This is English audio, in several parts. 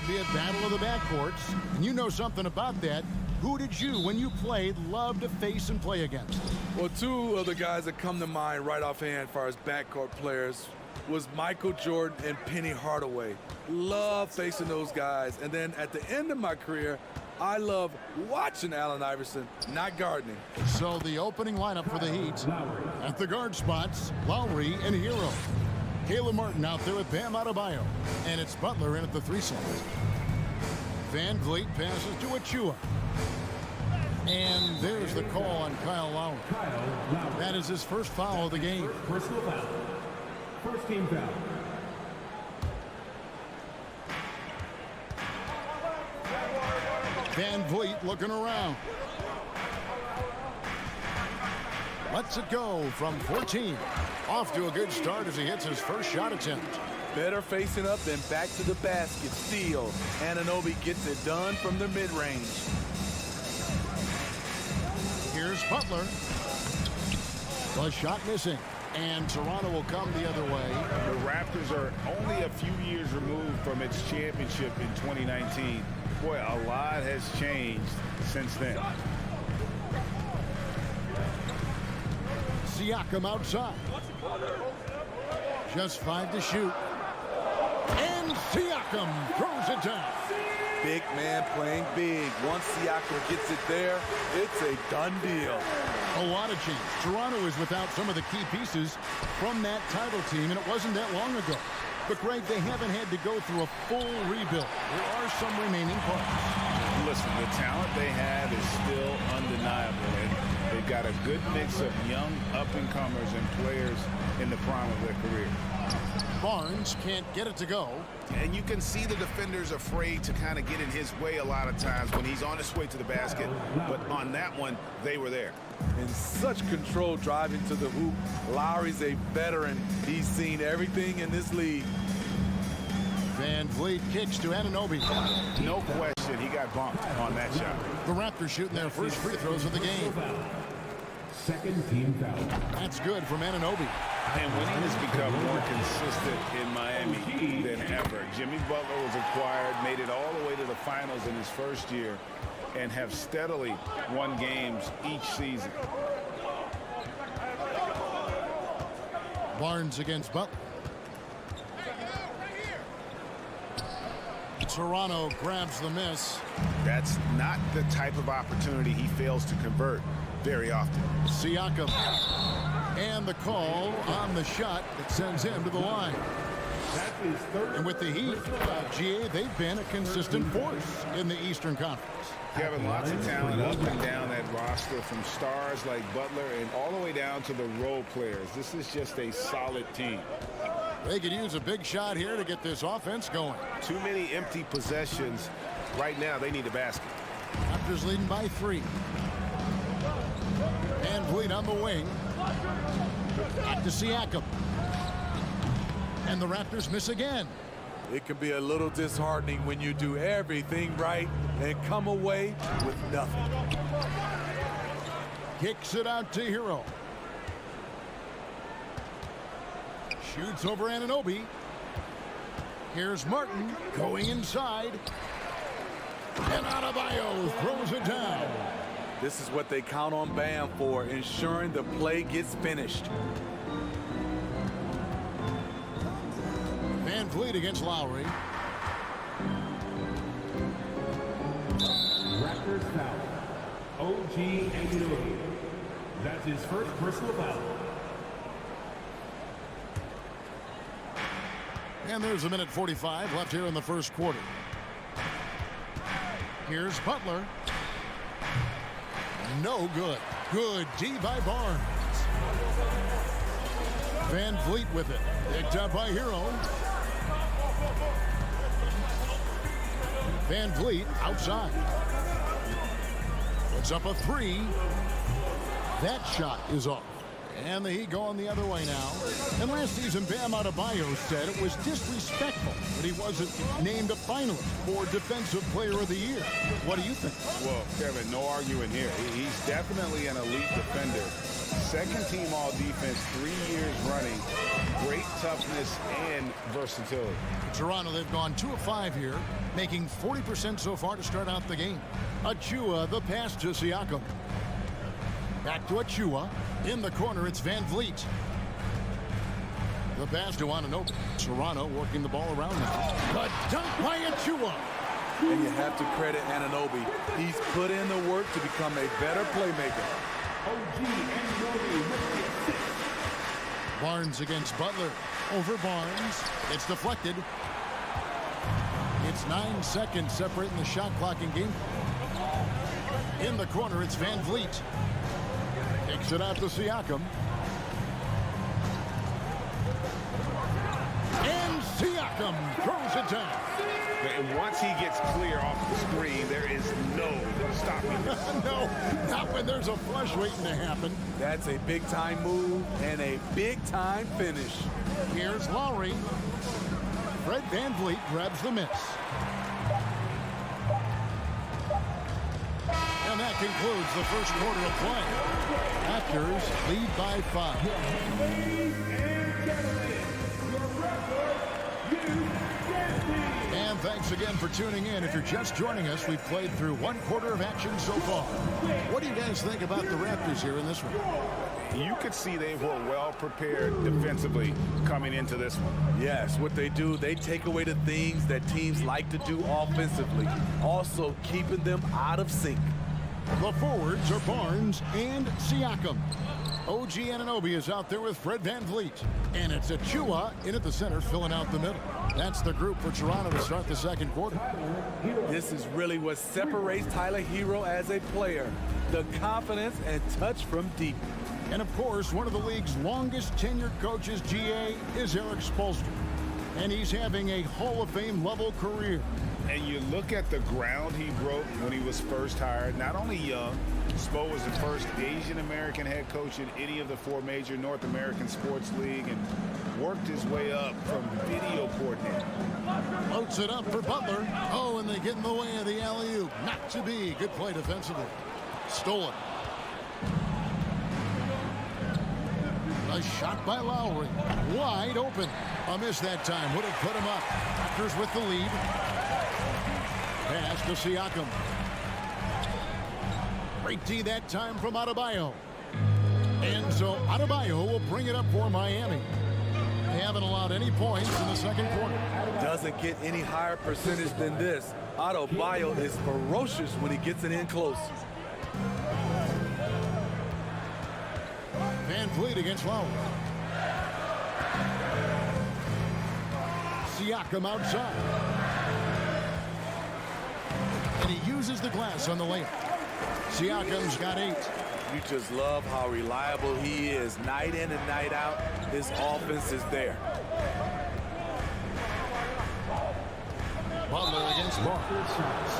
could be a battle of the backcourts, and you know something about that. Who did you, when you played, love to face and play against? Well, two of the guys that come to mind right offhand as far as backcourt players was Michael Jordan and Penny Hardaway. Love facing those guys. And then at the end of my career, I love watching Allen Iverson, not gardening. So the opening lineup for the Heat. At the guard spots, Lowry and Hero. Caleb Martin out there with Bam Adebayo. And it's Butler in at the 3 slot. Van Vliet passes to Achua. And there's the call on Kyle Lowry. That is his first foul of the game. Personal foul. First team foul. Van Vliet looking around. Lets it go from 14. Off to a good start as he hits his first shot attempt. Better facing up than back to the basket steal. Anunoby gets it done from the mid-range. Here's Butler. The shot missing. And Toronto will come the other way. The Raptors are only a few years removed from its championship in 2019. Boy, a lot has changed since then. Siakam outside. Just 5 to shoot. And Siakam throws it down. Big man playing big. Once Siakam gets it there, it's a done deal. A lot of change. Toronto is without some of the key pieces from that title team, and it wasn't that long ago. But, Greg, they haven't had to go through a full rebuild. There are some remaining parts. Listen, the talent they have is still undeniable, and they've got a good mix of young up-and-comers and players in the prime of their career. Barnes can't get it to go. And you can see the defenders afraid to kind of get in his way a lot of times when he's on his way to the basket. But on that one, they were there. In such control driving to the hoop. Lowry's a veteran. He's seen everything in this league. Van Vliet kicks to Anunoby. No question, he got bumped on that shot. The Raptors shooting their first free throws of the game. Second team foul. That's good from Anunoby. And winning has become more consistent in Miami than ever. Jimmy Butler was acquired, made it all the way to the finals in his first year, and have steadily won games each season. Barnes against Butler. Toronto grabs the miss. That's not the type of opportunity he fails to convert very often. Siakam. And the call on the shot that sends him to the line. And with the Heat, GA, they've been a consistent force in the Eastern Conference. Kevin, lots of talent up and down that roster, from stars like Butler and all the way down to the role players. This is just a solid team. They could use a big shot here to get this offense going. Too many empty possessions. Right now, they need a basket. Raptors leading by 3. Van Vliet on the wing. Back to Siakam. And the Raptors miss again. It can be a little disheartening when you do everything right and come away with nothing. Kicks it out to Hero. Shoots over Anunoby. Here's Martin going inside. And Adebayo throws it down. This is what they count on Bam for, ensuring the play gets finished. Van Vliet against Lowry. Raptors foul. OG Anunoby. That's his first personal foul. And there's a minute 45 left here in the first quarter. Here's Butler. No good. Good D by Barnes. Van Vliet with it. Picked up by Hero. Van Vliet outside. Puts up a 3. That shot is off. And the Heat going the other way now. And last season, Bam Adebayo said it was disrespectful that he wasn't named a finalist for Defensive Player of the Year. What do you think? Well, Kevin, no arguing here. He's definitely an elite defender. Second-team all-defense, 3 years running. Great toughness and versatility. Toronto, they've gone 2 of 5 here, making 40% so far to start out the game. Achua, the pass to Siakam. Back to Achua. In the corner, it's Van Vliet. The pass to Anunoby. Toronto working the ball around now. The dunk by Achua. And you have to credit Anunoby. He's put in the work to become a better playmaker. Barnes against Butler. Over Barnes. It's deflected. It's 9 seconds separating the shot clock and game. In the corner, it's Van Vliet. Takes it out to Siakam. And Siakam throws it down. And once he gets clear off the screen, there is no stopping this. No, not when there's a flush waiting to happen. That's a big-time move and a big-time finish. Here's Lowry. Fred Van Vliet grabs the miss. And that concludes the first quarter of play. Raptors lead by 5. And thanks again for tuning in. If you're just joining us, we've played through 1 quarter of action so far. What do you guys think about the Raptors here in this one? You could see they were well prepared defensively coming into this one. Yes, what they do, they take away the things that teams like to do offensively, also keeping them out of sync. The forwards are Barnes and Siakam. OG Anunoby is out there with Fred Van Vliet. And it's Achua in at the center, filling out the middle. That's the group for Toronto to start the second quarter. This is really what separates Tyler Hero as a player. The confidence and touch from deep. And of course, one of the league's longest tenured coaches, GA, is Eric Spoelstra. And he's having a Hall of Fame level career. And you look at the ground he broke when he was first hired. Not only young, Spo was the first Asian-American head coach in any of the 4 major North American sports league and worked his way up from video coordinator. Floats it up for Butler. Oh, and they get in the way of the alley-oop. Not to be. Good play defensively. Stolen. A shot by Lowry. Wide open. A miss that time. Would have put him up. Raptors with the lead. Pass to Siakam. Great D that time from Adebayo. And so Adebayo will bring it up for Miami. They haven't allowed any points in the second quarter. Doesn't get any higher percentage than this. Adebayo is ferocious when he gets it in close. Van Vliet against Lowry. Siakam outside. And he uses the glass on the layup. Siakam's got 8. You just love how reliable he is. Night in and night out, his offense is there. Butler against Barnes.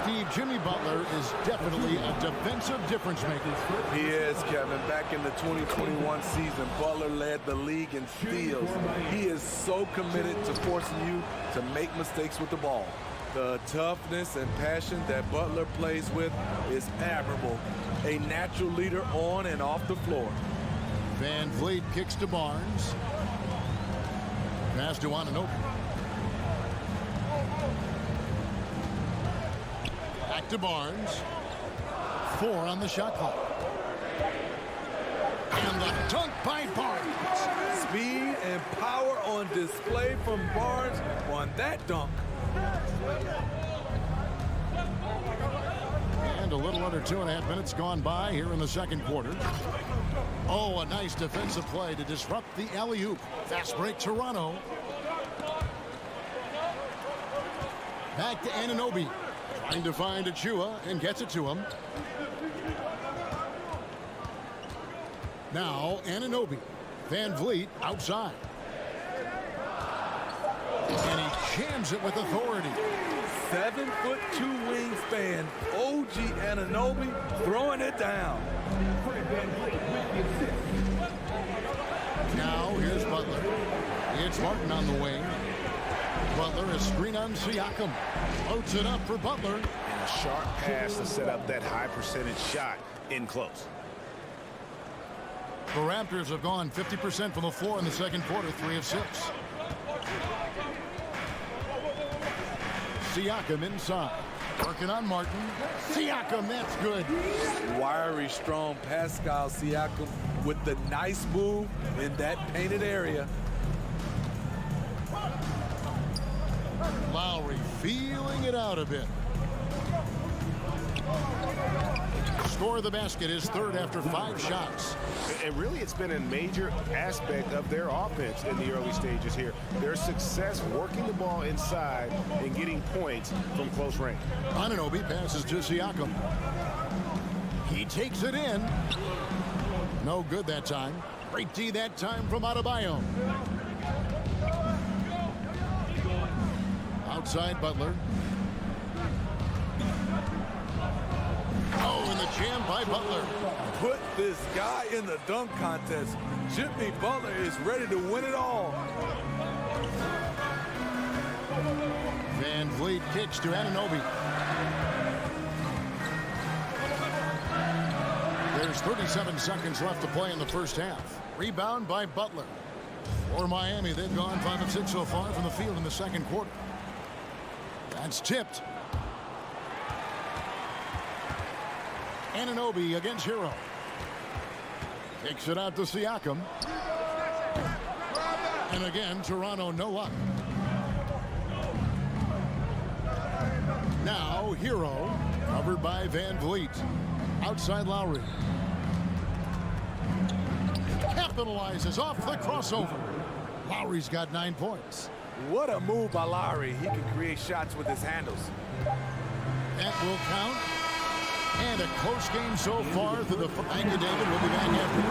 Steve, Jimmy Butler is definitely a defensive difference maker. He is, Kevin. Back in the 2021 season, Butler led the league in steals. He is so committed to forcing you to make mistakes with the ball. The toughness and passion that Butler plays with is admirable. A natural leader on and off the floor. Van Vliet kicks to Barnes. Pass to Anunoby. Back to Barnes. 4 on the shot clock. And the dunk by Barnes. Speed and power on display from Barnes on that dunk. And a little under 2.5 minutes gone by here in the second quarter. Oh, a nice defensive play to disrupt the alley-oop. Fast break Toronto. Back to Anunoby. Trying to find Achua and gets it to him. Now Anunoby. Van Vliet outside. And he jams it with authority. 7'2" wingspan. OG Anunoby throwing it down. Now here's Butler. It's Martin on the wing. Butler is screen on Siakam. Loads it up for Butler. And a sharp pass to set up that high percentage shot in close. The Raptors have gone 50% from the floor in the second quarter, 3 of 6. Siakam inside. Working on Martin. Siakam, that's good. Wiry, strong Pascal Siakam with the nice move in that painted area. Lowry feeling it out a bit. Score the basket, his third after 5 shots. And really, it's been a major aspect of their offense in the early stages here. Their success working the ball inside and getting points from close range. Anunoby passes to Siakam. He takes it in. No good that time. Great D that time from Adebayo. Outside Butler. Oh, and the jam by Butler. Put this guy in the dunk contest. Jimmy Butler is ready to win it all. Van Vliet kicks to Anunoby. There's 37 seconds left to play in the first half. Rebound by Butler. For Miami, they've gone 5 of 6 so far from the field in the second quarter. That's tipped. Anunoby against Hero. Kicks it out to Siakam. And again, Toronto no luck. Now Hero, covered by Van Vliet. Outside Lowry. Capitalizes off the crossover. Lowry's got 9 points. What a move by Lowry. He can create shots with his handles. That will count. And a close game so far through the... Thank you, David. We'll be back after.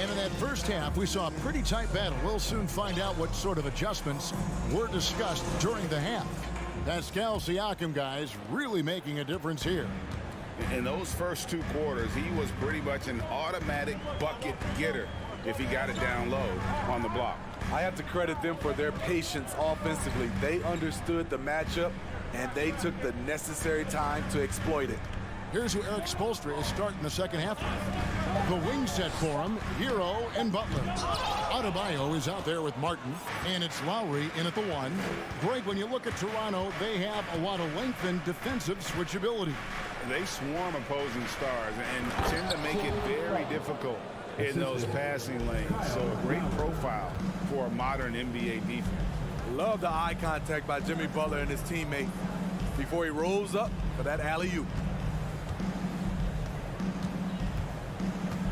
And in that first half, we saw a pretty tight battle. We'll soon find out what sort of adjustments were discussed during the half. Pascal Siakam, guys, really making a difference here. In those first 2 quarters, he was pretty much an automatic bucket getter if he got it down low on the block. I have to credit them for their patience offensively. They understood the matchup, and they took the necessary time to exploit it. Here's who Eric Spoelstra is starting the second half. The wing set for him, Hero and Butler. Adebayo is out there with Martin, and it's Lowry in at the 1. Greg, when you look at Toronto, they have a lot of length and defensive switchability. They swarm opposing stars and tend to make it very difficult in those passing lanes. So a great profile for a modern NBA defense. Love the eye contact by Jimmy Butler and his teammate before he rolls up for that alley-oop.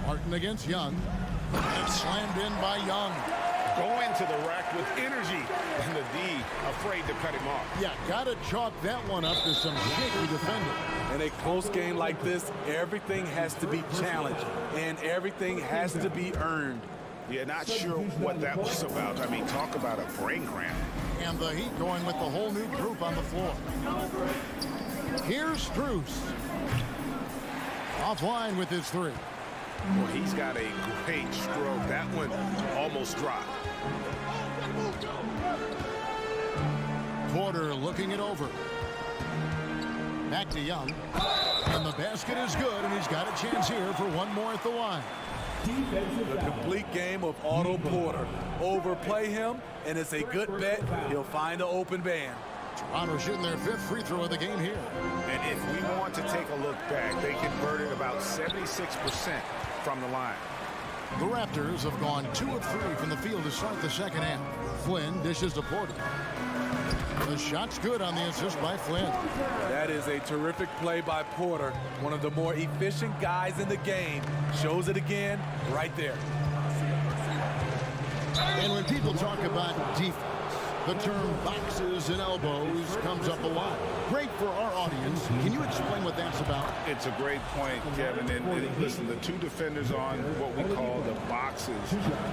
Martin against Young. And slammed in by Young. Going to the rack with energy, and the D afraid to cut him off. Yeah, gotta chalk that one up to some shaky defending. In a close game like this, everything has to be challenged, and everything has to be earned. Yeah, not sure what that was about. I mean, talk about a brain cramp. And the Heat going with the whole new group on the floor. Here's Strus. Offline with his 3. Well, he's got a great stroke. That one almost dropped. Porter looking it over. Back to Young. And the basket is good, and he's got a chance here for one more at the line. The complete game of Otto Porter. Overplay him, and it's a good bet. He'll find an open man. Toronto shooting their 5th free throw of the game here. And if we want to take a look back, they converted about 76% from the line. The Raptors have gone 2 of 3 from the field to start the second half. Flynn dishes to Porter. The shot's good on the assist by Flynn. That is a terrific play by Porter. One of the more efficient guys in the game. Shows it again right there. And when people talk about defense, the term boxes and elbows comes up a lot. Great for our audience. Can you explain what that's about? It's a great point, Kevin. And listen, the 2 defenders on what we call the boxes,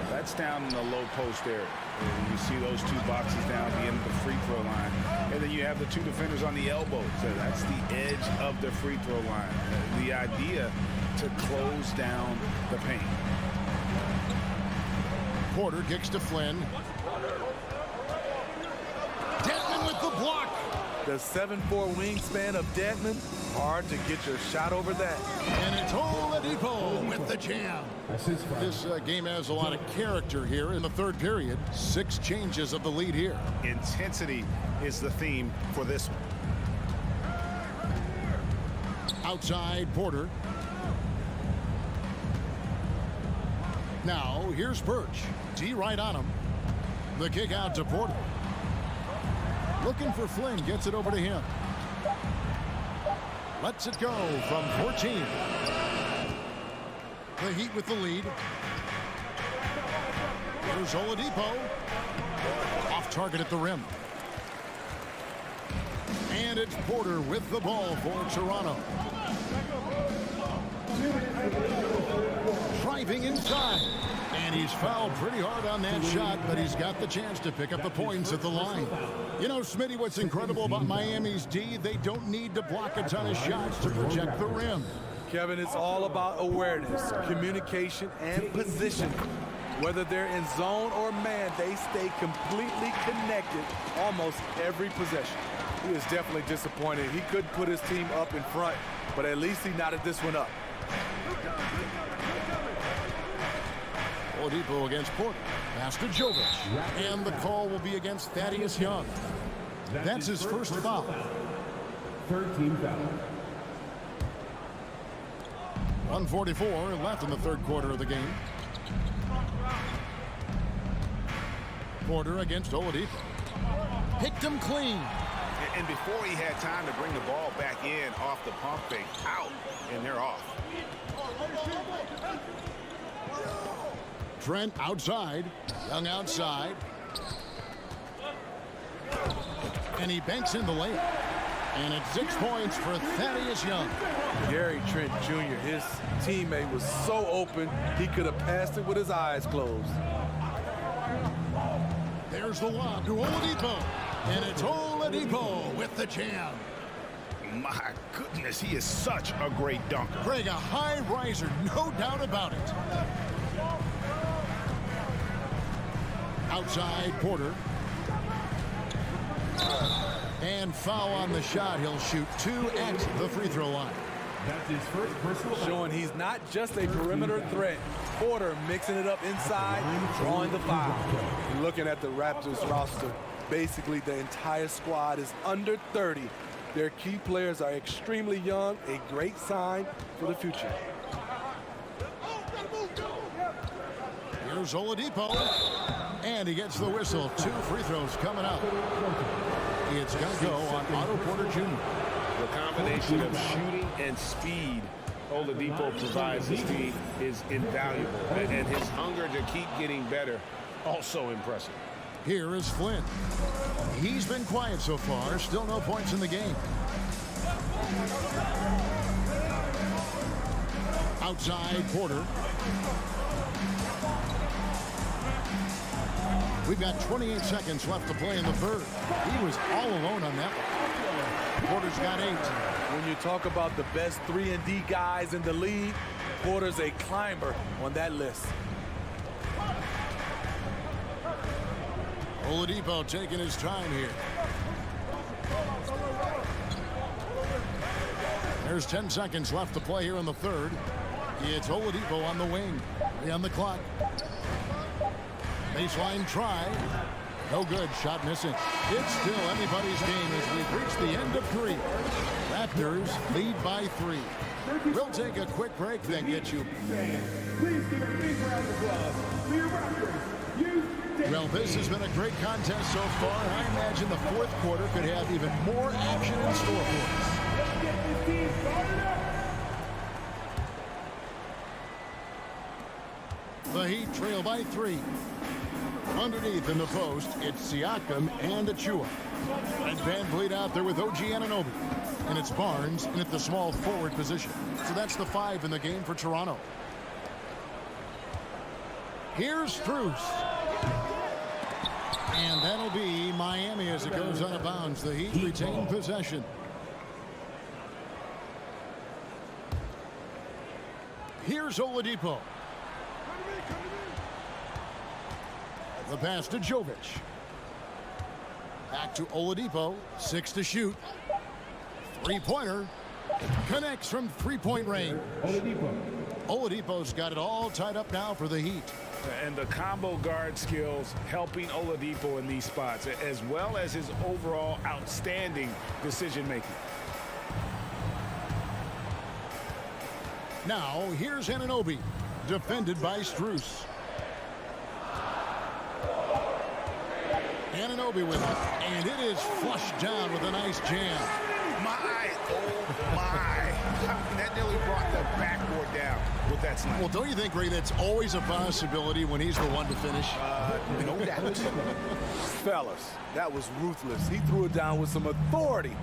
that's down in the low post area. And you see those 2 boxes down at the end of the free throw line. And then you have the 2 defenders on the elbows. So that's the edge of the free throw line. The idea to close down the paint. Porter kicks to Flynn. Dedmon with the block. The 7'4" wingspan of Dedmon, hard to get your shot over that. And it's Oladipo with the jam. This game has a lot of character here in the third period. 6 changes of the lead here. Intensity is the theme for this one. Outside Porter. Now here's Birch. D right on him. The kick out to Porter. Looking for Flynn, gets it over to him. Lets it go from 14. The Heat with the lead. Here's Oladipo. Off target at the rim. And it's Porter with the ball for Toronto. Driving inside. And he's fouled pretty hard on that shot, but he's got the chance to pick up the points at the line. You know, Smitty, what's incredible about Miami's D, they don't need to block a ton of shots to protect the rim. Kevin, it's all about awareness, communication, and position. Whether they're in zone or man, they stay completely connected almost every possession. He is definitely disappointed. He couldn't put his team up in front, but at least he knotted this one up. Oladipo against Porter. Pass to Jovic. And the call will be against Thaddeus Young. That's his first foul. Third team foul. 1:44 left in the third quarter of the game. Porter against Oladipo. Picked him clean. And before he had time to bring the ball back in off the pump fake, out, and they're off. Trent outside. Young outside. And he banks in the layup. And it's 6 points for Thaddeus Young. Gary Trent Jr., his teammate was so open, he could have passed it with his eyes closed. There's the lob to Oladipo. And it's Oladipo with the jam. My goodness, he is such a great dunker. Greg, a high riser, no doubt about it. Outside Porter. And foul on the shot. He'll shoot 2 at the free throw line. That's his first personal foul. Showing he's not just a perimeter threat. Porter mixing it up inside, drawing the foul. Looking at the Raptors roster, basically the entire squad is under 30. Their key players are extremely young, a great sign for the future. Here's Oladipo. And he gets the whistle. 2 free throws coming up. It's going to go on Otto Porter Jr. The combination of shooting and speed Oladipo provides this team is invaluable. And his hunger to keep getting better, also impressive. Here is Flynn. He's been quiet so far. Still no points in the game. Outside Porter. We've got 28 seconds left to play in the third. He was all alone on that one. Porter's got 8. When you talk about the best 3-and-D guys in the league, Porter's a climber on that list. Oladipo taking his time here. There's 10 seconds left to play here in the third. It's Oladipo on the wing. 3 on the clock. Baseline try. No good. Shot missing. It's still anybody's game as we've reached the end of 3. Raptors lead by 3. We'll take a quick break, then get you. Please give a big round of applause for your Raptors. Well, this has been a great contest so far. I imagine the fourth quarter could have even more action in store for us. Let's get this team fired up. The Heat trail by 3. Underneath in the post, it's Siakam and Achua. And Van Vliet out there with OG Anunoby. And it's Barnes in at the small forward position. So that's the 5 in the game for Toronto. Here's Strus. And that'll be Miami as it goes out of bounds. The Heat retain possession. Here's Oladipo. The pass to Jovic. Back to Oladipo. 6 to shoot. Three-pointer. Connects from three-point range. Oladipo's got it all tied up now for the Heat. And the combo guard skills helping Oladipo in these spots, as well as his overall outstanding decision-making. Now, here's Anunoby, defended by Strus. Anunoby with it, and it is flushed down with a nice jam. Oh my. That nearly brought the backboard down with that slam. Well, don't you think, Ray, that's always a possibility when he's the one to finish? No doubt. Fellas, that was ruthless. He threw it down with some authority.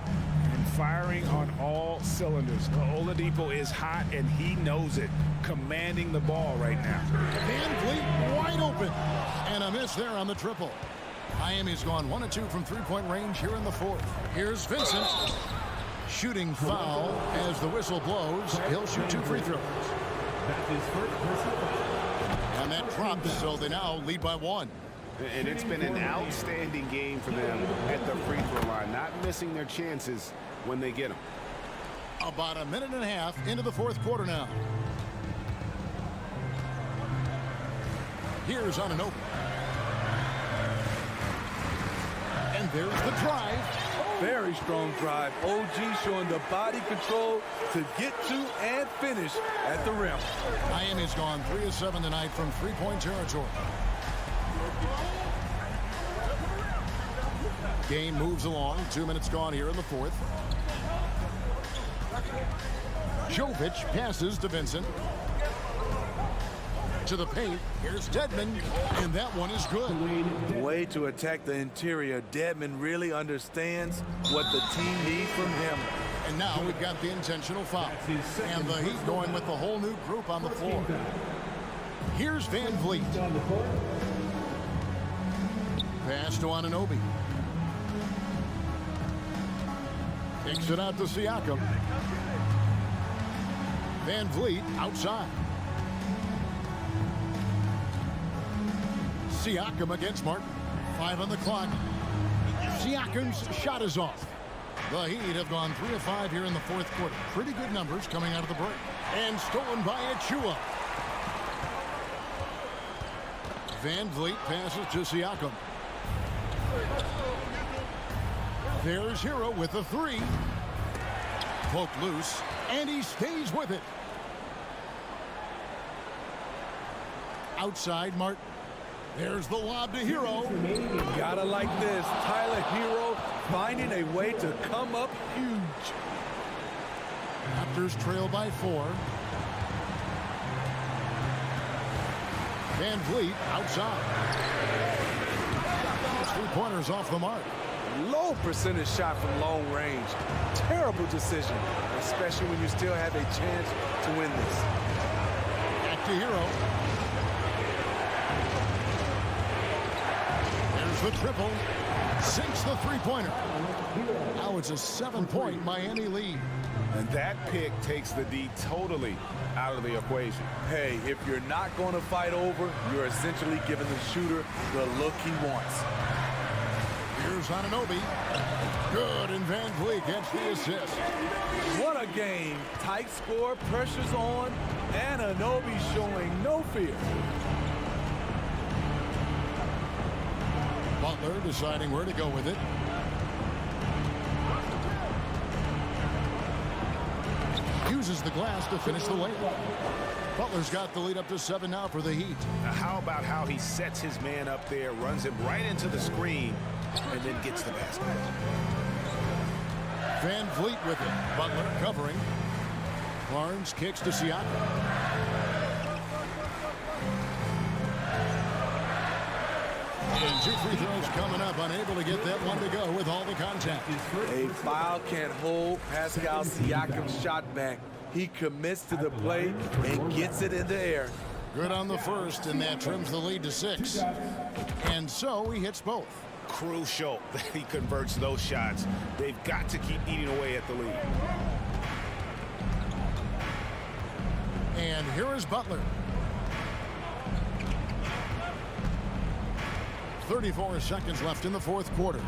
And firing on all cylinders. Oladipo is hot, and he knows it. Commanding the ball right now. Van Vliet wide open. And a miss there on the triple. Miami's gone 1 of 2 from three-point range here in the fourth. Here's Vincent. Shooting foul as the whistle blows. He'll shoot 2 free throws. That's his first personal foul. And that drops, so they now lead by 1. And it's been an outstanding game for them at the free throw line, not missing their chances when they get them. About a minute and a half into the fourth quarter now. Here's Anunoby. And there's the drive. Very strong drive. OG showing the body control to get to and finish at the rim. Miami's gone 3 of 7 tonight from three-point territory. Game moves along. 2 minutes gone here in the fourth. Jovic passes to Vincent. To the paint. Here's Dedmon. And that one is good. Way to attack the interior. Dedmon really understands what the team needs from him. And now we've got the intentional foul. And the Heat going with the whole new group on the floor. Here's Van Vliet. Pass to Anunoby. Kicks it out to Siakam. Van Vliet outside. Siakam against Martin. 5 on the clock. Siakam's shot is off. The Heat have gone 3 of 5 here in the fourth quarter. Pretty good numbers coming out of the break. And stolen by Achua. Van Vliet passes to Siakam. There's Hero with a 3. Poked loose, and he stays with it. Outside, Martin. There's the lob to Hero. Gotta like this. Tyler Hero finding a way to come up huge. Raptors trail by 4. Van Vliet outside. Three-pointers off the mark. Low percentage shot from long range. Terrible decision, especially when you still have a chance to win this. Back to Hero. There's the triple. Sinks the three-pointer. Now it's a 7-point Miami lead. And that pick takes the D totally out of the equation. Hey, if you're not going to fight over, you're essentially giving the shooter the look he wants. Here's Anunoby. Good, and Van Vliet gets the assist. What a game. Tight score, pressure's on, and Anunoby showing no fear. Butler deciding where to go with it. Uses the glass to finish the layup. Butler's got the lead up to 7 now for the Heat. Now how about how he sets his man up there, runs him right into the screen, and then gets the basket. Van Vliet with it. Butler covering. Barnes kicks to Siakam. And 2 free throws coming up. Unable to get that one to go with all the contact. A foul can't hold Pascal Siakam's shot back. He commits to the play and gets it in the air. Good on the first, and that trims the lead to 6. And so he hits both. Crucial that he converts those shots. They've got to keep eating away at the lead. And here is Butler. 34 seconds left in the fourth quarter.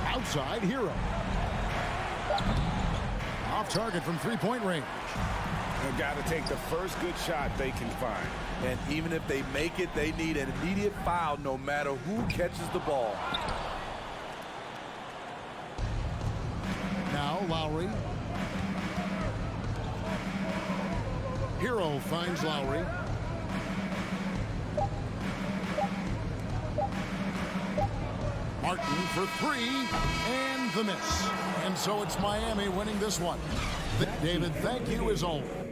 Outside, Hero. Off target from three-point range. They've got to take the first good shot they can find. And even if they make it, they need an immediate foul no matter who catches the ball. Now Lowry. Hero finds Lowry. Martin for three, and the miss. And so it's Miami winning this one. David, thank you as always.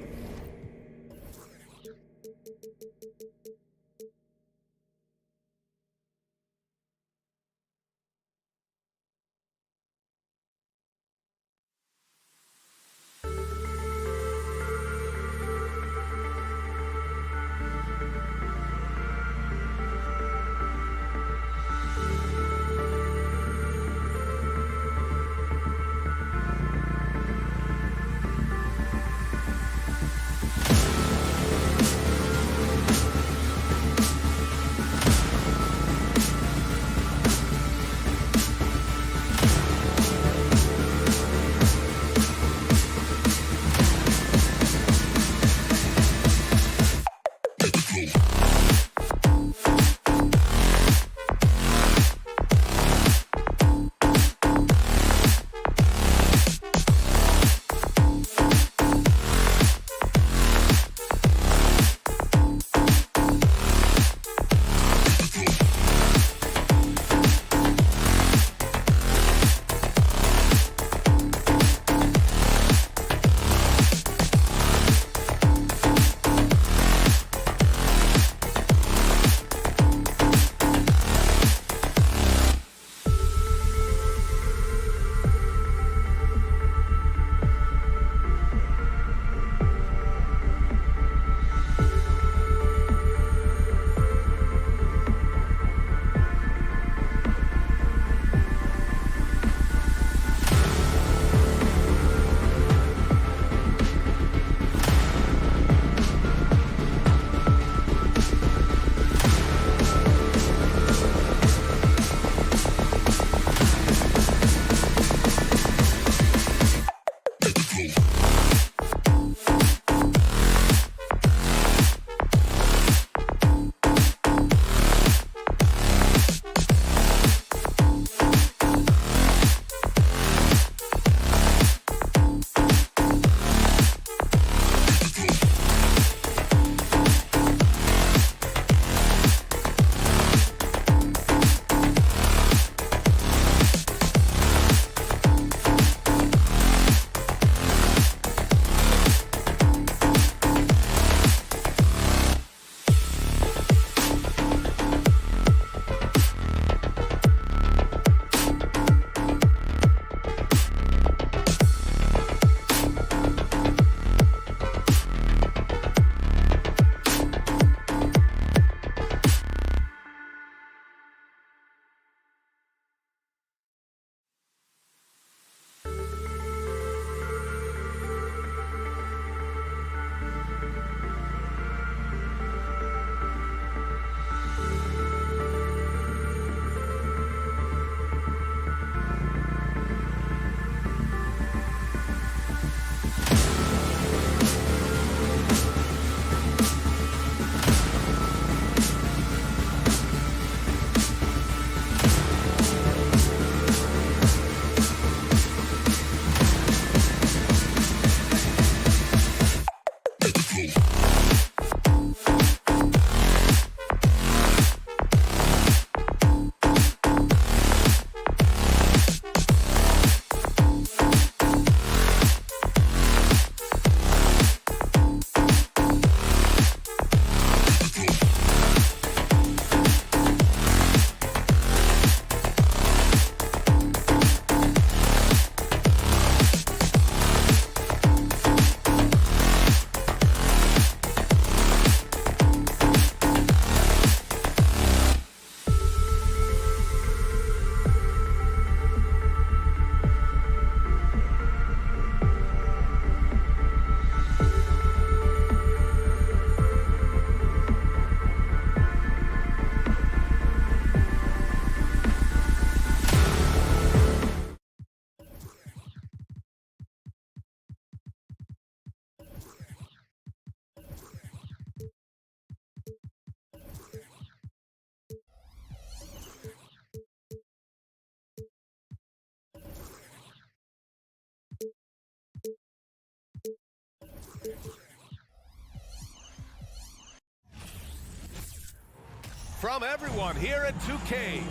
from everyone here at 2K.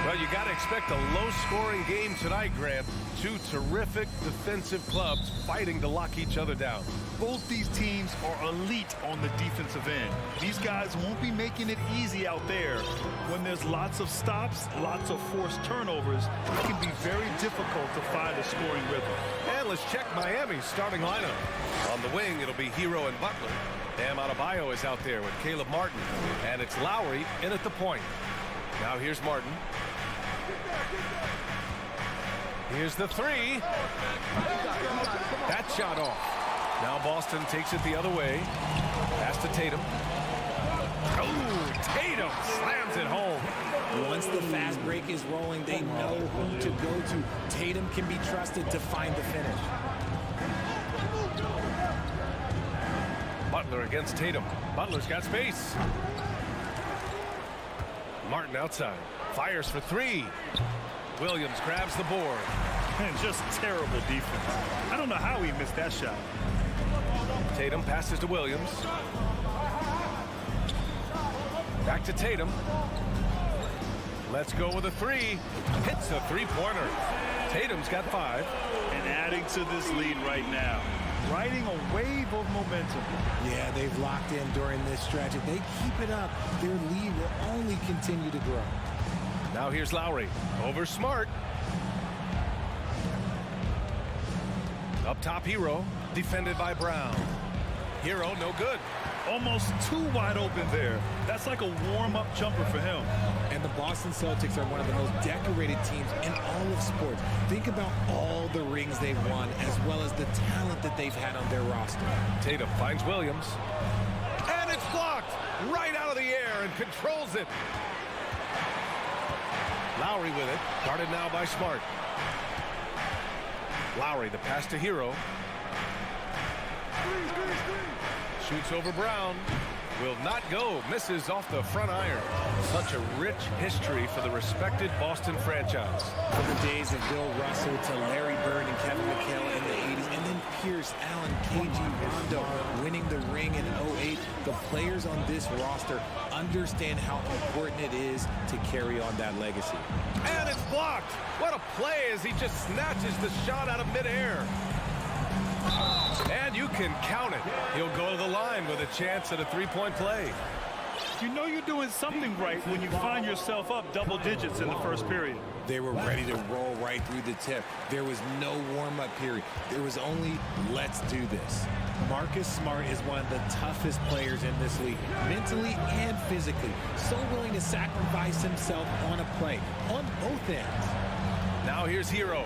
Well, you got to expect a low-scoring game tonight, Grant. Two terrific defensive clubs fighting to lock each other down. Both these teams are elite on the defensive end. These guys won't be making it easy out there. When there's lots of stops, lots of forced turnovers, it can be very difficult to find a scoring rhythm. And let's check Miami's starting lineup. On the wing, it'll be Hero and Butler. Bam Adebayo is out there with Caleb Martin. And it's Lowry in at the point. Now here's Martin. Here's the three. That shot off. Now Boston takes it the other way. Pass to Tatum. Oh, Tatum slams it home. Once the fast break is rolling, they know who to go to. Tatum can be trusted to find the finish. Butler against Tatum. Butler's got space. Martin outside. Fires for three. Williams grabs the board. And just terrible defense. I don't know how he missed that shot. Tatum passes to Williams. Back to Tatum. Let's go with a three. Hits a three-pointer. Tatum's got 5. And adding to this lead right now. Riding a wave of momentum. Yeah, they've locked in during this stretch. If they keep it up, their lead will only continue to grow. Now here's Lowry. Over Smart. Up top, Hero. Defended by Brown. Hero, no good. Almost too wide open there. That's like a warm-up jumper for him. And the Boston Celtics are one of the most decorated teams in all of sports. Think about all the rings they've won, as well as the talent that they've had on their roster. Tatum finds Williams. And it's blocked right out of the air and controls it. Lowry with it. Guarded now by Smart. Lowry, the pass to Hero. Shoots over Brown. Will not go. Misses off the front iron. Such a rich history for the respected Boston franchise. From the days of Bill Russell to Larry Bird and Kevin McHale in the 80s, and then Pierce, Allen, KG, Rondo winning the ring in 08. The players on this roster understand how important it is to carry on that legacy. And it's blocked. What a play as he just snatches the shot out of midair. And you can count it. He'll go to the line with a chance at a three-point play. You know you're doing something right when you find yourself up double digits in the first period. They were ready to roll right through the tip. There was no warm-up period. There was only, let's do this. Marcus Smart is one of the toughest players in this league, mentally and physically. So willing to sacrifice himself on a play, on both ends. Now here's Hero.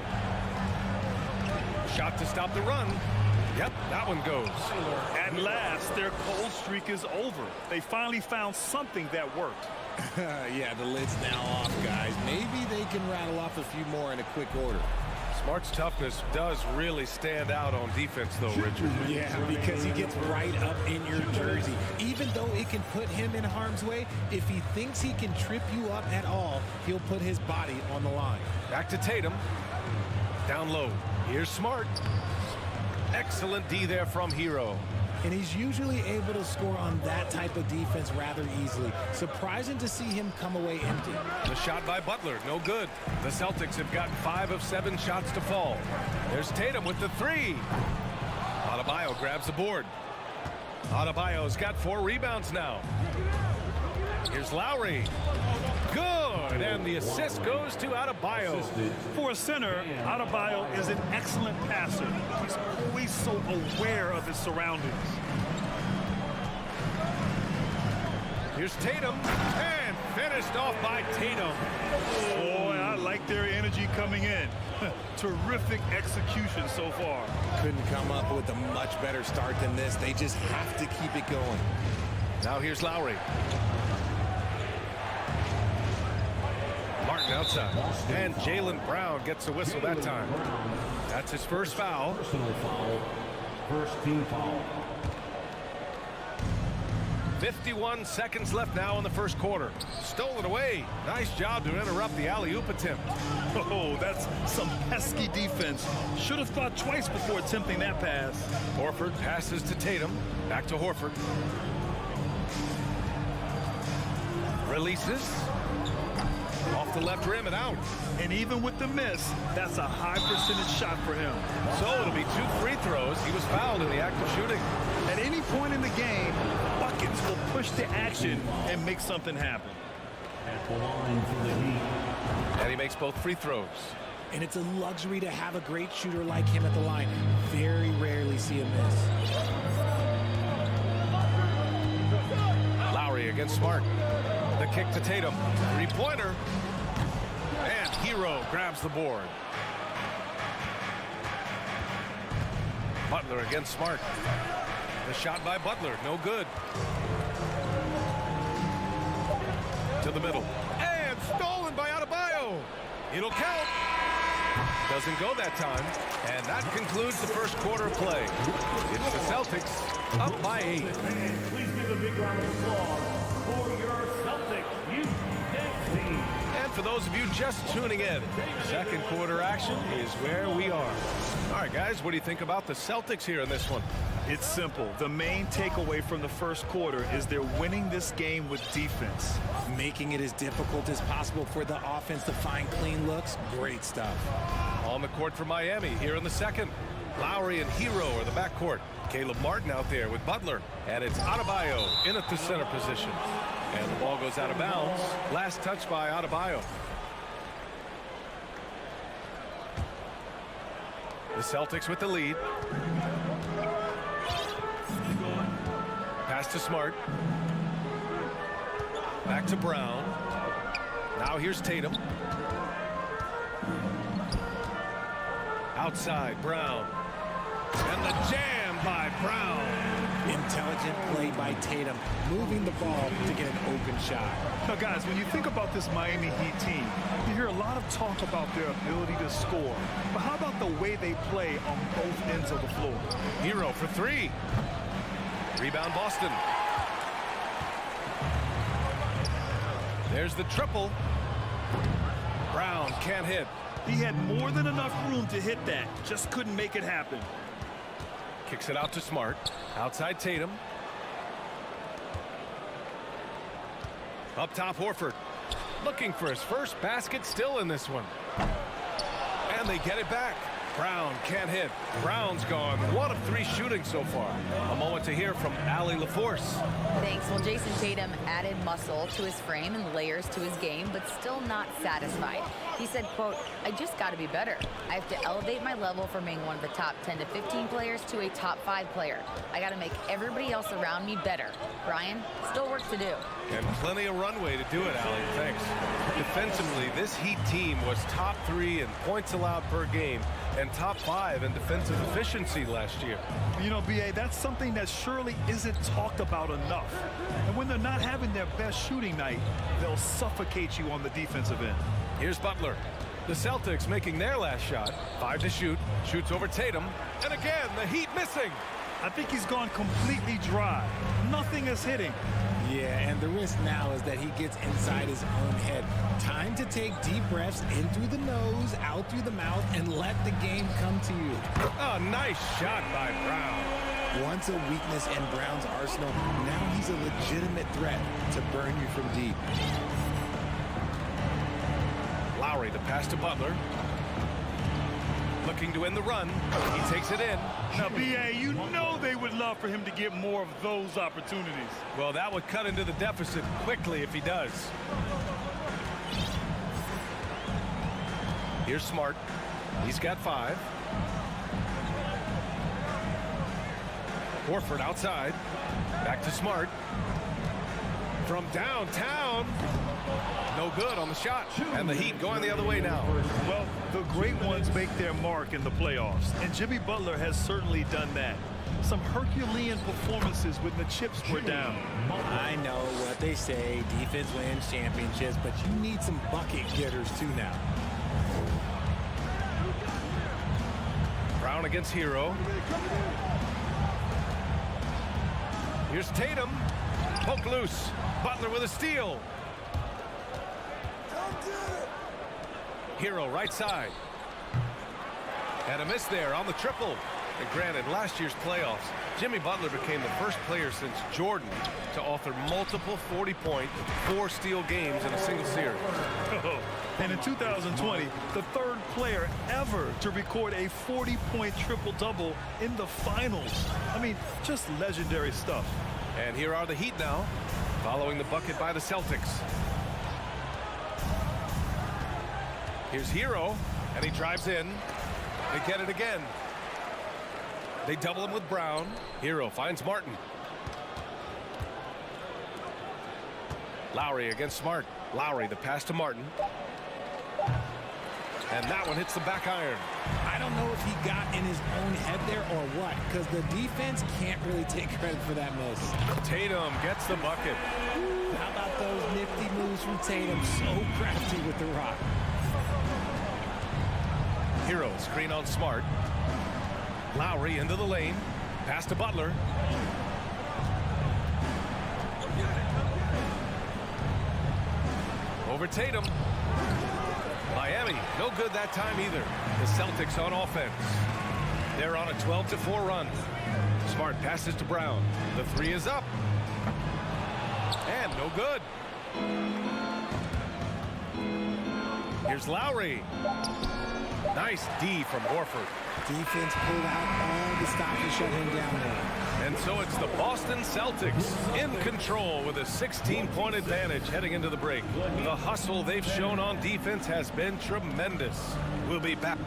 Shot to stop the run. Yep, that one goes. At last, their cold streak is over. They finally found something that worked. Yeah, the lid's now off, guys. Maybe they can rattle off a few more in a quick order. Smart's toughness does really stand out on defense, though, Richard. Yeah, because he gets right up in your jersey. Even though it can put him in harm's way, if he thinks he can trip you up at all, he'll put his body on the line. Back to Tatum. Down low. Here's Smart. Excellent D there from Hero. And he's usually able to score on that type of defense rather easily. Surprising to see him come away empty. The shot by Butler, no good. The Celtics have gotten 5 of 7 shots to fall. There's Tatum with the three. Adebayo grabs the board. Adebayo's got 4 rebounds now. Here's Lowry. Good, and the assist goes to Adebayo. For a center, Adebayo is an excellent passer. He's always so aware of his surroundings. Here's Tatum, and finished off by Tatum. Boy, I like their energy coming in. Terrific execution so far. Couldn't come up with a much better start than this. They just have to keep it going. Now here's Lowry. Martin outside. And Jaylen Brown gets a whistle that time. That's his first foul. First team foul. 51 seconds left now in the first quarter. Stole it away. Nice job to interrupt the alley-oop attempt. Oh, that's some pesky defense. Should have thought twice before attempting that pass. Horford passes to Tatum. Back to Horford. Releases. Off the left rim and out. And even with the miss, that's a high percentage shot for him. So it'll be 2 free throws. He was fouled in the act of shooting. At any point in the game, buckets will push the action and make something happen. At the line for the Heat. And he makes both free throws. And it's a luxury to have a great shooter like him at the line. Very rarely see him miss. Lowry against Smart. The kick to Tatum. Three-pointer. And Hero grabs the board. Butler against Smart. The shot by Butler, no good. To the middle. And stolen by Adebayo. It'll count. Doesn't go that time. And that concludes the first quarter of play. It's the Celtics up by 8. Please give a big round of applause for your Celtics youth team. And for those of you just tuning in, second quarter action is where we are. All right, guys, what do you think about the Celtics here in this one? It's simple. The main takeaway from the first quarter is they're winning this game with defense. Making it as difficult as possible for the offense to find clean looks. Great stuff. On the court for Miami here in the second. Lowry and Hero are the backcourt. Caleb Martin out there with Butler. And it's Adebayo in at the center position. And the ball goes out of bounds. Last touch by Adebayo. The Celtics with the lead. Pass to Smart. Back to Brown. Now here's Tatum. Outside, Brown. And the jam by Brown. Intelligent play by Tatum, moving the ball to get an open shot. Now, guys, when you think about this Miami Heat team, you hear a lot of talk about their ability to score. But how about the way they play on both ends of the floor? Hero for 3. Rebound Boston. There's the triple. Brown can't hit. He had more than enough room to hit that. Just couldn't make it happen. Kicks it out to Smart. Outside Tatum. Up top Horford. Looking for his first basket still in this one. And they get it back. Brown can't hit. Brown's gone 1 of 3 shooting so far. A moment to hear from Allie LaForce. Thanks. Well, Jason Tatum added muscle to his frame and layers to his game, but still not satisfied. He said, quote, "I just got to be better. I have to elevate my level from being one of the top 10 to 15 players to a top 5 player. I got to make everybody else around me better." Brian, still work to do. And plenty of runway to do it, Allie. Thanks. Defensively, this Heat team was top 3 in points allowed per game and top 5 in defensive efficiency last year. You know, B.A., that's something that surely isn't talked about enough. And when they're not having their best shooting night, they'll suffocate you on the defensive end. Here's Butler. The Celtics making their last shot. 5 to shoot. Shoots over Tatum. And again, the Heat missing. I think he's gone completely dry. Nothing is hitting. Yeah, and the risk now is that he gets inside his own head. Time to take deep breaths in through the nose, out through the mouth, and let the game come to you. Oh, nice shot by Brown. Once a weakness in Brown's arsenal, now he's a legitimate threat to burn you from deep. Lowry, the pass to Butler. Looking to end the run. He takes it in. Now, B.A., you know they would love for him to get more of those opportunities. Well, that would cut into the deficit quickly if he does. Here's Smart. He's got 5. Horford outside. Back to Smart. From downtown. No good on the shot. And the Heat going the other way now. Well, the great ones make their mark in the playoffs. And Jimmy Butler has certainly done that. Some Herculean performances when the chips were down. I know what they say, defense wins championships, but you need some bucket getters too now. Brown against Hero. Here's Tatum. Poke loose. Butler with a steal. Hero right side. And a miss there on the triple. And granted, last year's playoffs, Jimmy Butler became the first player since Jordan to author multiple 40-point, 4-steal games in a single series. And in 2020, the third player ever to record a 40-point triple-double in the finals. I mean, just legendary stuff. And here are the Heat now, following the bucket by the Celtics. Here's Hero, and he drives in. They get it again. They double him with Brown. Hero finds Martin. Lowry against Smart. Lowry, the pass to Martin. And that one hits the back iron. I don't know if he got in his own head there or what, because the defense can't really take credit for that miss. Tatum gets the bucket. How about those nifty moves from Tatum? So crafty with the rock. Hero screen on Smart. Lowry into the lane. Pass to Butler. Over Tatum. Miami, no good that time either. The Celtics on offense. They're on a 12-4 run. Smart passes to Brown. The three is up. And no good. Here's Lowry. Nice D from Horford. Defense pulled out all the stops to shut him down there. And so it's the Boston Celtics in control with a 16-point advantage heading into the break. The hustle they've shown on defense has been tremendous. We'll be back.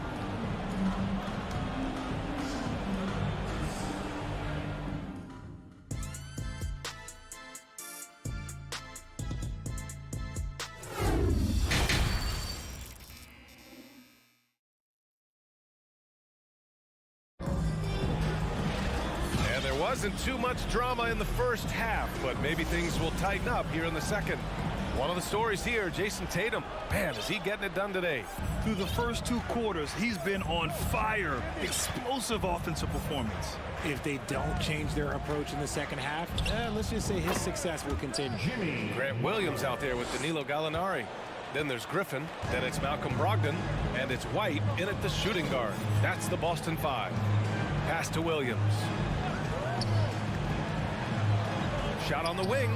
Wasn't too much drama in the first half, but maybe things will tighten up here in the second. One of the stories here, Jason Tatum. Man, is he getting it done today? Through the first 2 quarters, he's been on fire. Explosive offensive performance. If they don't change their approach in the second half, let's just say his success will continue. Grant Williams out there with Danilo Gallinari. Then there's Griffin. Then it's Malcolm Brogdon. And it's White in at the shooting guard. That's the Boston 5. Pass to Williams. Shot on the wing.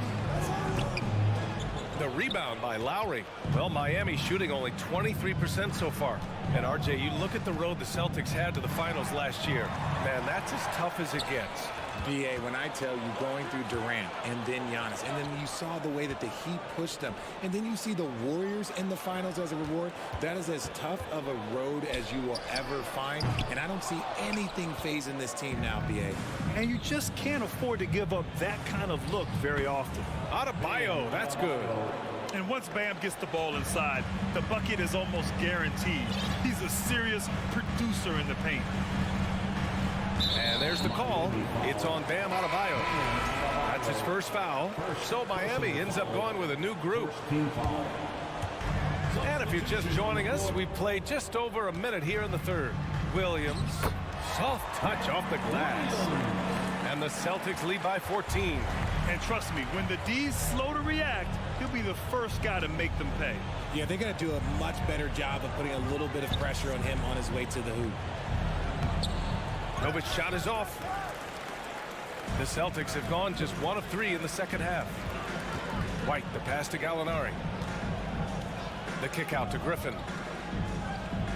The rebound by Lowry. Well, Miami shooting only 23% so far. And RJ, you look at the road the Celtics had to the finals last year. Man, that's as tough as it gets. BA, when I tell you going through Durant and then Giannis, and then you saw the way that the Heat pushed them, and then you see the Warriors in the finals as a reward, that is as tough of a road as you will ever find, and I don't see anything phasing this team now, BA. And you just can't afford to give up that kind of look very often. Adebayo, that's good. And once Bam gets the ball inside, the bucket is almost guaranteed. He's a serious producer in the paint. And there's the call. It's on Bam Adebayo. That's his first foul. So Miami ends up going with a new group. And if you're just joining us, we played just over a minute here in the third. Williams, soft touch off the glass. And the Celtics lead by 14. And trust me, when the D's slow to react, he'll be the first guy to make them pay. Yeah, they're going to do a much better job of putting a little bit of pressure on him on his way to the hoop. Novic's shot is off. The Celtics have gone just 1 of 3 in the second half. White, the pass to Gallinari. The kick out to Griffin.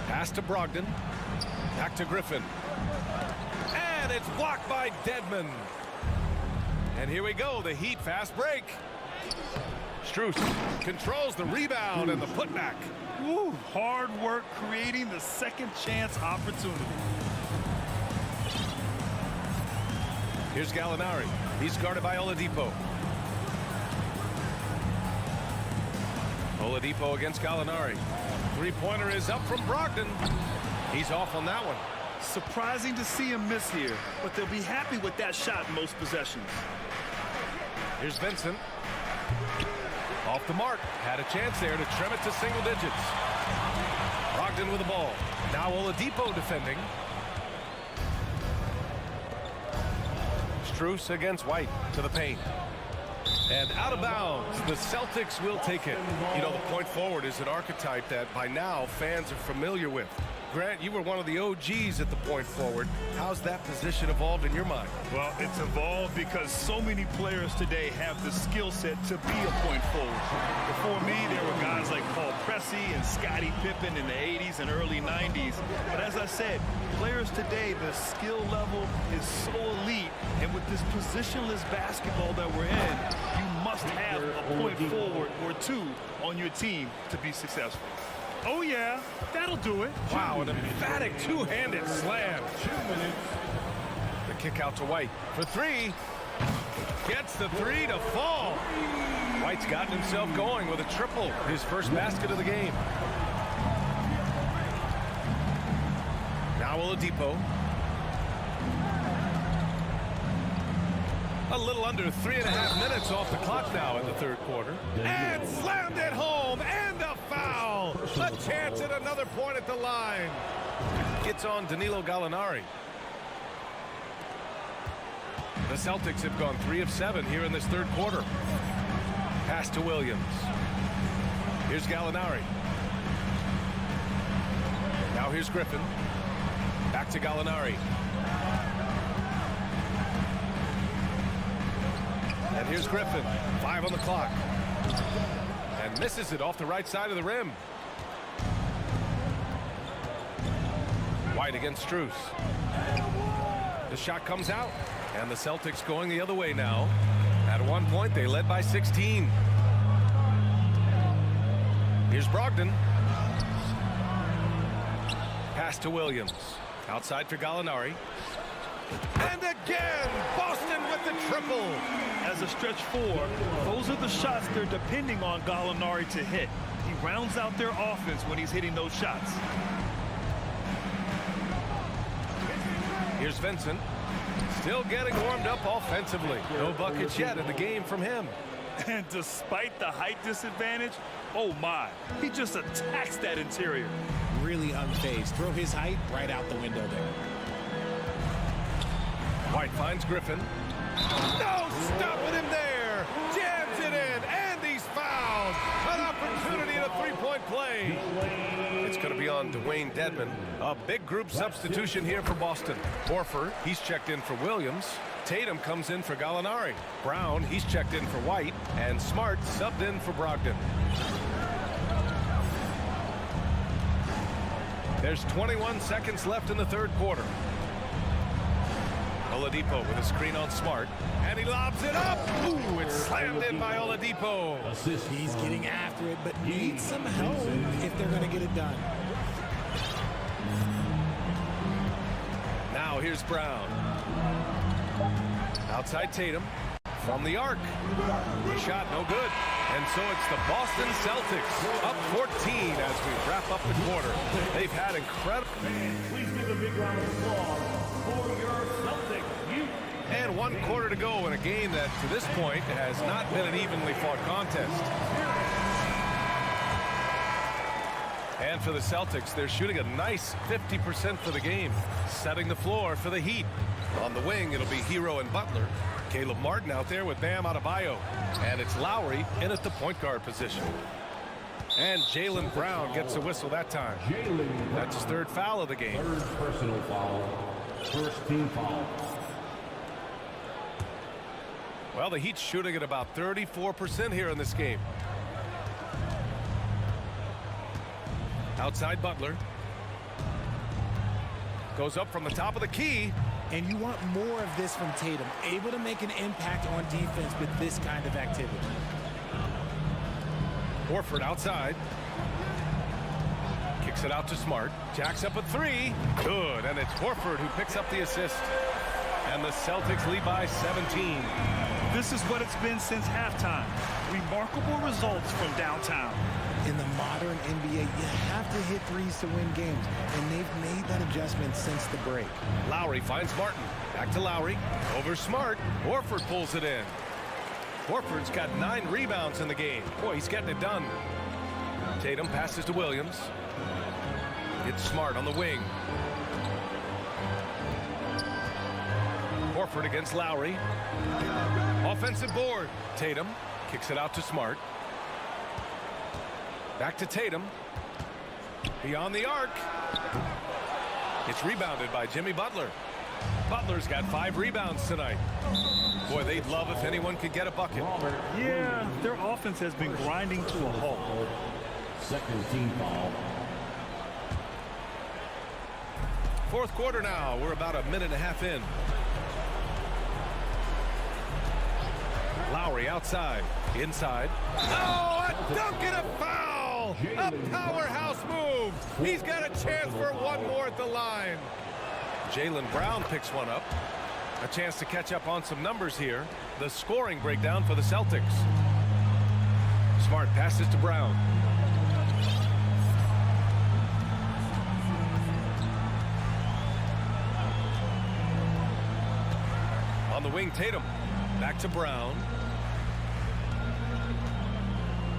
Pass to Brogdon. Back to Griffin. And it's blocked by Dedmon. And here we go, the Heat fast break. Strus controls the rebound and the putback. Woo, hard work creating the second chance opportunity. Here's Gallinari. He's guarded by Oladipo. Oladipo against Gallinari. Three-pointer is up from Brogdon. He's off on that one. Surprising to see him miss here, but they'll be happy with that shot in most possessions. Here's Vincent. Off the mark. Had a chance there to trim it to single digits. Brogdon with the ball. Now Oladipo defending. Strus against White to the paint. And out of bounds. The Celtics will take it. You know, the point forward is an archetype that by now fans are familiar with. Grant, you were one of the OGs at the point forward. How's that position evolved in your mind? Well, it's evolved because so many players today have the skill set to be a point forward. Before me, there were guys like Paul Pressey and Scottie Pippen in the 80s and early 90s. But as I said, players today, the skill level is so elite. And with this positionless basketball that we're in, you must have a point forward or two on your team to be successful. Oh, yeah, that'll do it. Wow, an emphatic two-handed slam. 2 minutes. The kick out to White for three. Gets the three to fall. White's gotten himself going with a triple, his first basket of the game. Now Oladipo. A little under 3.5 minutes off the clock now in the third quarter. And slammed it home, and a foul. A chance at another point at the line. Gets on Danilo Gallinari. The Celtics have gone 3 of 7 here in this third quarter. Pass to Williams. Here's Gallinari. Now here's Griffin. Back to Gallinari. And here's Griffin. 5 on the clock. And misses it off the right side of the rim. White against Strus. The shot comes out. And the Celtics going the other way now. At one point, they led by 16. Here's Brogdon. Pass to Williams. Outside for Gallinari. And again, Boston with the triple. As a stretch four, those are the shots they're depending on Gallinari to hit. He rounds out their offense when he's hitting those shots. Here's Vincent. Still getting warmed up offensively. No buckets yet in the game from him. And despite the height disadvantage, oh my, he just attacks that interior. Really unfazed. Throw his height right out the window there. White finds Griffin. No stopping him there. Jams it in, and he's fouled. An opportunity at a three-point play. It's going to be on Dwayne Dedmon. A big group substitution here for Boston. Horford, he's checked in for Williams. Tatum comes in for Gallinari. Brown, he's checked in for White. And Smart subbed in for Brogdon. There's 21 seconds left in the third quarter. Oladipo with a screen on Smart. And he lobs it up. Ooh, it's slammed in by Oladipo. He's getting after it, but needs some help if they're going to get it done. Now here's Brown. Outside Tatum. From the arc. The shot no good. And so it's the Boston Celtics up 14 as we wrap up the quarter. They've had incredible. Please give a big round of applause for your Celtics. And 1 quarter to go in a game that to this point has not been an evenly fought contest. And for the Celtics, they're shooting a nice 50% for the game, setting the floor for the Heat. On the wing, it'll be Hero and Butler. Caleb Martin out there with Bam Adebayo. And it's Lowry in at the point guard position. And Jaylen Brown gets a whistle that time. That's his 3rd foul of the game. 3rd personal foul. 1st team foul. Well, the Heat's shooting at about 34% here in this game. Outside Butler. Goes up from the top of the key. And you want more of this from Tatum, able to make an impact on defense with this kind of activity. Horford outside. Kicks it out to Smart. Jacks up a 3. Good, and it's Horford who picks up the assist. And the Celtics lead by 17. This is what it's been since halftime. Remarkable results from downtown. In the modern NBA, you have to hit threes to win games, and they've made that adjustment since the break. Lowry finds Martin. Back to Lowry. Over Smart. Horford pulls it in. Horford's got 9 rebounds in the game. Boy, he's getting it done. Tatum passes to Williams. It's Smart on the wing. Horford against Lowry. Offensive board. Tatum kicks it out to Smart. Back to Tatum. Beyond the arc. It's rebounded by Jimmy Butler. Butler's got 5 rebounds tonight. Boy, they'd love if anyone could get a bucket. Yeah, their offense has been grinding to a halt. Second team foul. Fourth quarter now. We're about a minute and a half in. Lowry outside. Inside. Oh, a dunk and a foul! A powerhouse move. He's got a chance for one more at the line. Jaylen Brown picks one up. A chance to catch up on some numbers here. The scoring breakdown for the Celtics. Smart passes to Brown. On the wing, Tatum. Back to Brown.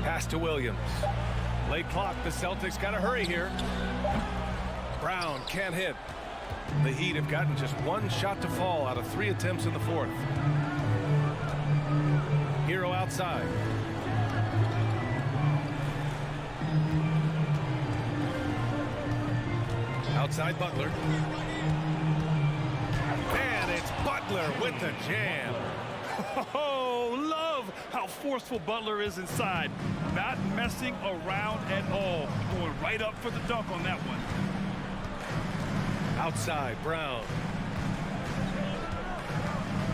Pass to Williams. Late clock. The Celtics got to hurry here. Brown can't hit. The Heat have gotten just 1 shot to fall out of 3 attempts in the fourth. Hero outside. Outside Butler. And it's Butler with the jam. Oh, love how forceful Butler is inside. Not messing around at all. Going right up for the dunk on that one. Outside, Brown.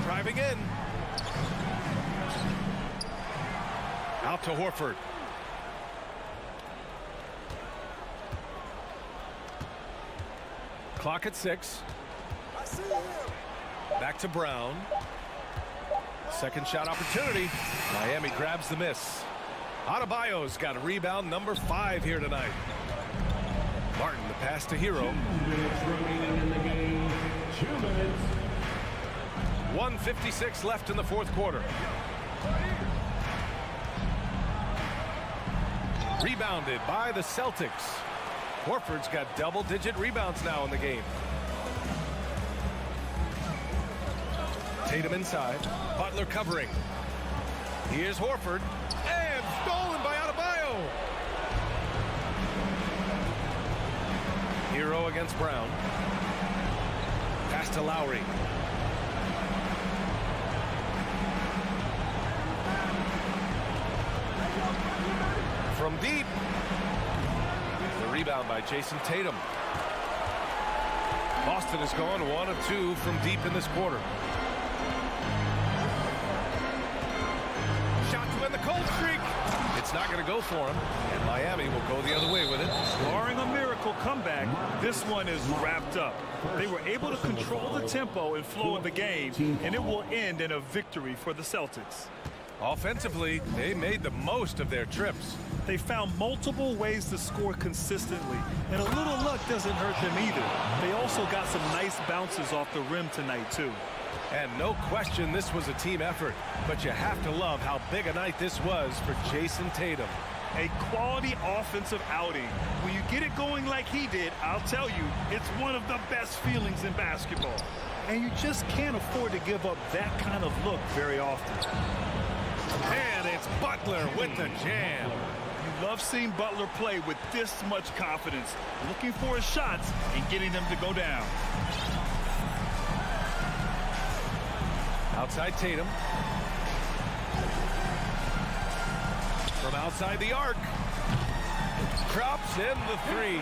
Driving in. Out to Horford. Clock at 6. Back to Brown. Second shot opportunity. Miami grabs the miss. Adebayo's got a rebound number 5 here tonight. Martin, the pass to Hero. 2 minutes remaining in the game. 2 minutes. 1:56 left in the fourth quarter. Rebounded by the Celtics. Horford's got double-digit rebounds now in the game. Tatum inside. Butler covering. Here's Horford. And stolen by Adebayo. Hero against Brown. Pass to Lowry. From deep. The rebound by Jason Tatum. Boston has gone 1 of 2 from deep in this quarter. Shot to end the cold streak. It's not going to go for him, and Miami will go the other way with it. Barring a miracle comeback, this one is wrapped up. They were able to control the tempo and flow of the game, and it will end in a victory for the Celtics. Offensively, they made the most of their trips. They found multiple ways to score consistently, and a little luck doesn't hurt them either. They also got some nice bounces off the rim tonight, too. And no question this was a team effort, but you have to love how big a night this was for Jason Tatum. A quality offensive outing. When you get it going like he did, I'll tell you, it's one of the best feelings in basketball. And you just can't afford to give up that kind of look very often. And it's Butler with the jam. You love seeing Butler play with this much confidence, looking for his shots and getting them to go down. Outside Tatum. From outside the arc. Drops in the 3.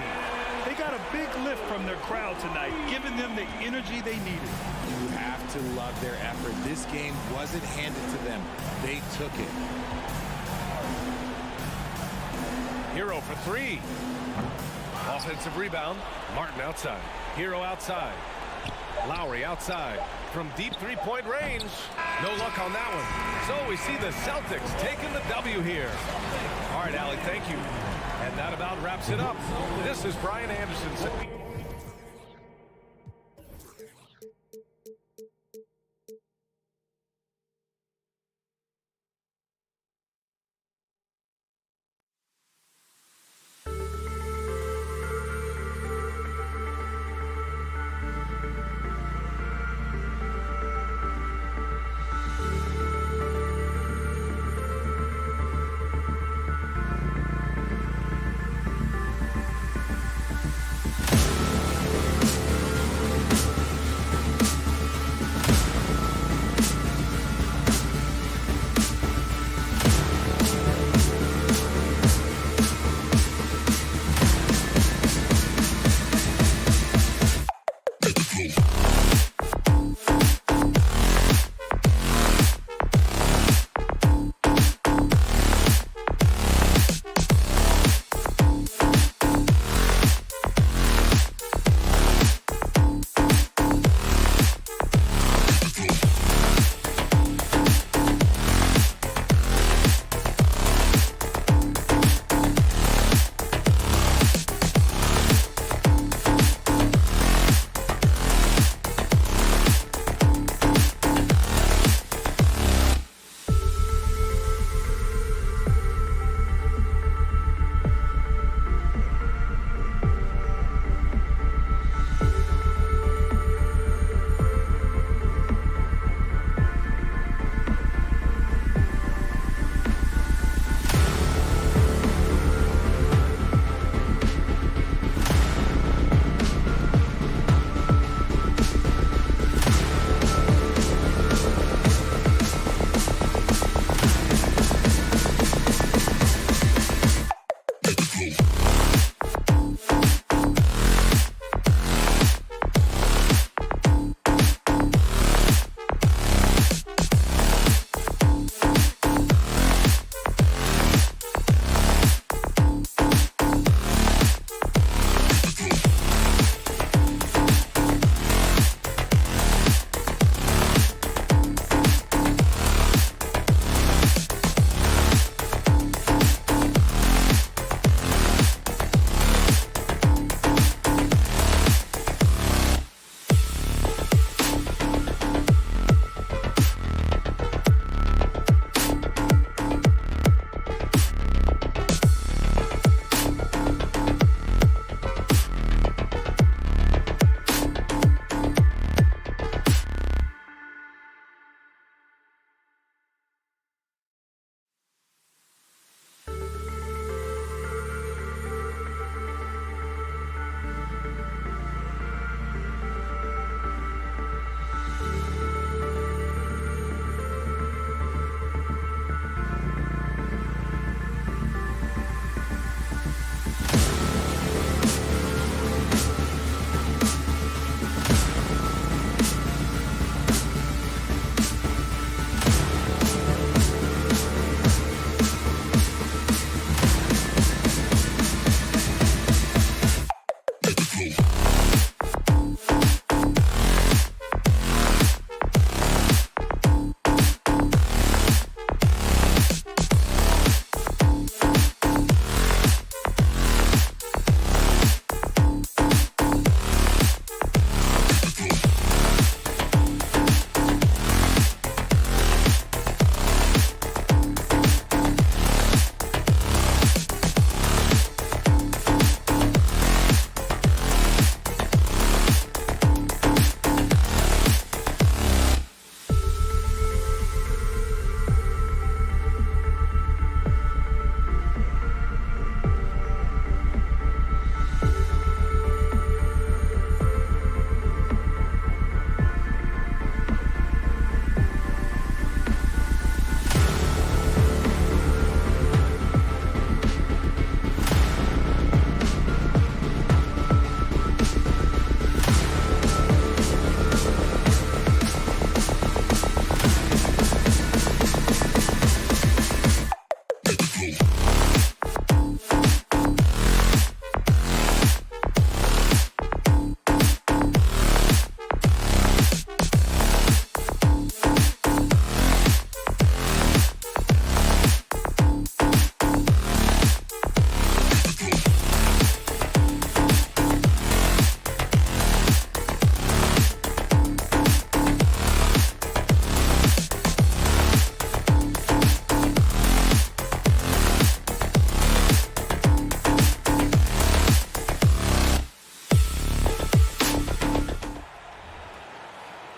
They got a big lift from their crowd tonight, giving them the energy they needed. You have to love their effort. This game wasn't handed to them. They took it. Hero for 3. Offensive rebound. Martin outside. Hero outside. Lowry outside. From deep 3-point range. No luck on that one. So we see the Celtics taking the W here. All right, Allie, thank you. And that about wraps it up. This is Brian Anderson.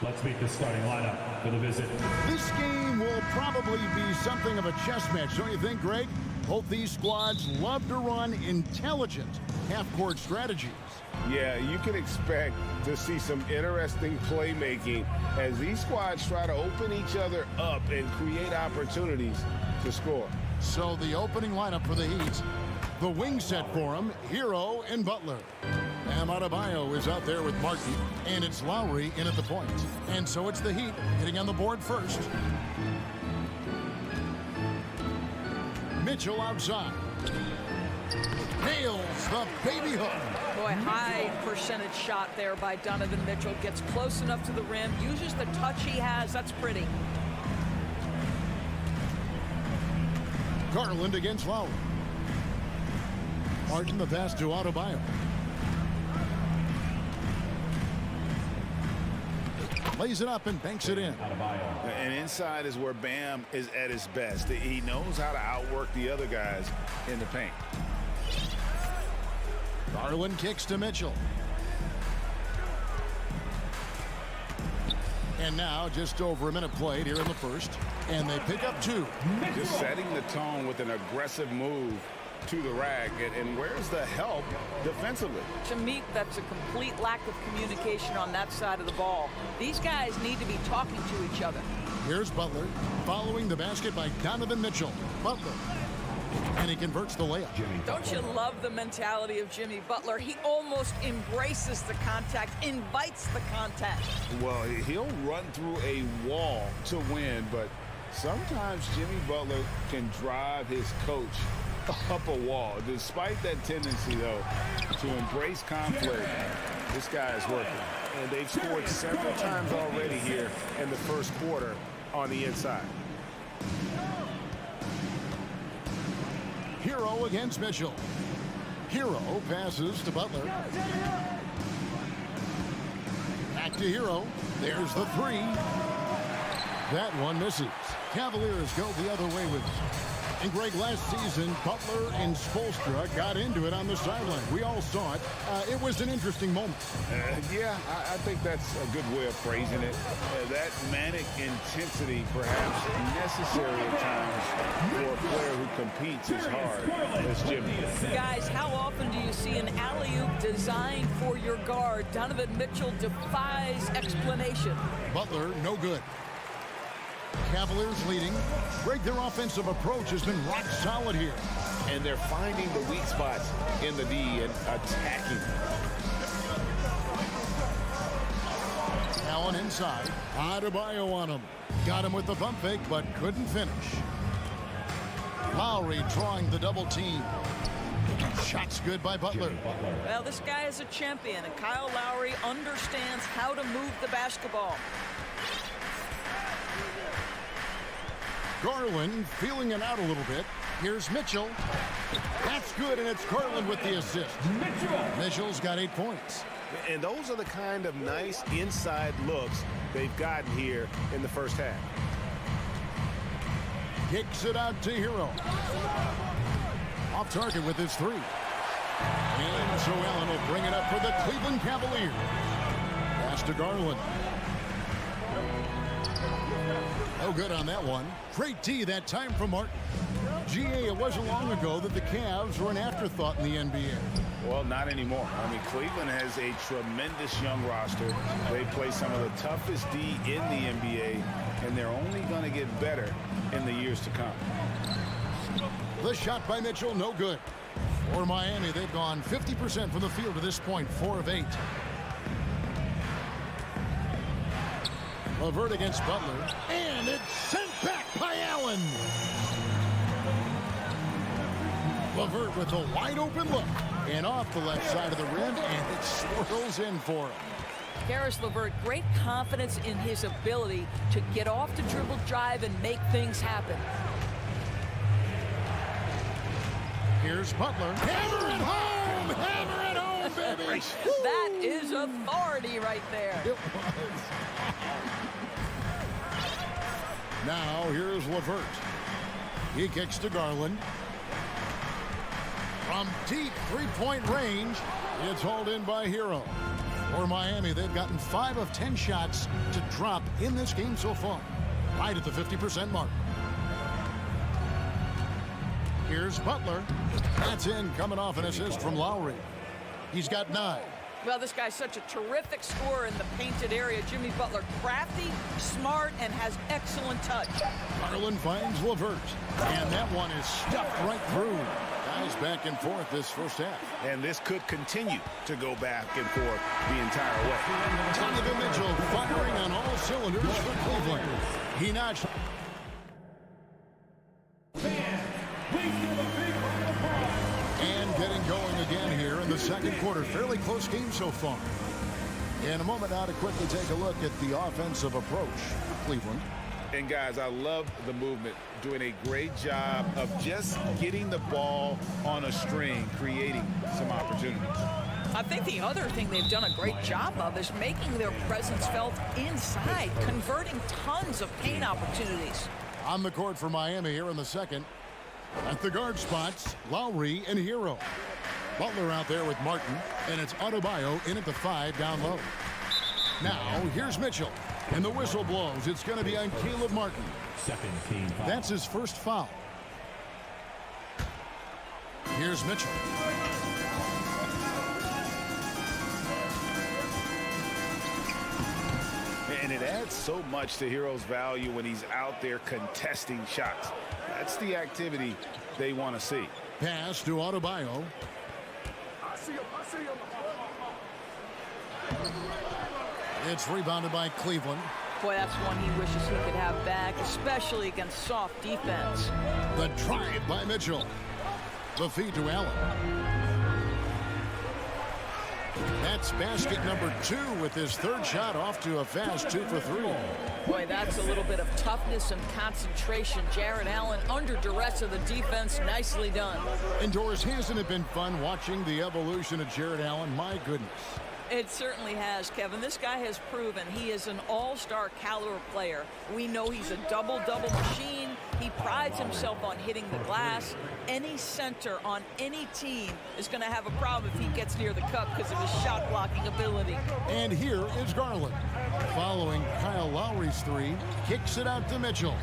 Let's meet the starting lineup for the visit. This game will probably be something of a chess match, don't you think, Greg? Both these squads love to run intelligent half-court strategies. Yeah, you can expect to see some interesting playmaking as these squads try to open each other up and create opportunities to score. So the opening lineup for the Heat, the wing set for him, Hero and Butler. Bam Adebayo is out there with Martin, and it's Lowry in at the point. And so it's the Heat getting on the board first. Mitchell outside. Nails the baby hook. Boy, high percentage shot there by Donovan Mitchell. Gets close enough to the rim, uses the touch he has. That's pretty. Garland against Lowry. Martin the pass to Adebayo. Lays it up and banks it in. And inside is where Bam is at his best. He knows how to outwork the other guys in the paint. Garland kicks to Mitchell. And now just over a minute played here in the first. And they pick up two. Just setting the tone with an aggressive move to the rack. And where's the help defensively? To me, that's a complete lack of communication on that side of the ball. These guys need to be talking to each other. Here's Butler following the basket by Donovan Mitchell. Butler. And he converts the layup. Don't you love the mentality of Jimmy Butler? He almost embraces the contact, invites the contact. Well, he'll run through a wall to win, but sometimes Jimmy Butler can drive his coach up a wall. Despite that tendency, though, to embrace conflict, this guy is working. And they've scored several times already here in the first quarter on the inside. Hero against Mitchell. Hero passes to Butler. Back to Hero. There's the three. That one misses. Cavaliers go the other way with it. And Greg, last season, Butler and Spoelstra got into it on the sideline. We all saw it. It was an interesting moment. Yeah, I think that's a good way of phrasing it. That manic intensity, perhaps necessary at times for a player who competes as hard as Jimmy. Guys, how often do you see an alley-oop designed for your guard? Donovan Mitchell defies explanation. Butler, no good. Cavaliers leading. Greg, their offensive approach has been rock solid here. And they're finding the weak spots in the D and attacking. Allen inside. Adebayo on him. Got him with the pump fake, but couldn't finish. Lowry drawing the double team. Shot's good by Butler. Well, this guy is a champion, and Kyle Lowry understands how to move the basketball. Garland feeling it out a little bit. Here's Mitchell. That's good, and it's Garland with the assist. Mitchell's got 8 points. And those are the kind of nice inside looks they've gotten here in the first half. Kicks it out to Hero. Off target with his 3. And Joe Allen will bring it up for the Cleveland Cavaliers. Pass to Garland. No good on that one. Great D that time from Martin. GA, it wasn't long ago that the Cavs were an afterthought in the NBA. Well, not anymore. I mean, Cleveland has a tremendous young roster. They play some of the toughest D in the NBA, and they're only going to get better in the years to come. The shot by Mitchell, no good. For Miami, they've gone 50% from the field to this point, 4 of 8. LeVert against Butler, and it's sent back by Allen. LeVert with a wide open look, and off the left side of the rim, and it swirls in for him. Caris LeVert, great confidence in his ability to get off the dribble drive and make things happen. Here's Butler. Hammer it home! Hammer it home, baby! That is authority right there. It was. Now, here's LeVert. He kicks to Garland. From deep three-point range, it's hauled in by Hero. For Miami, they've gotten 5 of 10 shots to drop in this game so far. Right at the 50% mark. Here's Butler. That's in, coming off an assist from Lowry. He's got 9. Well, this guy's such a terrific scorer in the painted area. Jimmy Butler, crafty, smart, and has excellent touch. Garland finds LeVert, and that one is stuffed right through. Guys back and forth this first half. And this could continue to go back and forth the entire way. Donovan Mitchell firing on all cylinders for Cleveland. He notched. And getting going again here in the second quarter. Fairly close game so far. In a moment now to quickly take a look at the offensive approach for Cleveland. And guys, I love the movement, doing a great job of just getting the ball on a string, creating some opportunities. I think the other thing they've done a great job of is making their presence felt inside, converting tons of paint opportunities. On the court for Miami here in the second. At the guard spots, Lowry and Hero. Butler out there with Martin, and it's Adebayo in at the 5 down low. Now, here's Mitchell. And the whistle blows. It's going to be on Caleb Martin. Second team foul. That's his first foul. Here's Mitchell. And it adds so much to Hero's value when he's out there contesting shots. That's the activity they want to see. Pass to Adebayo. It's rebounded by Cleveland. Boy, that's one he wishes he could have back, especially against soft defense. The drive by Mitchell. The feed to Allen. That's basket number 2 with his third shot off to a fast 2 for 3. Boy, that's a little bit of toughness and concentration. Jared Allen under duress of the defense. Nicely done. Indoors, hasn't it been fun watching the evolution of Jared Allen? My goodness. It certainly has, Kevin. This guy has proven he is an all-star caliber player. We know he's a double-double machine. He prides himself on hitting the glass. Any center on any team is going to have a problem if he gets near the cup because of his shot-blocking ability. And here is Garland. Following Kyle Lowry's 3, kicks it out to Mitchell.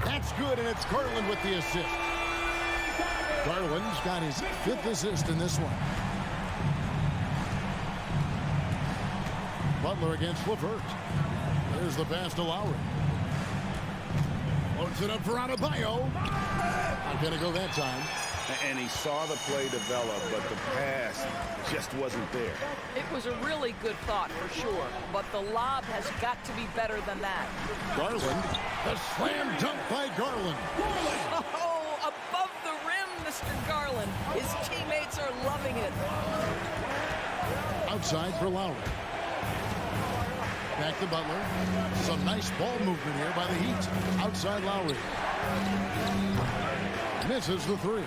That's good, and it's Garland with the assist. Garland's got his 5th assist in this one. Butler against LeVert. There's the pass to Lowry. Loads it up for Adebayo. Not going to go that time. And he saw the play develop, but the pass just wasn't there. It was a really good thought for sure, but the lob has got to be better than that. Garland, the slam dunk by Garland. Oh, above the rim, Mr. Garland. His teammates are loving it. Outside for Lowry. Back to Butler. Some nice ball movement here by the Heat. Outside Lowry. Misses the three.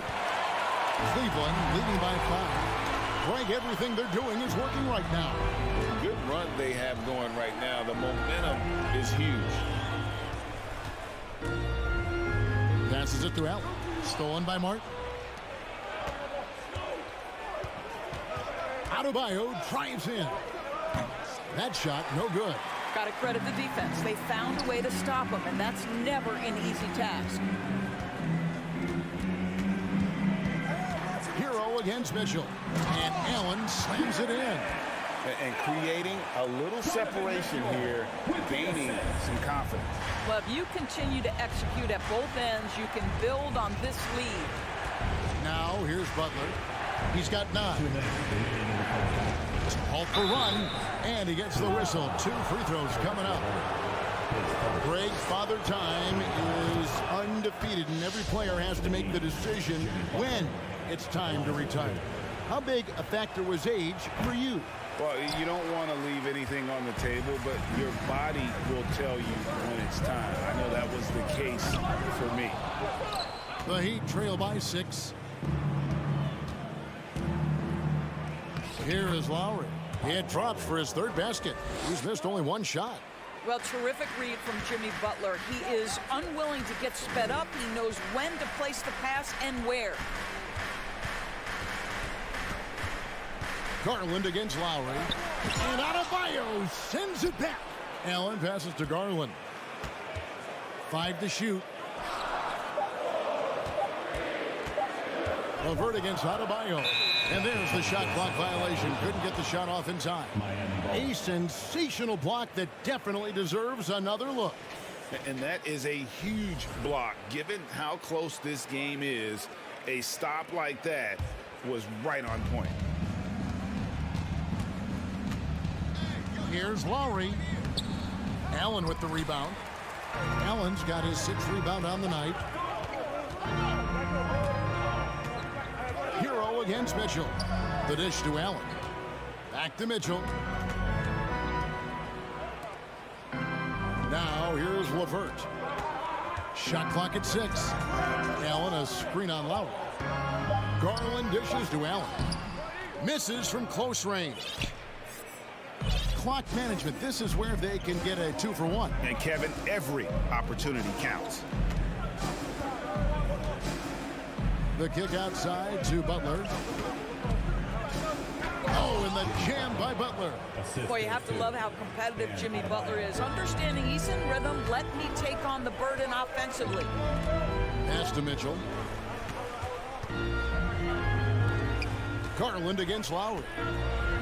Cleveland leading by 5. Greg, everything they're doing is working right now. Good run they have going right now. The momentum is huge. Passes it to Allen. Stolen by Martin. Adebayo drives in. That shot, no good. Got to credit the defense. They found a way to stop him, and that's never an easy task. Hero against Mitchell. And Allen slams it in. And creating a little separation here, gaining some confidence. Well, if you continue to execute at both ends, you can build on this lead. Now, here's Butler. He's got 9. Halt for run, and he gets the whistle. 2 free throws coming up. Greg, Father Time is undefeated, and every player has to make the decision when it's time to retire. How big a factor was age for you? Well, you don't want to leave anything on the table, but your body will tell you when it's time. I know that was the case for me. The Heat trail by 6. Here is Lowry. He had dropped for his 3rd basket. He's missed only 1 shot. Well, terrific read from Jimmy Butler. He is unwilling to get sped up. He knows when to place the pass and where. Garland against Lowry. And Adebayo sends it back. Allen passes to Garland. 5 to shoot. Levert against Adebayo. And there's the shot clock violation. Couldn't get the shot off in time. A sensational block that definitely deserves another look. And that is a huge block. Given how close this game is, a stop like that was right on point. Here's Lowry. Allen with the rebound. Allen's got his 6th rebound on the night. Hero against Mitchell. The dish to Allen. Back to Mitchell. Now here's Levert. Shot clock at 6. Allen a screen on Lowry. Garland dishes to Allen. Misses from close range. Clock management. This is where they can get a 2 for 1. And Kevin, every opportunity counts. The kick outside to Butler. Oh, and the jam by Butler. Boy, you have to love how competitive Jimmy Butler is. Understanding he's in rhythm, let me take on the burden offensively. Pass to Mitchell. Garland against Lowry.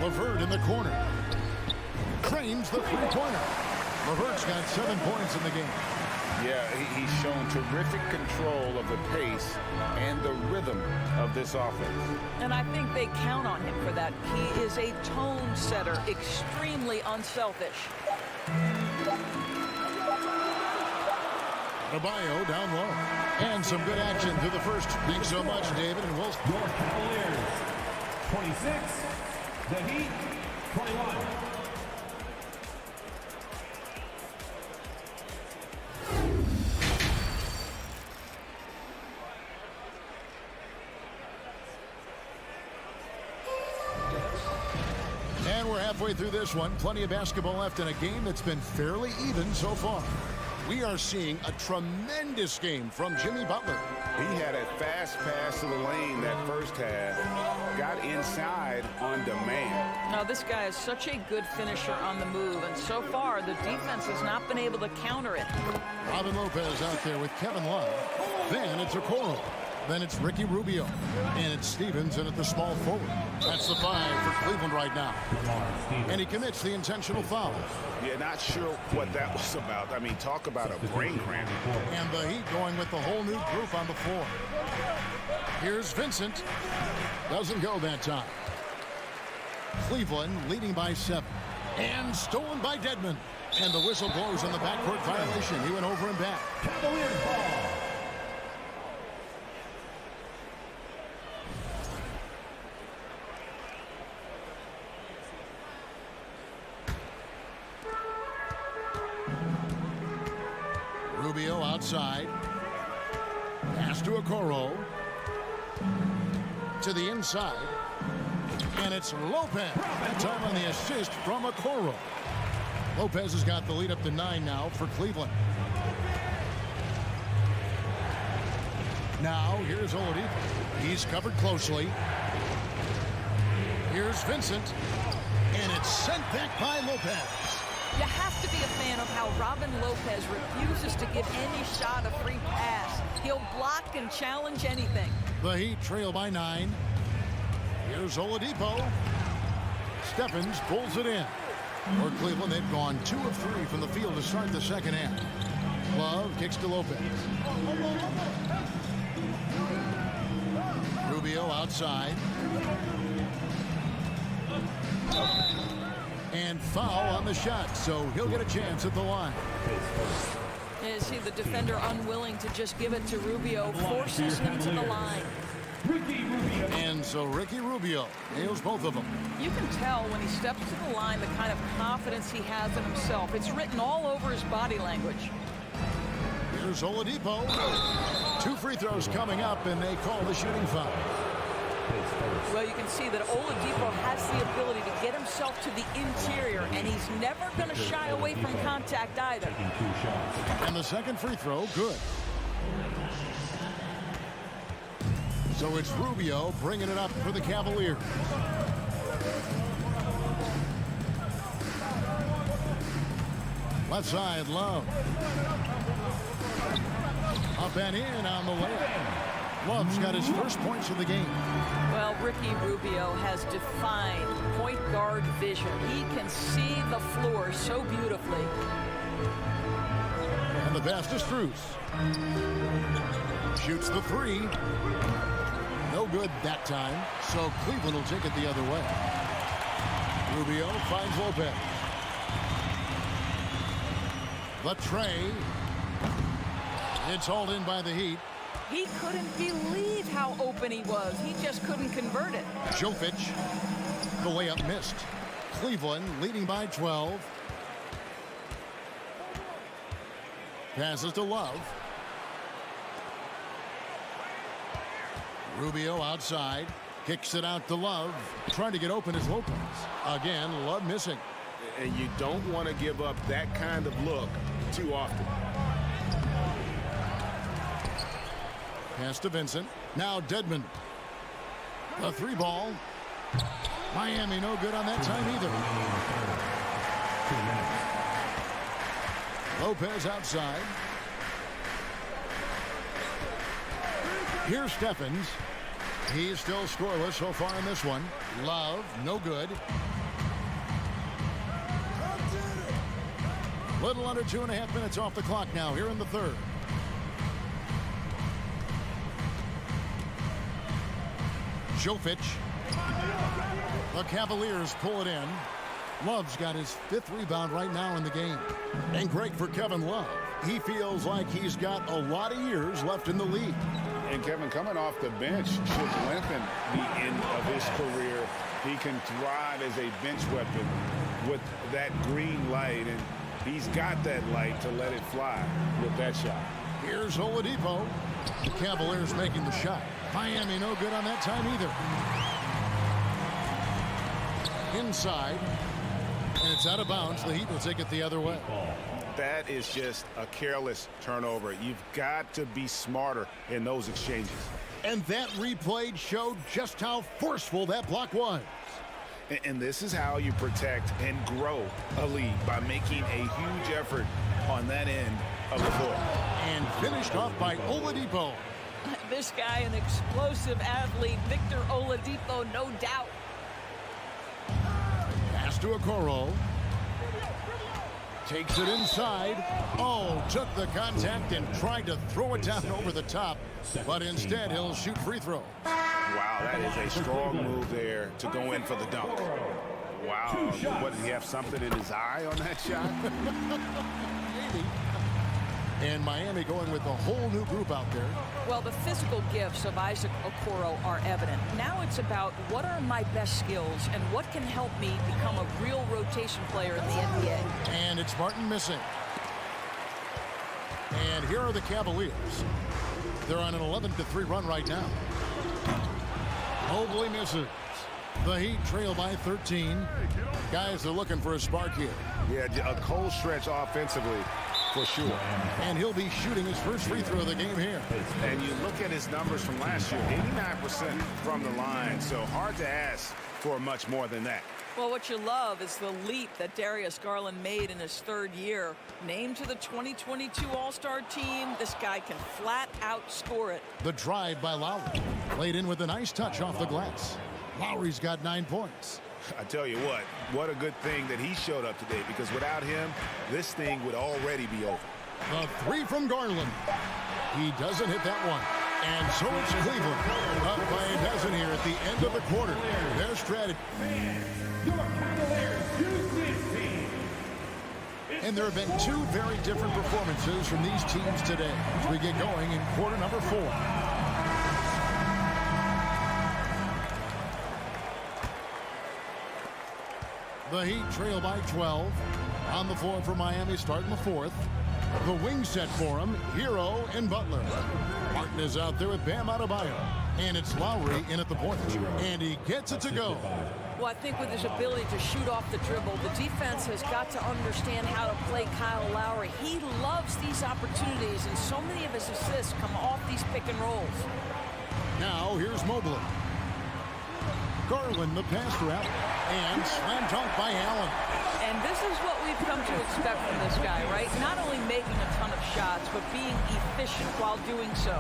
Levert in the corner. Cranes the three-pointer. Levert's got 7 points in the game. Yeah, he's shown terrific control of the pace and the rhythm of this offense. And I think they count on him for that. He is a tone setter, extremely unselfish. Adebayo down low. And some good action through the first. Thanks so much, David. And we'll... Your Cavaliers, 26. The Heat, 21. And we're halfway through this one. Plenty of basketball left in a game that's been fairly even so far. We are seeing a tremendous game from Jimmy Butler. He had a fast pass to the lane that first half. Got inside on demand. Now, this guy is such a good finisher on the move, and so far, the defense has not been able to counter it. Robin Lopez out there with Kevin Love. Then it's Okoro. Then it's Ricky Rubio. And it's Stevenson at the small forward. That's the 5 for Cleveland right now. And he commits the intentional foul. Yeah, not sure what that was about. I mean, talk about a brain cramp. And the Heat going with the whole new group on the floor. Here's Vincent. Doesn't go that time. Cleveland leading by 7. And stolen by Dedmon. And the whistle blows on the backcourt violation. He went over and back. Cavaliers ball. Rubio outside. Pass to Okoro. To the inside. And it's Lopez. That time on the assist from Okoro. Lopez has got the lead up to 9 now for Cleveland. Now, here's Oladipo. He's covered closely. Here's Vincent. And it's sent back by Lopez. You have to be a fan of how Robin Lopez refuses to give any shot a free pass. He'll block and challenge anything. The Heat trail by 9. Here's Oladipo. Stephens pulls it in. For Cleveland, they've gone 2 of 3 from the field to start the second half. Love kicks to Lopez. Rubio outside. And foul on the shot, so he'll get a chance at the line. You see the defender unwilling to just give it to Rubio, forces him to the line. And so Ricky Rubio nails both of them. You can tell when he steps to the line the kind of confidence he has in himself. It's written all over his body language. Here's Oladipo. 2 free throws coming up, and they call the shooting foul. Well, you can see that Oladipo has the ability to get himself to the interior, and he's never going to shy away from contact either. And the second free throw, good. So it's Rubio bringing it up for the Cavaliers. Left side, Love. Up and in on the layup. Love's got his first points of the game. Well, Ricky Rubio has defined point guard vision. He can see the floor so beautifully. And the pass to Strus. Shoots the 3. No good that time, so Cleveland will take it the other way. Rubio finds Lopez. The tray. It's hauled in by the Heat. He couldn't believe how open he was. He just couldn't convert it. Jovic. The layup missed. Cleveland leading by 12. Passes to Love. Rubio outside. Kicks it out to Love. Trying to get open is Lopez. Again, Love missing. And you don't want to give up that kind of look too often. Pass to Vincent. Now Dedmon. A 3 ball. Miami no good on that time either. Lopez outside. Here's Stephens. He's still scoreless so far in this one. Love, no good. Little under 2.5 minutes off the clock now here in the third. Jovic. The Cavaliers pull it in. Love's got his 5th rebound right now in the game. And great for Kevin Love. He feels like he's got a lot of years left in the league. And Kevin, coming off the bench should lengthen the end of his career. He can thrive as a bench weapon with that green light, and he's got that light to let it fly with that shot. Here's Oladipo. The Cavaliers making the shot. Miami no good on that time either. Inside. And it's out of bounds. The Heat will take it the other way. That is just a careless turnover. You've got to be smarter in those exchanges. And that replay showed just how forceful that block was. And this is how you protect and grow a lead, by making a huge effort on that end of the floor. And finished off by Oladipo. This guy, an explosive athlete, Victor Oladipo, no doubt. Pass to Okoro. Takes it inside. Oh, took the contact and tried to throw it down over the top. But instead, he'll shoot free throw. Wow, that is a strong move there to go in for the dunk. Wow, what, did he have something in his eye on that shot? Maybe. And Miami going with a whole new group out there. Well, the physical gifts of Isaac Okoro are evident. Now it's about what are my best skills and what can help me become a real rotation player in the NBA. And it's Martin missing. And here are the Cavaliers. They're on an 11-3 run right now. Mobley misses. The Heat trail by 13. Guys are looking for a spark here. Yeah, a cold stretch offensively, for sure. And he'll be shooting his first free throw of the game here. And you look at his numbers from last year, 89% from the line, so hard to ask for much more than that. Well, what you love is the leap that Darius Garland made in his third year. Named to the 2022 All-Star team, this guy can flat out score it. The drive by Lowry. Played in with a nice touch off the glass. Lowry's got 9 points. I tell you what a good thing that he showed up today, because without him, this thing would already be over. The 3 from Garland. He doesn't hit that one. And so it's Cleveland. Up by a dozen here at the end of the quarter. Their strategy. And there have been 2 very different performances from these teams today as we get going in quarter number 4. The Heat trail by 12. On the floor for Miami starting the 4th. The wing set for him, Hero and Butler. Martin is out there with Bam Adebayo. And it's Lowry in at the point. And he gets it to go. Well, I think with his ability to shoot off the dribble, the defense has got to understand how to play Kyle Lowry. He loves these opportunities, and so many of his assists come off these pick and rolls. Now here's Mobley. Garland, the pass route, and slam dunk by Allen. And this is what we've come to expect from this guy, right? Not only making a ton of shots, but being efficient while doing so.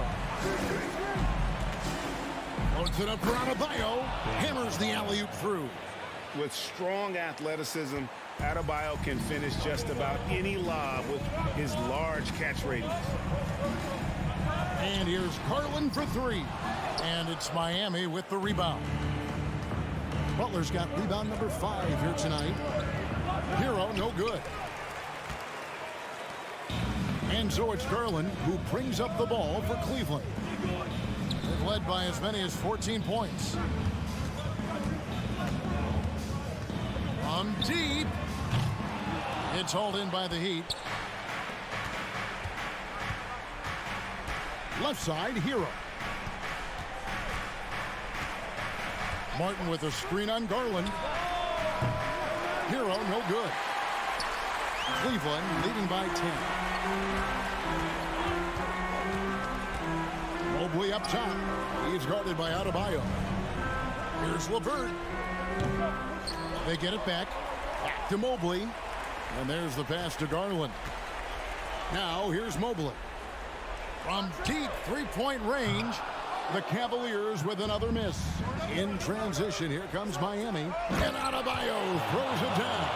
Loads it up for Adebayo. Hammers the alley-oop through. With strong athleticism, Adebayo can finish just about any lob with his large catch radius. And here's Garland for 3. And it's Miami with the rebound. Butler's got rebound number 5 here tonight. Hero, no good. And so it's Garland who brings up the ball for Cleveland. They've led by as many as 14 points. From deep. It's hauled in by the Heat. Left side, Hero. Martin with a screen on Garland. Hero, no good. Cleveland leading by 10. Mobley up top. He's guarded by Adebayo. Here's LeVert. They get it back. Back to Mobley. And there's the pass to Garland. Now here's Mobley. From deep three-point range, the Cavaliers with another miss. In transition, here comes Miami. And Adebayo throws it down.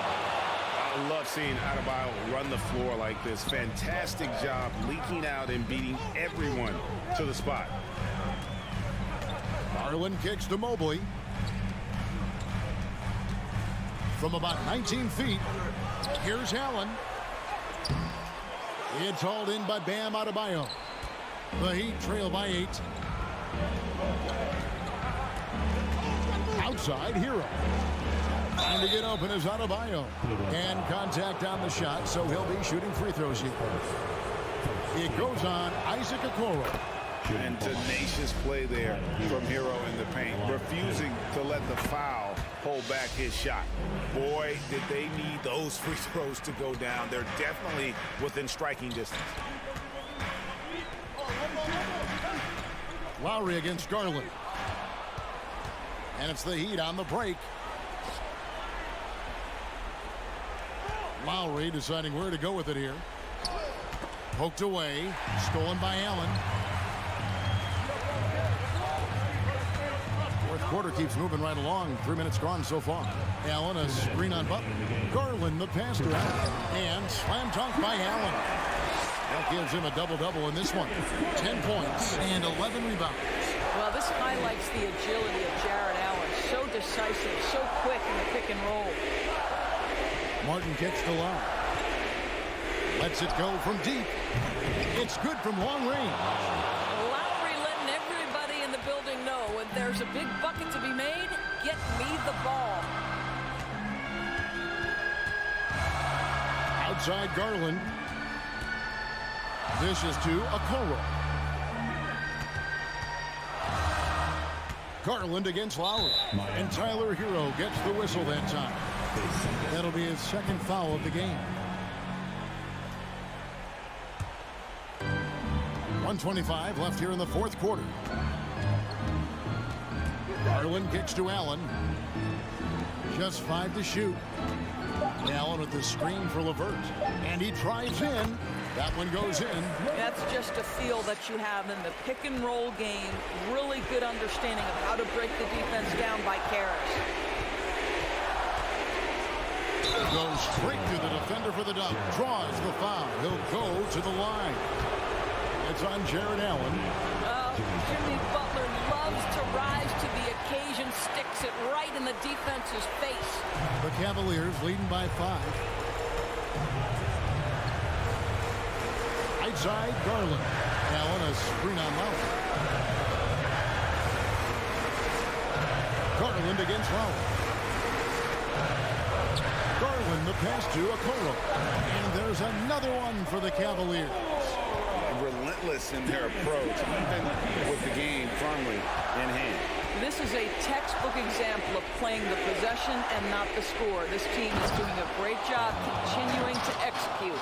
I love seeing Adebayo run the floor like this. Fantastic job leaking out and beating everyone to the spot. Garland kicks to Mobley. From about 19 feet, here's Allen. It's hauled in by Bam Adebayo. The Heat trail by 8. Outside, Hero. Trying to get open is Adebayo. And contact on the shot, so he'll be shooting free throws here. It goes on Isaac Okoro. And tenacious play there from Hero in the paint, refusing to let the foul hold back his shot. Boy, did they need those free throws to go down. They're definitely within striking distance. Lowry against Garland. And it's the Heat on the break. Lowry deciding where to go with it here. Poked away. Stolen by Allen. Fourth quarter keeps moving right along. 3 minutes gone so far. Allen, a screen on Butler. Garland, the pass to Allen. And slam dunk by Allen. That gives him a double-double in this one. 10 points and 11 rebounds. Well, this highlights the agility of Jared Allen. So decisive, so quick in the pick and roll. Martin kicks the line. Lets it go from deep. It's good from long range. Lowry letting everybody in the building know when there's a big bucket to be made, get me the ball. Outside Garland. Dishes to Okoro. Garland against Lowry. And Tyler Hero gets the whistle that time. That'll be his second foul of the game. 1:25 left here in the fourth quarter. Garland kicks to Allen. Just 5 to shoot. Allen with the screen for LeVert. And he drives in. That one goes in. That's just a feel that you have in the pick and roll game. Really good understanding of how to break the defense down by Karras. Goes straight to the defender for the dunk. Draws the foul. He'll go to the line. It's on Jared Allen. Jimmy Butler loves to rise to the occasion. Sticks it right in the defense's face. The Cavaliers leading by 5. Outside Garland. Allen a screen on Lowry. Garland against Lowry. Garland the pass to Okoro. And there's another one for the Cavaliers. Relentless in their approach, even with the game firmly in hand. This is a textbook example of playing the possession and not the score. This team is doing a great job continuing to execute.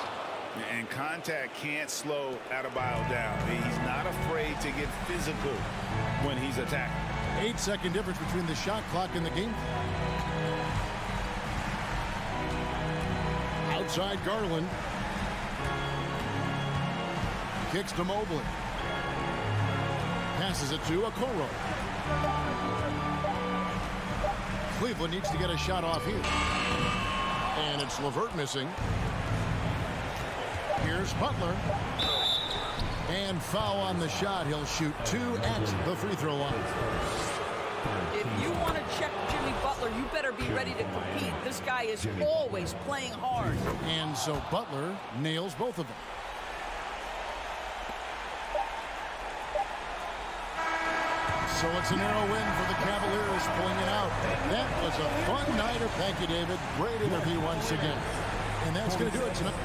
And contact can't slow Adebayo down. He's not afraid to get physical when he's attacking. 8-second difference between the shot clock and the game clock. Outside Garland. Kicks to Mobley. Passes it to Okoro. Cleveland needs to get a shot off here. And it's LeVert missing. Here's Butler. And foul on the shot. He'll shoot 2 at the free throw line. If you want to check Jimmy Butler, you better be ready to compete. This guy is always playing hard. And so Butler nails both of them. So it's a narrow win for the Cavaliers, pulling it out. That was a fun night. Thank you, David. Great interview once again. And that's going to do it tonight.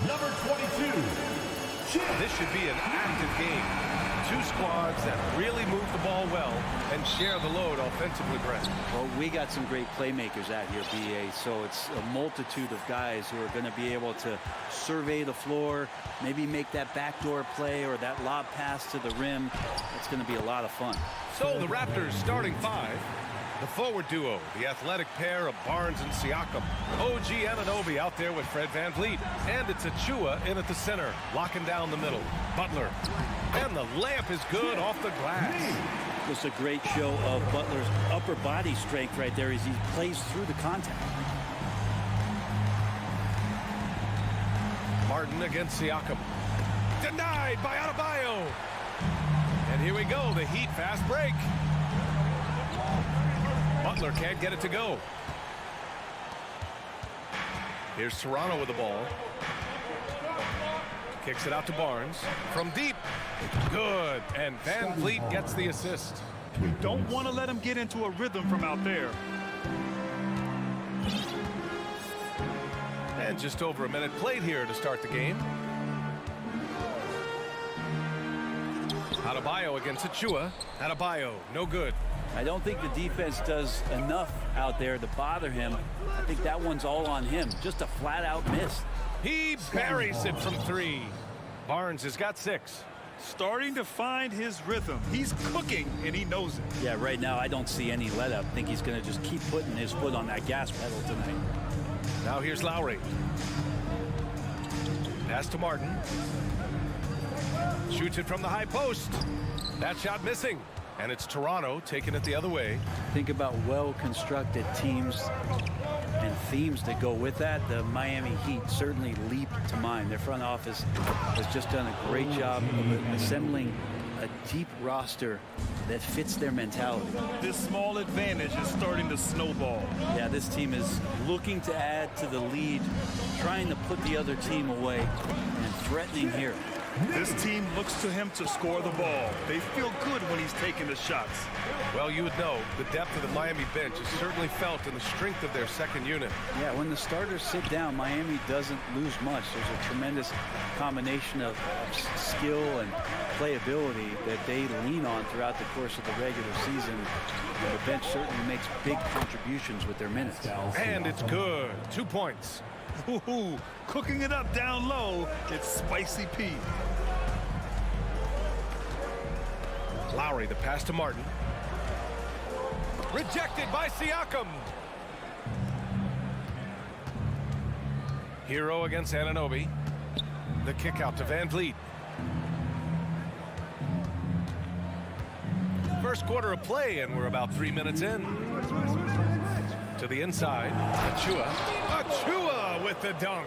Number 22. This should be an active game. Two squads that really move the ball well and share the load offensively, Brett. Well, we got some great playmakers out here, BA, so it's a multitude of guys who are going to be able to survey the floor, maybe make that backdoor play or that lob pass to the rim. It's going to be a lot of fun. So the Raptors starting five. The forward duo, the athletic pair of Barnes and Siakam. OG Anunoby out there with Fred VanVleet. And it's Achua in at the center, locking down the middle. Butler. And the layup is good off the glass. Just a great show of Butler's upper body strength right there as he plays through the contact. Martin against Siakam. Denied by Adebayo. And here we go, the Heat fast break. Butler can't get it to go. Here's Toronto with the ball. Kicks it out to Barnes. From deep. Good. And VanVleet gets the assist. Don't want to let him get into a rhythm from out there. And just over a minute played here to start the game. Adebayo against Achua. Adebayo, no good. I don't think the defense does enough out there to bother him. I think that one's all on him. Just a flat-out miss. He buries it from three. Barnes has got 6. Starting to find his rhythm. He's cooking, and he knows it. Yeah, right now I don't see any let-up. I think he's going to just keep putting his foot on that gas pedal tonight. Now here's Lowry. Pass to Martin. Shoots it from the high post. That shot missing. And it's Toronto taking it the other way. Think about well-constructed teams and themes that go with that. The Miami Heat certainly leap to mind. Their front office has just done a great job of assembling a deep roster that fits their mentality. This small advantage is starting to snowball. Yeah, this team is looking to add to the lead, trying to put the other team away, and threatening here. This team looks to him to score the ball. They feel good when he's taking the shots. Well, you would know the depth of the Miami bench is certainly felt in the strength of their second unit. Yeah, when the starters sit down, Miami doesn't lose much. There's a tremendous combination of skill and playability that they lean on throughout the course of the regular season. And the bench certainly makes big contributions with their minutes. And it's good. 2 points. Ooh, cooking it up down low. It's Spicy P. Lowry, the pass to Martin. Rejected by Siakam. Hero against Anunoby. The kick out to VanVleet. First quarter of play, and we're about 3 minutes in. To the inside. Achua. Achua with the dunk.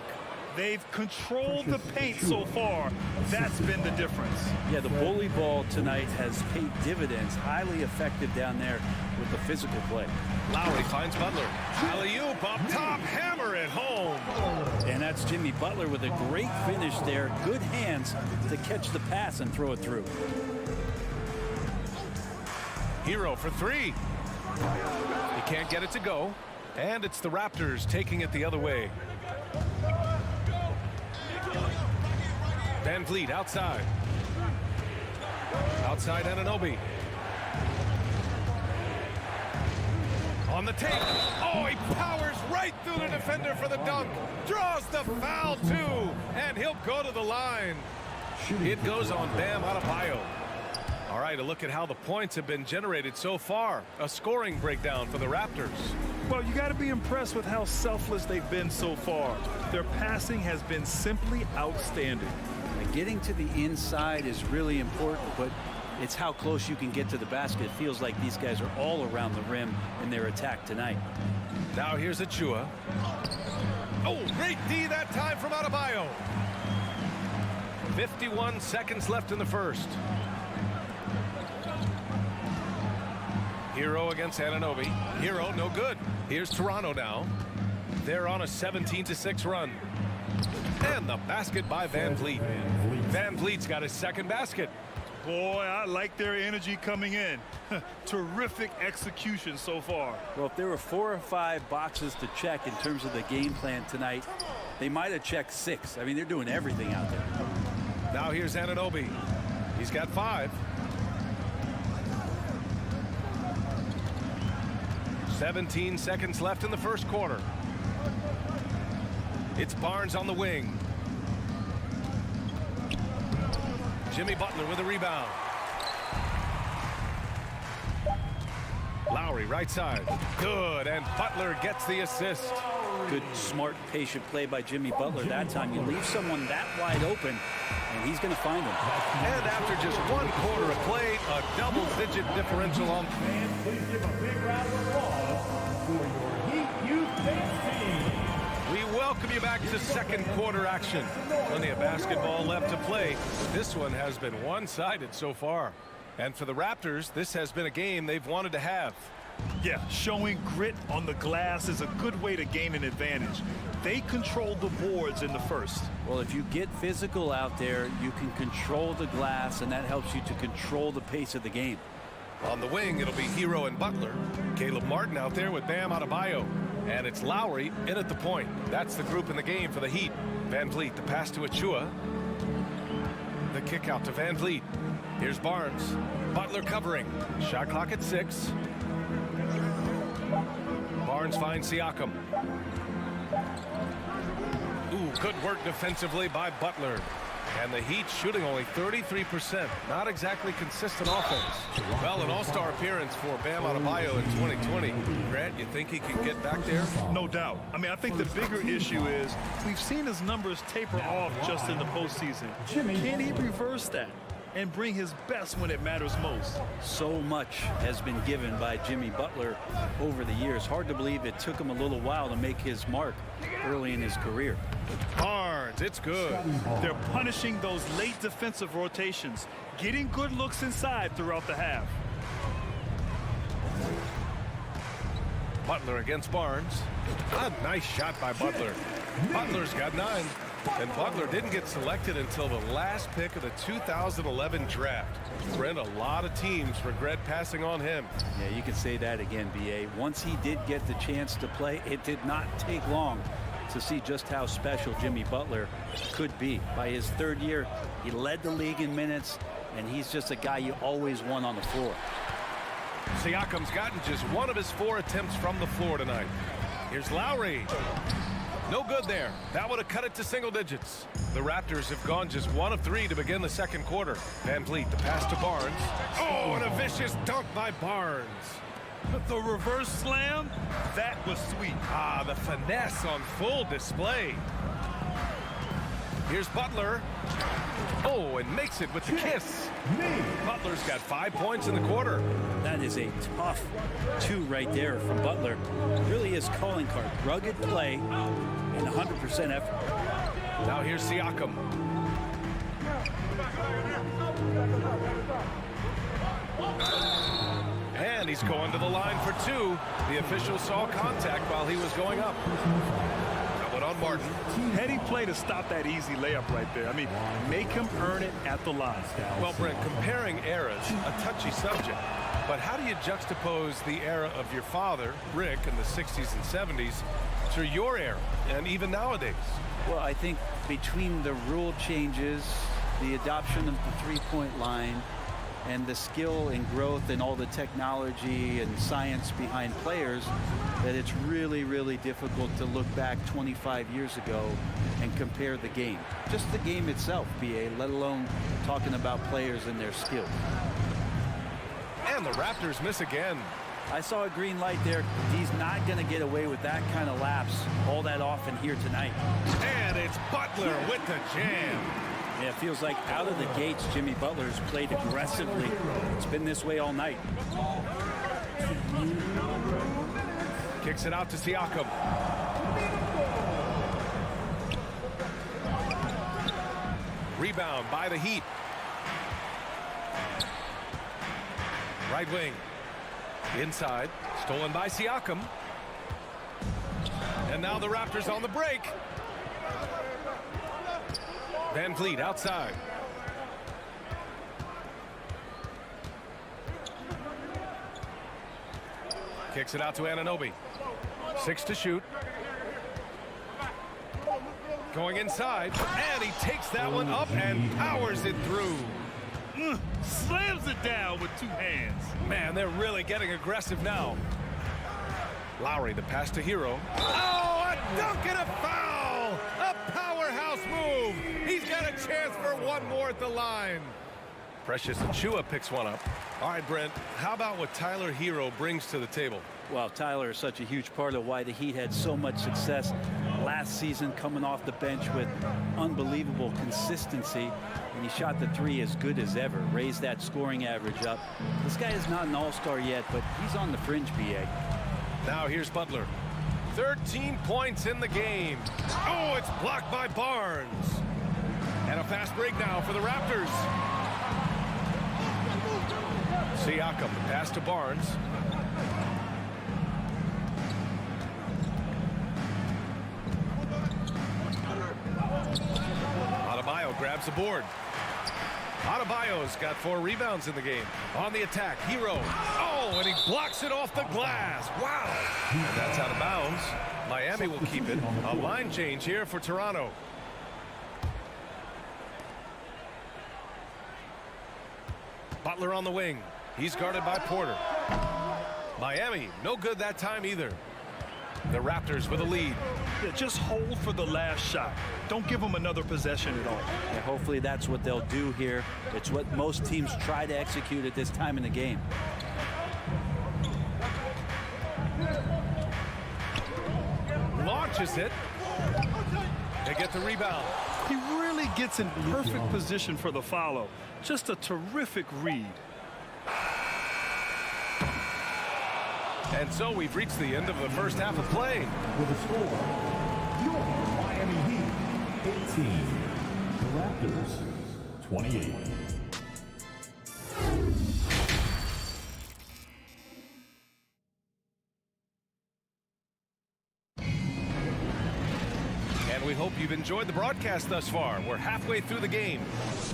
They've controlled the paint so far. That's been the difference. Yeah, the bully ball tonight has paid dividends. Highly effective down there with the physical play. Lowry finds Butler. Alley-oop up top. Hammer it home. And that's Jimmy Butler with a great finish there. Good hands to catch the pass and throw it through. Hero for 3. He can't get it to go. And it's the Raptors taking it the other way. Van Vliet outside. Outside Anunoby. On the take. Oh, he powers right through the defender for the dunk. Draws the foul, too. And he'll go to the line. It goes on Bam Adebayo. All right, a look at how the points have been generated so far. A scoring breakdown for the Raptors. Well, you got to be impressed with how selfless they've been so far. Their passing has been simply outstanding. Getting to the inside is really important, but it's how close you can get to the basket. It feels like these guys are all around the rim in their attack tonight. Now here's Achua. Oh, great D that time from Adebayo. 51 seconds left in the first. Hero against Anunoby. Hero, no good. Here's Toronto now. They're on a 17-6 run. And the basket by Van Vliet. Van Vliet's got his second basket. Boy, I like their energy coming in. Terrific execution so far. Well, if there were 4 or 5 boxes to check in terms of the game plan tonight, they might have checked 6. I mean, they're doing everything out there. Now here's Anunoby. He's got 5. 17 seconds left in the first quarter. It's Barnes on the wing. Jimmy Butler with a rebound. Lowry right side. Good, and Butler gets the assist. Good, smart, patient play by Jimmy Butler. That time you leave someone that wide open, and he's going to find him. And after just 1 quarter of play, a double-digit differential on. Please give a big round of applause for your Heat Youth team. We welcome you back to second quarter action. Plenty of basketball left to play. This one has been one-sided so far. And for the Raptors, this has been a game they've wanted to have. Yeah, showing grit on the glass is a good way to gain an advantage. They controlled the boards in the first. Well, if you get physical out there, you can control the glass, and that helps you to control the pace of the game. On the wing, it'll be Hero and Butler. Caleb Martin out there with Bam Adebayo. And it's Lowry in at the point. That's the group in the game for the Heat. Van Vliet, the pass to Achua. The kick out to Van Vliet. Here's Barnes. Butler covering. Shot clock at 6. Barnes finds Siakam. Ooh, good work defensively by Butler. And the Heat shooting only 33%. Not exactly consistent offense. Well, an all-star appearance for Bam Adebayo in 2020. Grant, you think he can get back there? No doubt. I mean, I think the bigger issue is we've seen his numbers taper off just in the postseason. Can he reverse that and bring his best when it matters most? So much has been given by Jimmy Butler over the years. Hard to believe it took him a little while to make his mark early in his career. Barnes, it's good. They're punishing those late defensive rotations, getting good looks inside throughout the half. Butler against Barnes. A nice shot by Butler. Butler's got 9. And Butler didn't get selected until the last pick of the 2011 draft. Brent, a lot of teams regret passing on him. Yeah, you can say that again, B.A. Once he did get the chance to play, it did not take long to see just how special Jimmy Butler could be. By his 3rd year, he led the league in minutes, and he's just a guy you always want on the floor. Siakam's gotten just 1 of his 4 attempts from the floor tonight. Here's Lowry. No good there. That would have cut it to single digits. The Raptors have gone just 1 of 3 to begin the second quarter. Van Vliet, the pass to Barnes. Oh, and a vicious dunk by Barnes. The reverse slam, that was sweet. Ah, the finesse on full display. Here's Butler. Oh, and makes it with the kiss. Butler's got 5 points in the quarter. That is a tough 2 right there from Butler. Really his calling card. Rugged play and 100% effort. Now here's Siakam. And he's going to the line for 2. The official saw contact while he was going up. On Martin. Heady play to stop that easy layup right there. I mean, make him earn it at the line. Well, Brent, comparing eras, a touchy subject. But how do you juxtapose the era of your father, Rick, in the 60s and 70s to your era and even nowadays? Well, I think between the rule changes, the adoption of the three-point line, and the skill and growth and all the technology and science behind players, that it's really, really difficult to look back 25 years ago and compare the game. Just the game itself, BA, let alone talking about players and their skills. And the Raptors miss again. I saw a green light there. He's not going to get away with that kind of lapse all that often here tonight. And it's Butler with the jam. Yeah, it feels like out of the gates, Jimmy Butler's played aggressively. It's been this way all night. Kicks it out to Siakam. Rebound by the Heat. Right wing. Inside. Stolen by Siakam. And now the Raptors on the break. Van Vliet outside. Kicks it out to Anunoby. 6 to shoot. Going inside, and he takes that one up and powers it through. Slams it down with two hands. Man, they're really getting aggressive now. Lowry, the pass to Hero. Oh, a dunk and a foul! A powerhouse move! He's got a chance for one more at the line. Precious Achiuwa picks one up. All right, Brent, how about what Tyler Hero brings to the table? Well, Tyler is such a huge part of why the Heat had so much success last season, coming off the bench with unbelievable consistency. And he shot the three as good as ever, raised that scoring average up. This guy is not an all-star yet, but he's on the fringe, BA. Now here's Butler. 13 points in the game. Oh, it's blocked by Barnes. And a fast break now for the Raptors. Siakam, the pass to Barnes. Adebayo grabs the board. Adebayo's got 4 rebounds in the game. On the attack, Hero. Oh, and he blocks it off the glass. Wow. And that's out of bounds. Miami will keep it. A line change here for Toronto. Butler on the wing. He's guarded by Porter. Miami, no good that time either. The Raptors with a lead. Yeah, just hold for the last shot. Don't give them another possession at all. Yeah, hopefully that's what they'll do here. It's what most teams try to execute at this time in the game. Launches it. They get the rebound. He really gets in perfect position for the follow. Just a terrific read. And so we've reached the end of the first half of play. With a score, your Miami Heat 18, the Raptors 28. And we hope you've enjoyed the broadcast thus far. We're halfway through the game.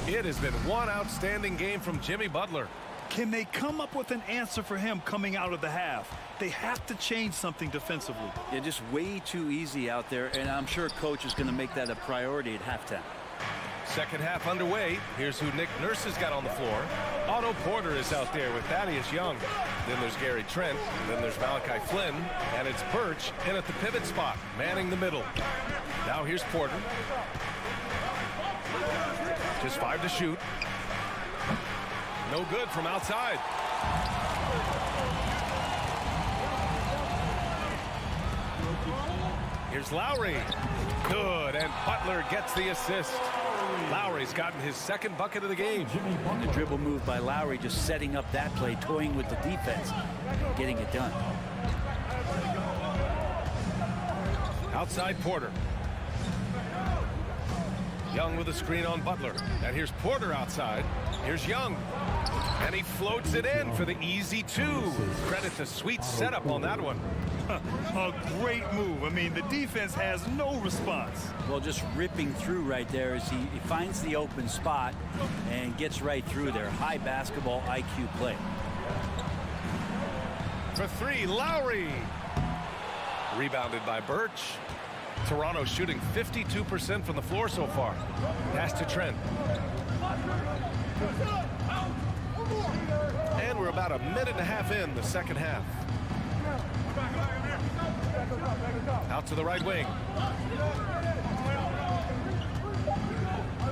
It has been one outstanding game from Jimmy Butler. Can they come up with an answer for him coming out of the half? They have to change something defensively. Yeah, just way too easy out there, and I'm sure coach is going to make that a priority at halftime. Second half underway. Here's who Nick Nurse has got on the floor. Otto Porter is out there with Thaddeus Young. Then there's Gary Trent. Then there's Malachi Flynn. And it's Birch in at the pivot spot, manning the middle. Now here's Porter. Just 5 to shoot. No good from outside. Here's Lowry. Good, and Butler gets the assist. Lowry's gotten his second bucket of the game. And the dribble move by Lowry, just setting up that play, toying with the defense, getting it done. Outside Porter. Young with a screen on Butler. And here's Porter outside. Here's Young. And he floats it in for the easy 2. Credit to sweet setup on that one. A great move. I mean, the defense has no response. Well, just ripping through right there as he finds the open spot and gets right through there. High basketball IQ play. for three. Lowry. Rebounded by Birch. Toronto shooting 52% from the floor so far. Pass to Trent. And we're about a minute and a half in the second half. Out to the right wing.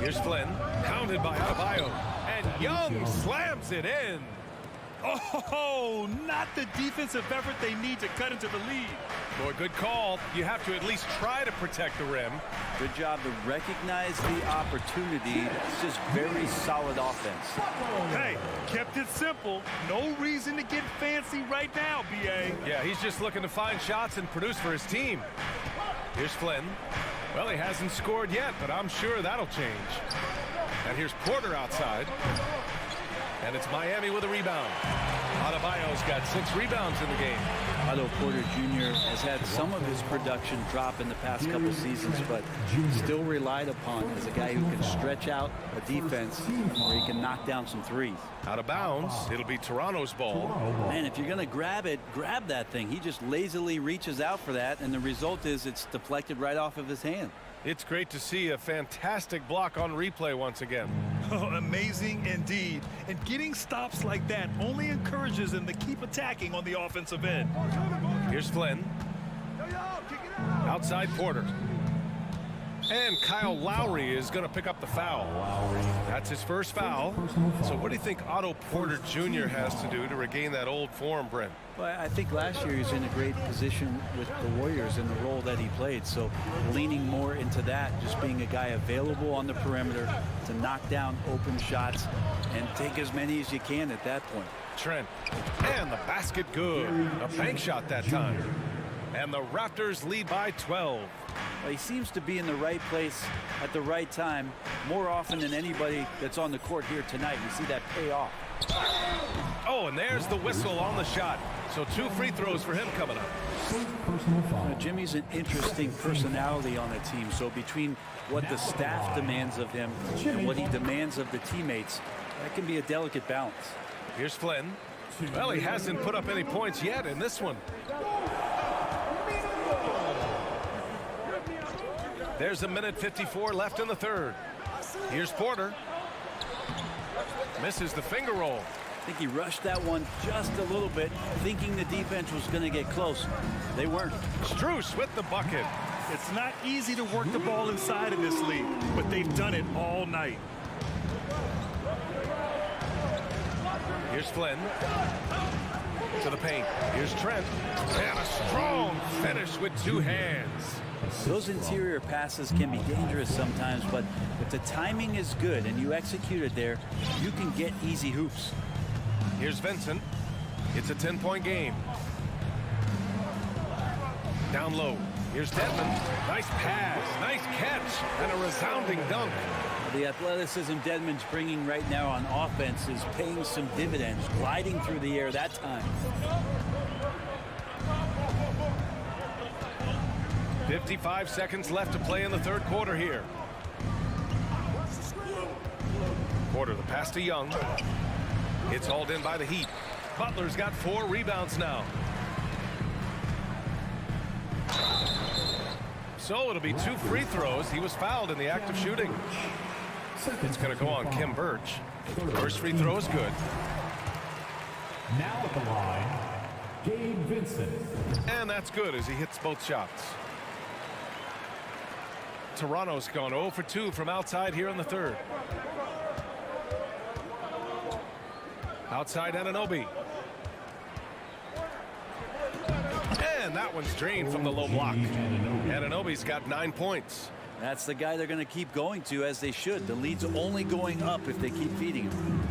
Here's Flynn, pounded by Adebayo, and Young slams it in. Oh, not the defensive effort they need to cut into the lead. Boy, good call. You have to at least try to protect the rim. Good job to recognize the opportunity. It's just very solid offense. Hey, kept it simple. No reason to get fancy right now, B.A. Yeah, he's just looking to find shots and produce for his team. Here's Flynn. Well, he hasn't scored yet, but I'm sure that'll change. And here's Porter outside. And it's Miami with a rebound. Adebayo's got 6 rebounds in the game. Otto Porter Jr. has had some of his production drop in the past couple seasons, but still relied upon as a guy who can stretch out a defense where he can knock down some threes. Out of bounds, it'll be Toronto's ball. Man, if you're going to grab it, grab that thing. He just lazily reaches out for that, and the result is it's deflected right off of his hand. It's great to see a fantastic block on replay once again. Oh, amazing indeed. And getting stops like that only encourages them to keep attacking on the offensive end. Here's Flynn. Outside Porter. And Kyle Lowry is going to pick up the foul. That's his first foul. So what do you think Otto Porter Jr. has to do to regain that old form, Brent? Well, I think last year he was in a great position with the Warriors in the role that he played. So leaning more into that, just being a guy available on the perimeter to knock down open shots and take as many as you can at that point. Trent. And the basket good. A bank shot that time. And the Raptors lead by 12. Well, he seems to be in the right place at the right time more often than anybody that's on the court here tonight. You see that pay off. Oh, and there's the whistle on the shot. So 2 free throws for him coming up. Jimmy's an interesting personality on the team. So between what the staff demands of him and what he demands of the teammates, that can be a delicate balance. Here's Flynn. Well, he hasn't put up any points yet in this one. There's a minute 54 left in the third. Here's Porter. Misses the finger roll. I think he rushed that one just a little bit, thinking the defense was going to get close. They weren't. Strus with the bucket. It's not easy to work the ball inside in this league, but they've done it all night. Here's Flynn. To the paint. Here's Trent. And a strong finish with 2 hands. Those interior passes can be dangerous sometimes, but if the timing is good and you execute it there, you can get easy hoops. Here's Vincent. It's a 10-point game. Down low. Here's Dedmon. Nice pass, nice catch, and a resounding dunk. The athleticism Dedmon's bringing right now on offense is paying some dividends, gliding through the air that time. 55 seconds left to play in the third quarter here. Porter, the pass to Young. It's hauled in by the Heat. Butler's got 4 rebounds now. So it'll be 2 free throws. He was fouled in the act of shooting. It's going to go on Kim Birch. First free throw is good. Now at the line, Gabe Vincent. And that's good as he hits both shots. Toronto's gone 0 for 2 from outside here in the third. Outside Anunoby. And that one's drained from the low block. Anunoby's got 9 points. That's the guy they're going to keep going to, as they should. The lead's only going up if they keep feeding him.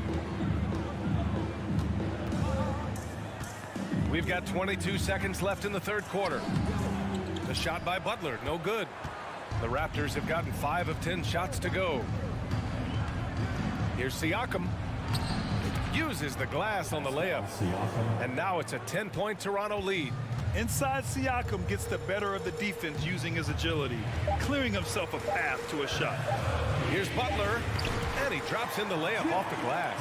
We've got 22 seconds left in the third quarter. The shot by Butler, no good. The Raptors have gotten 5 of 10 shots to go. Here's Siakam. Uses the glass on the layup. And now it's a 10-point Toronto lead. Inside, Siakam gets the better of the defense using his agility, clearing himself a path to a shot. Here's Butler. And he drops in the layup off the glass.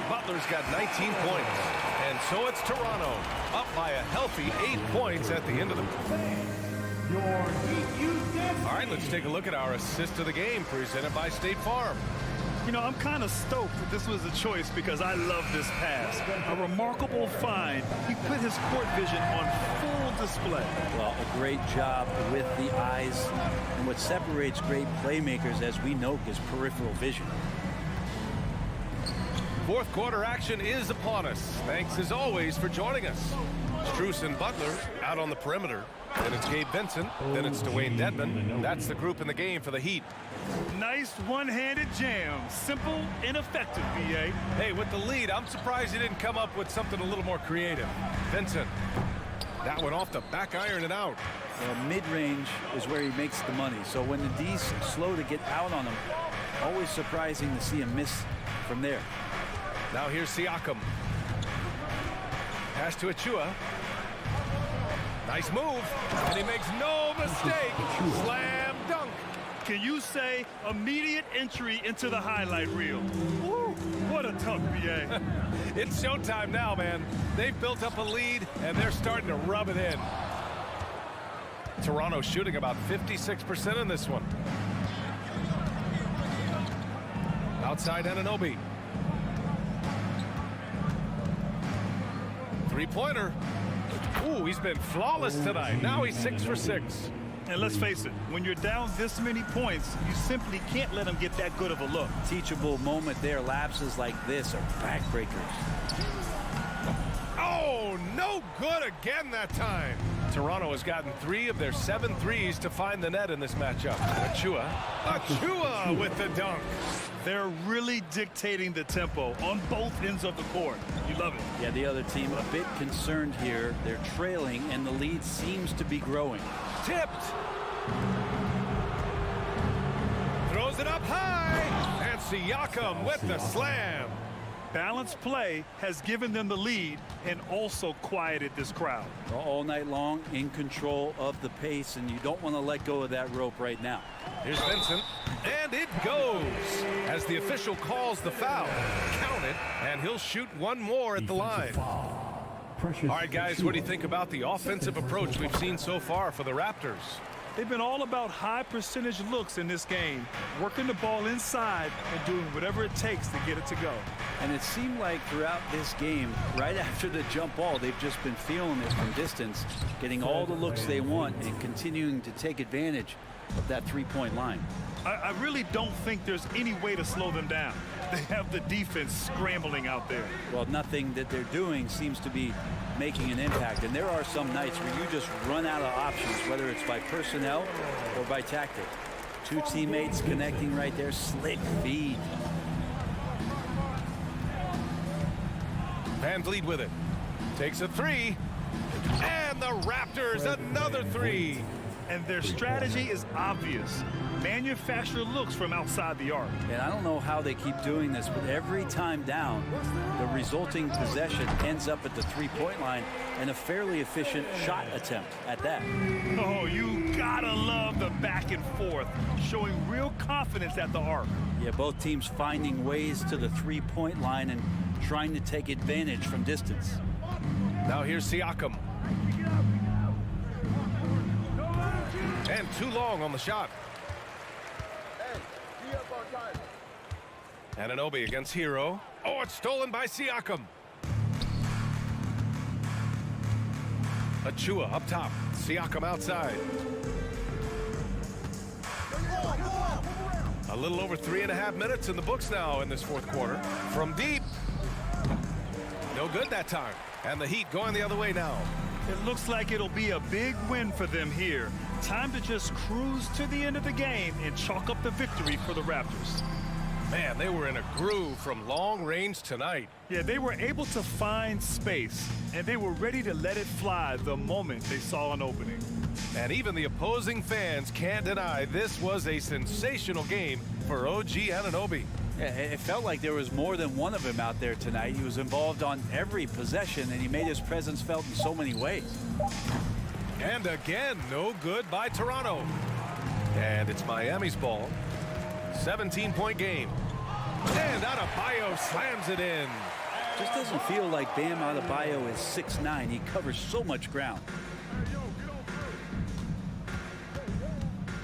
Butler's got 19 points. And so it's Toronto, up by a healthy 8 points at the end of the All right, let's take a look at our assist of the game presented by State Farm. You know, I'm kind of stoked that this was a choice because I love this pass. A remarkable find. He put his court vision on full display. Well, a great job with the eyes. And what separates great playmakers, as we know, is peripheral vision. Fourth quarter action is upon us. Thanks as always for joining us. Strus and Butler out on the perimeter. Then it's Gabe Vincent. Then it's Dwayne Dedmon. That's the group in the game for the Heat. Nice one-handed jam. Simple and effective, B.A. Hey, with the lead, I'm surprised he didn't come up with something a little more creative. Vincent. That one off the back iron and out. Mid-range is where he makes the money. So when the D's slow to get out on him, always surprising to see him miss from there. Now here's Siakam. Pass to Achua. Nice move, and he makes no mistake. Slam dunk. Can you say immediate entry into the highlight reel? Woo, what a dunk, B.A. It's showtime now, man. They've built up a lead, and they're starting to rub it in. Toronto shooting about 56% in this one. Outside Anunoby. Three-pointer. Ooh, he's been flawless tonight. Now he's 6 for 6. And let's face it, when you're down this many points, you simply can't let him get that good of a look. Teachable moment there. Lapses like this are backbreakers. Oh, no good again that time. Toronto has gotten 3 of their 7 threes to find the net in this matchup. Achua with the dunk. They're really dictating the tempo on both ends of the court. You love it. Yeah, the other team a bit concerned here. They're trailing, and the lead seems to be growing. Tipped. Throws it up high. And Siakam with the slam. Balanced play has given them the lead and also quieted this crowd. All night long, in control of the pace, and you don't want to let go of that rope right now. Here's Vincent, and it goes as the official calls the foul. Count it, and he'll shoot one more at the line. All right, guys, what do you think about the offensive approach we've seen so far for the Raptors? They've been all about high percentage looks in this game, working the ball inside and doing whatever it takes to get it to go. And it seemed like throughout this game, right after the jump ball, they've just been feeling it from distance, getting all the looks they want and continuing to take advantage of that three-point line. I really don't think there's any way to slow them down. They have the defense scrambling out there. Well, nothing that they're doing seems to be making an impact. And there are some nights where you just run out of options, whether it's by personnel or by tactic. Two teammates connecting right there. Slick feed. Van Vliet with it. Takes a three. And the Raptors another three. And their strategy is obvious. Manufacture looks from outside the arc. And I don't know how they keep doing this, but every time down, the resulting possession ends up at the three-point line and a fairly efficient shot attempt at that. Oh, you gotta love the back and forth, showing real confidence at the arc. Yeah, both teams finding ways to the three-point line and trying to take advantage from distance. Now here's Siakam. And too long on the shot. Anunoby against Hero. Oh, it's stolen by Siakam. Achua up top. Siakam outside. A little over 3.5 minutes in the books now in this fourth quarter. From deep. No good that time. And the Heat going the other way now. It looks like it'll be a big win for them here. Time to just cruise to the end of the game and chalk up the victory for the Raptors. Man, they were in a groove from long range tonight. Yeah, they were able to find space, and they were ready to let it fly the moment they saw an opening. And even the opposing fans can't deny this was a sensational game for OG Anunoby. Yeah, it felt like there was more than one of him out there tonight. He was involved on every possession, and he made his presence felt in so many ways. And again, no good by Toronto. And it's Miami's ball. 17-point game. And Adebayo slams it in. Just doesn't feel like Bam Adebayo is 6'9". He covers so much ground.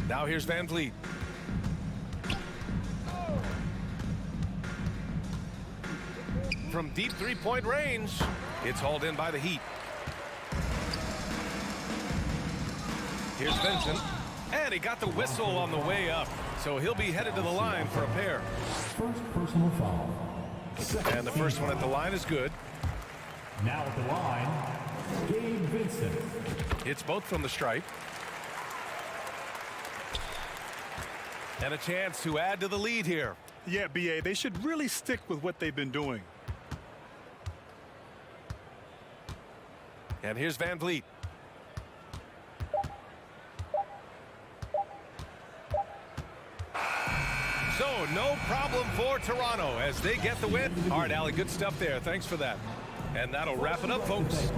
Now here's Van Vliet. From deep three-point range, it's hauled in by the Heat. Here's Vincent, and he got the whistle on the way up, so he'll be headed to the line for a pair. First personal foul. And the first one at the line is good. Now at the line, Gabe Vincent. It's both from the stripe. And a chance to add to the lead here. Yeah, BA, they should really stick with what they've been doing. And here's Van Vliet. So no problem for Toronto as they get the win. All right, Allie, good stuff there. Thanks for that. And that'll wrap it up, folks.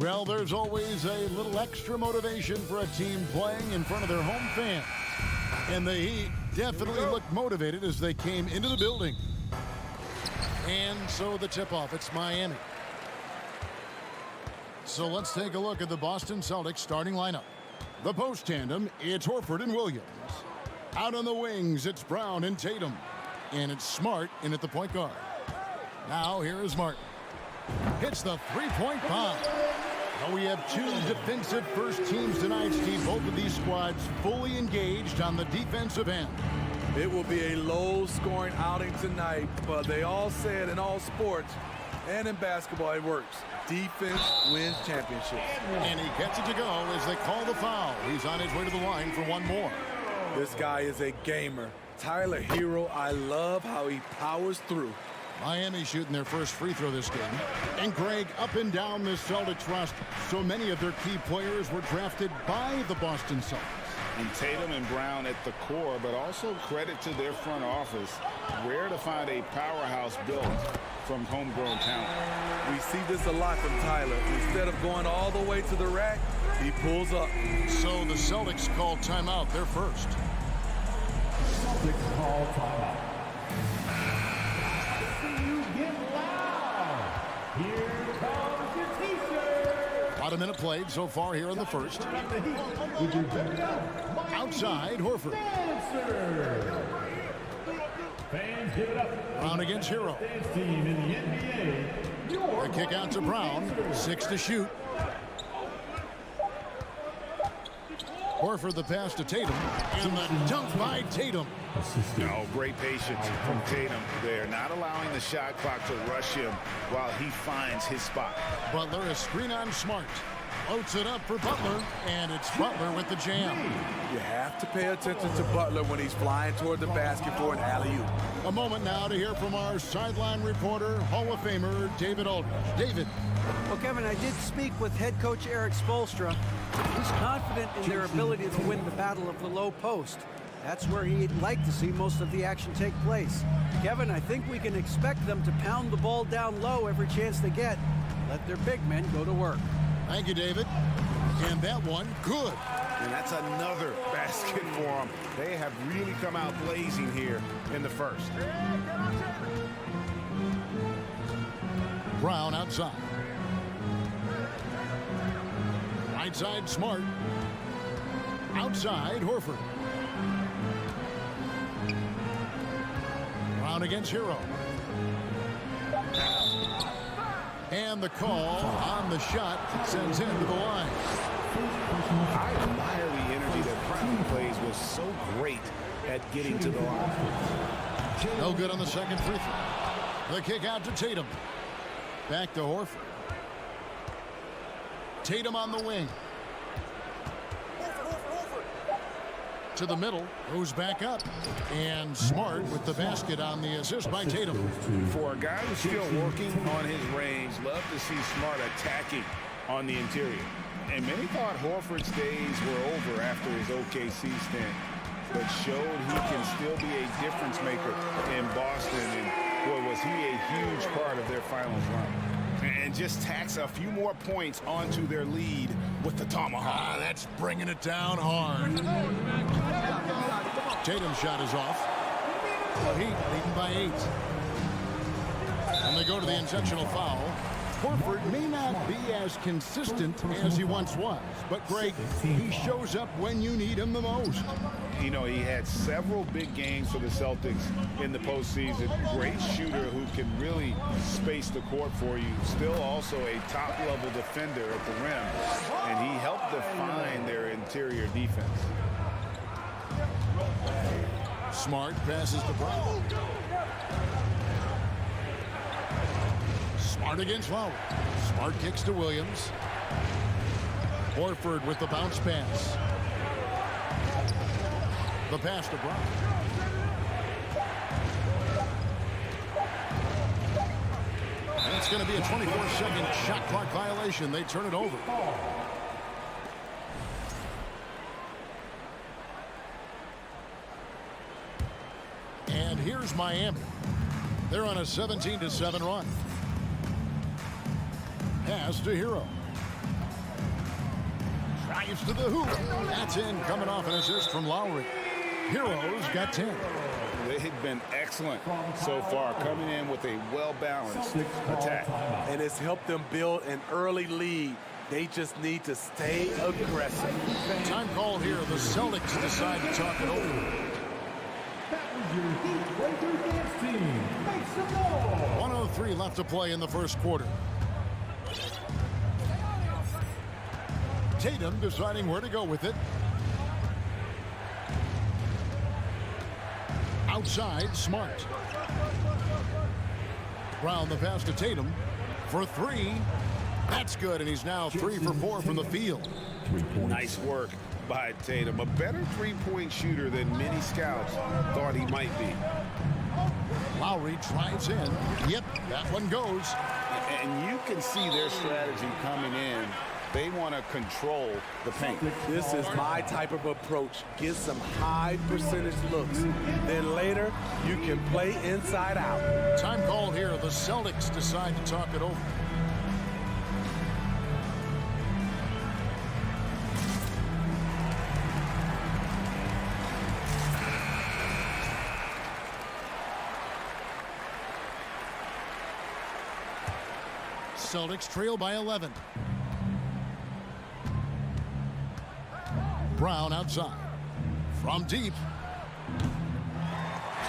Well, there's always a little extra motivation for a team playing in front of their home fans. And the Heat definitely looked motivated as they came into the building. And so the tip-off, it's Miami. So let's take a look at the Boston Celtics starting lineup. The post tandem, it's Horford and Williams. Out on the wings, it's Brown and Tatum. And it's Smart in at the point guard. Now here is Martin. Hits the three-point bomb. Now we have two defensive first teams tonight, Steve. Both of these squads fully engaged on the defensive end. It will be a low-scoring outing tonight, but they all say it in all sports and in basketball, it works. Defense wins championships. And he gets it to go as they call the foul. He's on his way to the line for one more. This guy is a gamer. Tyler Hero, I love how he powers through. Miami shooting their first free throw this game. And Greg, up and down this Celtics roster, so many of their key players were drafted by the Boston Celtics. And Tatum and Brown at the core, but also credit to their front office. Rare to find a powerhouse built from homegrown talent. We see this a lot from Tyler. Instead of going all the way to the rack, he pulls up. So the Celtics call timeout. They're first. Celtics call timeout. You get loud. Here comes your t-shirt. About a minute played so far here in the first. Outside, Horford. Fans give it up. Brown against Hero. Team in the NBA. The kick out to Brown. 6 to shoot. Horford the pass to Tatum. And the dunk by Tatum. No, great patience from Tatum there, not allowing the shot clock to rush him while he finds his spot. Butler, a screen on Smart. Floats it up for Butler, and it's Butler with the jam. You have to pay attention to Butler when he's flying toward the basket for an alley-oop. A moment now to hear from our sideline reporter, Hall of Famer David Aldridge. David. Well, Kevin, I did speak with head coach Eric Spoelstra. He's confident in their ability to win the battle of the low post. That's where he'd like to see most of the action take place. Kevin, I think we can expect them to pound the ball down low every chance they get. Let their big men go to work. Thank you, David. And that one, good. And that's another basket for them. They have really come out blazing here in the first. Brown outside. Right side, Smart. Outside, Horford. Brown against Hero. And the call on the shot sends him to the line. I admire the energy that Brown plays, was so great at getting to the line. No good on the second free throw. The kick out to Tatum. Back to Horford. Tatum on the wing. To the middle, goes back up, and Smart with the basket on the assist by Tatum. For a guy who's still working on his range, love to see Smart attacking on the interior. And many thought Horford's days were over after his OKC stint, but showed he can still be a difference maker in Boston, and boy, was he a huge part of their finals run. And just tacks a few more points onto their lead with the tomahawk. That's bringing it down hard. Tatum's shot is off. Heat leading by 8. And they go to the intentional foul. Horford may not be as consistent as he once was, but Greg, he shows up when you need him the most. You know, he had several big games for the Celtics in the postseason. Great shooter who can really space the court for you. Still also a top-level defender at the rim. And he helped define their interior defense. Smart passes to Brown. Smart against Lowry. Smart kicks to Williams. Horford with the bounce pass. The pass to Brown. And it's going to be a 24-second shot clock violation. They turn it over. And here's Miami. They're on a 17-7 run. Pass to Hero. drives to the hoop. That's in, coming off an assist from Lowry. Heroes got 10. They've been excellent so far, coming in with a well-balanced attack. And it's helped them build an early lead. They just need to stay aggressive. Time call here. The Celtics decide to talk it over. 1:03 left to play in the first quarter. Tatum deciding where to go with it. Outside, Smart. Brown the pass to Tatum for three. That's good, and he's now 3 for 4 from the field. Nice work by Tatum. A better three-point shooter than many scouts thought he might be. Lowry drives in. Yep, that one goes. And you can see their strategy coming in. They want to control the paint. This is my type of approach. Get some high percentage looks. Then later, you can play inside out. Time call here. The Celtics decide to talk it over. Celtics trail by 11. Brown outside. From deep.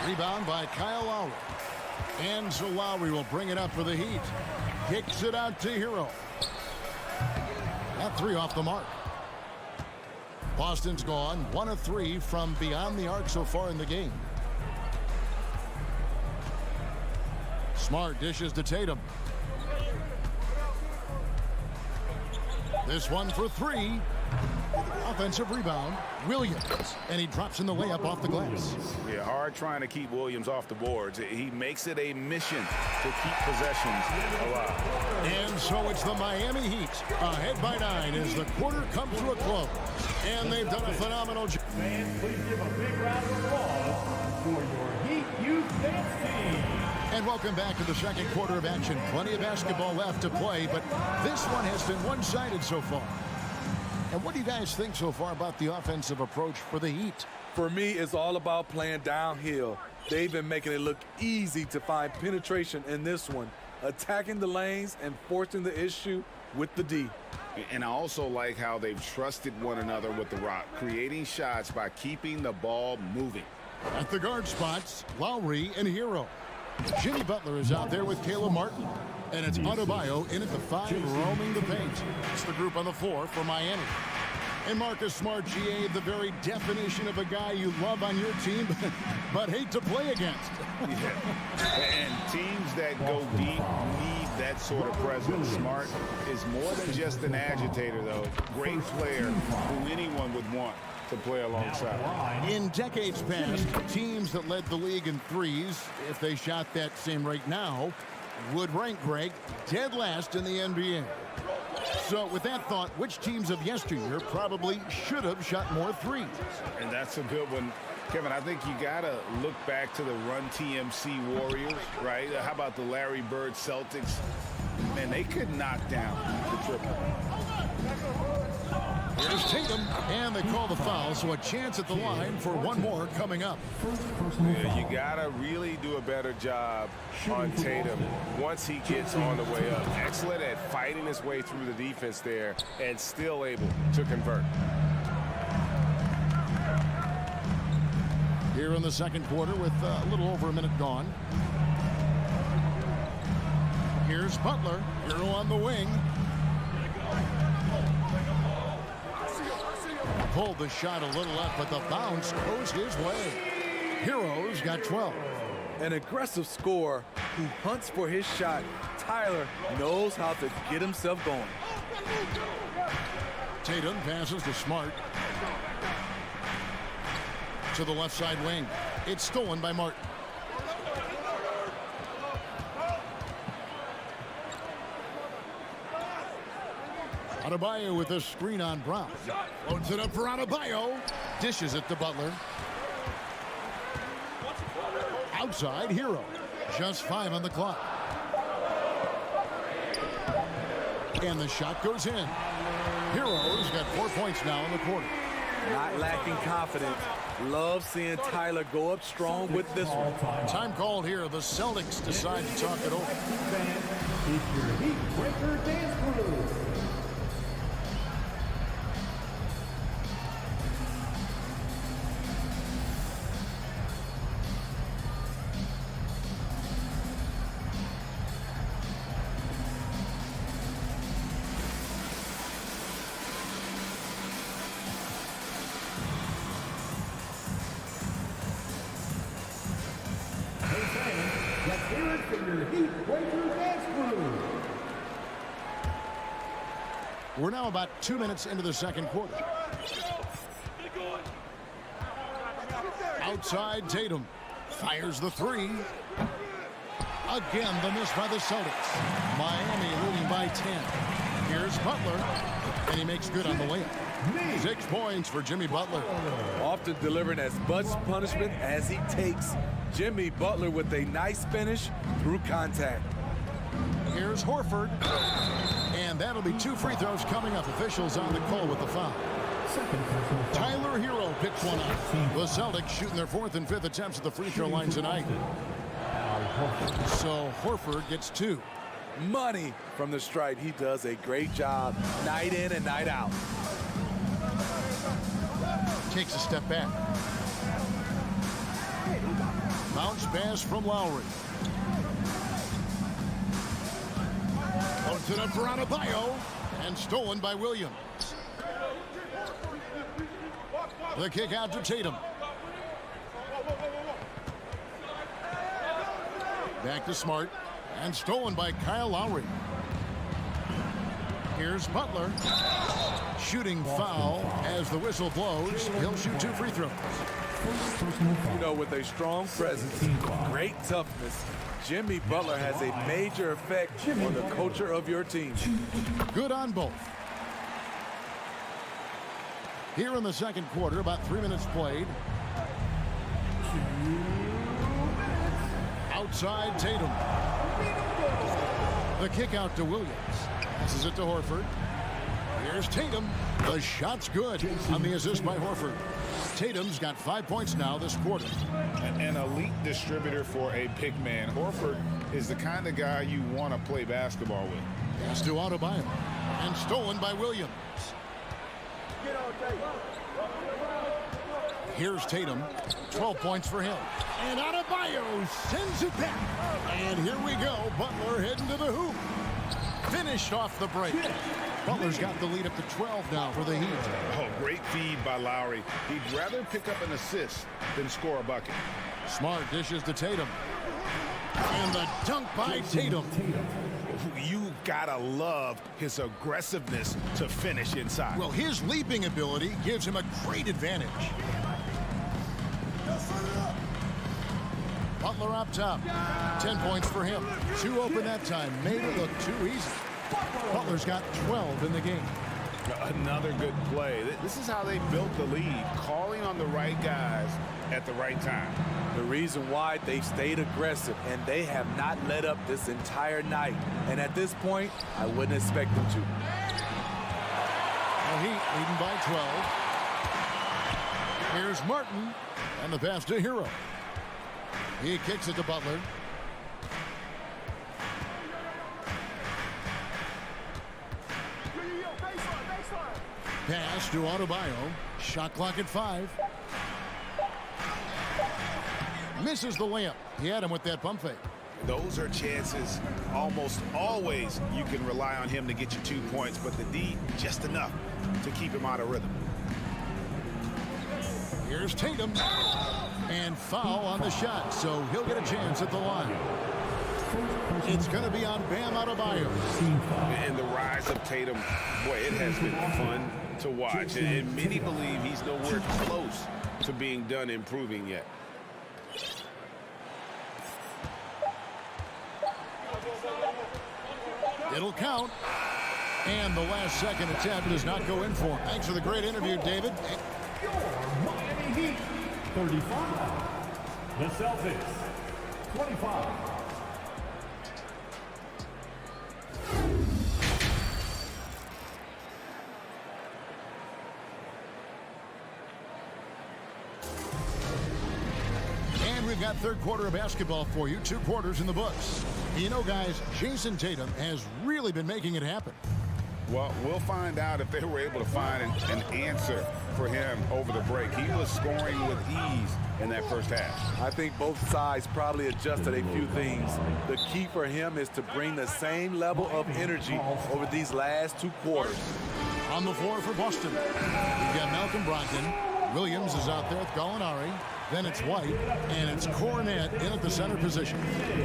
Rebound by Kyle Lowry. And so Lowry will bring it up for the Heat. Kicks it out to Hero. That 3 off the mark. Boston's gone 1 of 3 from beyond the arc so far in the game. Smart dishes to Tatum. This one for 3. Offensive rebound, Williams, and he drops in the layup off the glass. Yeah, hard trying to keep Williams off the boards. He makes it a mission to keep possessions alive. And so it's the Miami Heat ahead by 9 as the quarter comes to a close. And they've done a phenomenal job. Fans, please give a big round of applause for your Heat Youth Dance Team. And welcome back to the second quarter of action. Plenty of basketball left to play, but this one has been one-sided so far. And what do you guys think so far about the offensive approach for the Heat? For me, it's all about playing downhill. They've been making it look easy to find penetration in this one, attacking the lanes and forcing the issue with the D. And I also like how they've trusted one another with the rock, creating shots by keeping the ball moving. At the guard spots, Lowry and Hero. Jimmy Butler is out there with Caleb Martin. And it's Adebayo in at the 5, roaming the paint. It's the group on the floor for Miami. And Marcus Smart, GA, the very definition of a guy you love on your team, but hate to play against. Yeah. And teams that go deep need that sort of presence. Smart is more than just an agitator, though. Great player who anyone would want to play alongside. In decades past, teams that led the league in threes, if they shot that same rate now, would rank, Greg, dead last in the NBA. So with that thought, which teams of yesteryear probably should have shot more threes? And that's a good one. Kevin, I think you got to look back to the Run TMC Warriors, right? How about the Larry Bird Celtics? Man, they could knock down the triple. Here's Tatum, and they call the foul, so a chance at the line for one more coming up. Yeah, you got to really do a better job on Tatum once he gets on the way up. Excellent at fighting his way through the defense there and still able to convert. Here in the second quarter with a little over a minute gone. Here's Butler, Hero on the wing. Pulled the shot a little up, but the bounce goes his way. Hero's got 12. An aggressive scorer who hunts for his shot. Tyler knows how to get himself going. Tatum passes to Smart. To the left side wing. It's stolen by Martin. Adebayo with a screen on Brown. Loads it up for Adebayo. Dishes it to Butler. Outside, Hero. Just 5 on the clock. And the shot goes in. Hero's got 4 points now in the quarter. Not lacking confidence. Love seeing Tyler go up strong with this one. Time called here. The Celtics decide to talk it over. It's your Heat Breaker Dance Crew. We're now about 2 minutes into the second quarter. Outside, Tatum fires the three. Again, the miss by the Celtics. Miami leading by 10. Here's Butler, and he makes good on the layup. 6 points for Jimmy Butler. Often delivering as much punishment as he takes. Jimmy Butler with a nice finish through contact. Here's Horford. And that'll be 2 free throws coming up. Officials on the call with the foul. Tyler Hero picks one up. The Celtics shooting their 4th and 5th attempts at the free throw line tonight. So Horford gets 2. Money from the stripe. He does a great job night in and night out. Takes a step back. Bounce pass from Lowry. Puts it up for Adebayo and stolen by Williams. The kick out to Tatum. Back to Smart and stolen by Kyle Lowry. Here's Butler. Shooting foul as the whistle blows. He'll shoot 2 free throws. You know, with a strong presence, great toughness, Jimmy Butler has a major effect on the culture of your team. Good on both. Here in the second quarter, about 3 minutes played. Outside Tatum. The kick out to Williams. Passes it to Horford. Here's Tatum. The shot's good on the assist by Horford. Tatum's got 5 points now this quarter. An elite distributor for a big man. Horford is the kind of guy you want to play basketball with. Pass to Adebayo and stolen by Williams. Here's Tatum. 12 points for him. And Adebayo sends it back. And here we go. Butler heading to the hoop. Finished off the break. Butler's got the lead up to 12 now for the Heat. Oh, great feed by Lowry. He'd rather pick up an assist than score a bucket. Smart dishes to Tatum. And the dunk by Tatum. You gotta love his aggressiveness to finish inside. Well, his leaping ability gives him a great advantage. Butler up top. 10 points for him. 2 open that time. Made it look too easy. Butler's got 12 in the game. Another good play. This is how they built the lead, calling on the right guys at the right time. The reason why they've stayed aggressive, and they have not let up this entire night. And at this point, I wouldn't expect them to. The Heat leading by 12. Here's Martin, and the pass to Hero. He kicks it to Butler. Pass to Adebayo. Shot clock at 5. Misses the layup. He had him with that pump fake. Those are chances almost always you can rely on him to get you 2 points, but the D, just enough to keep him out of rhythm. Here's Tatum. And foul on the shot, so he'll get a chance at the line. It's going to be on Bam Adebayo. And the rise of Tatum, boy, it has been fun to watch. And many believe he's nowhere close to being done improving yet. It'll count. And the last second attempt does not go in for him. Thanks for the great interview, David. Miami Heat, 35. The Celtics, 25. And we've got third quarter of basketball for you. 2 quarters in the books. You know, guys, Jason Tatum has really been making it happen. Well, we'll find out if they were able to find an answer for him over the break. He was scoring with ease in that first half. I think both sides probably adjusted a few things. The key for him is to bring the same level of energy over these last 2 quarters. On the floor for Boston, we've got Malcolm Brogdon. Williams is out there with Gallinari. Then it's White, and it's Cornet in at the center position.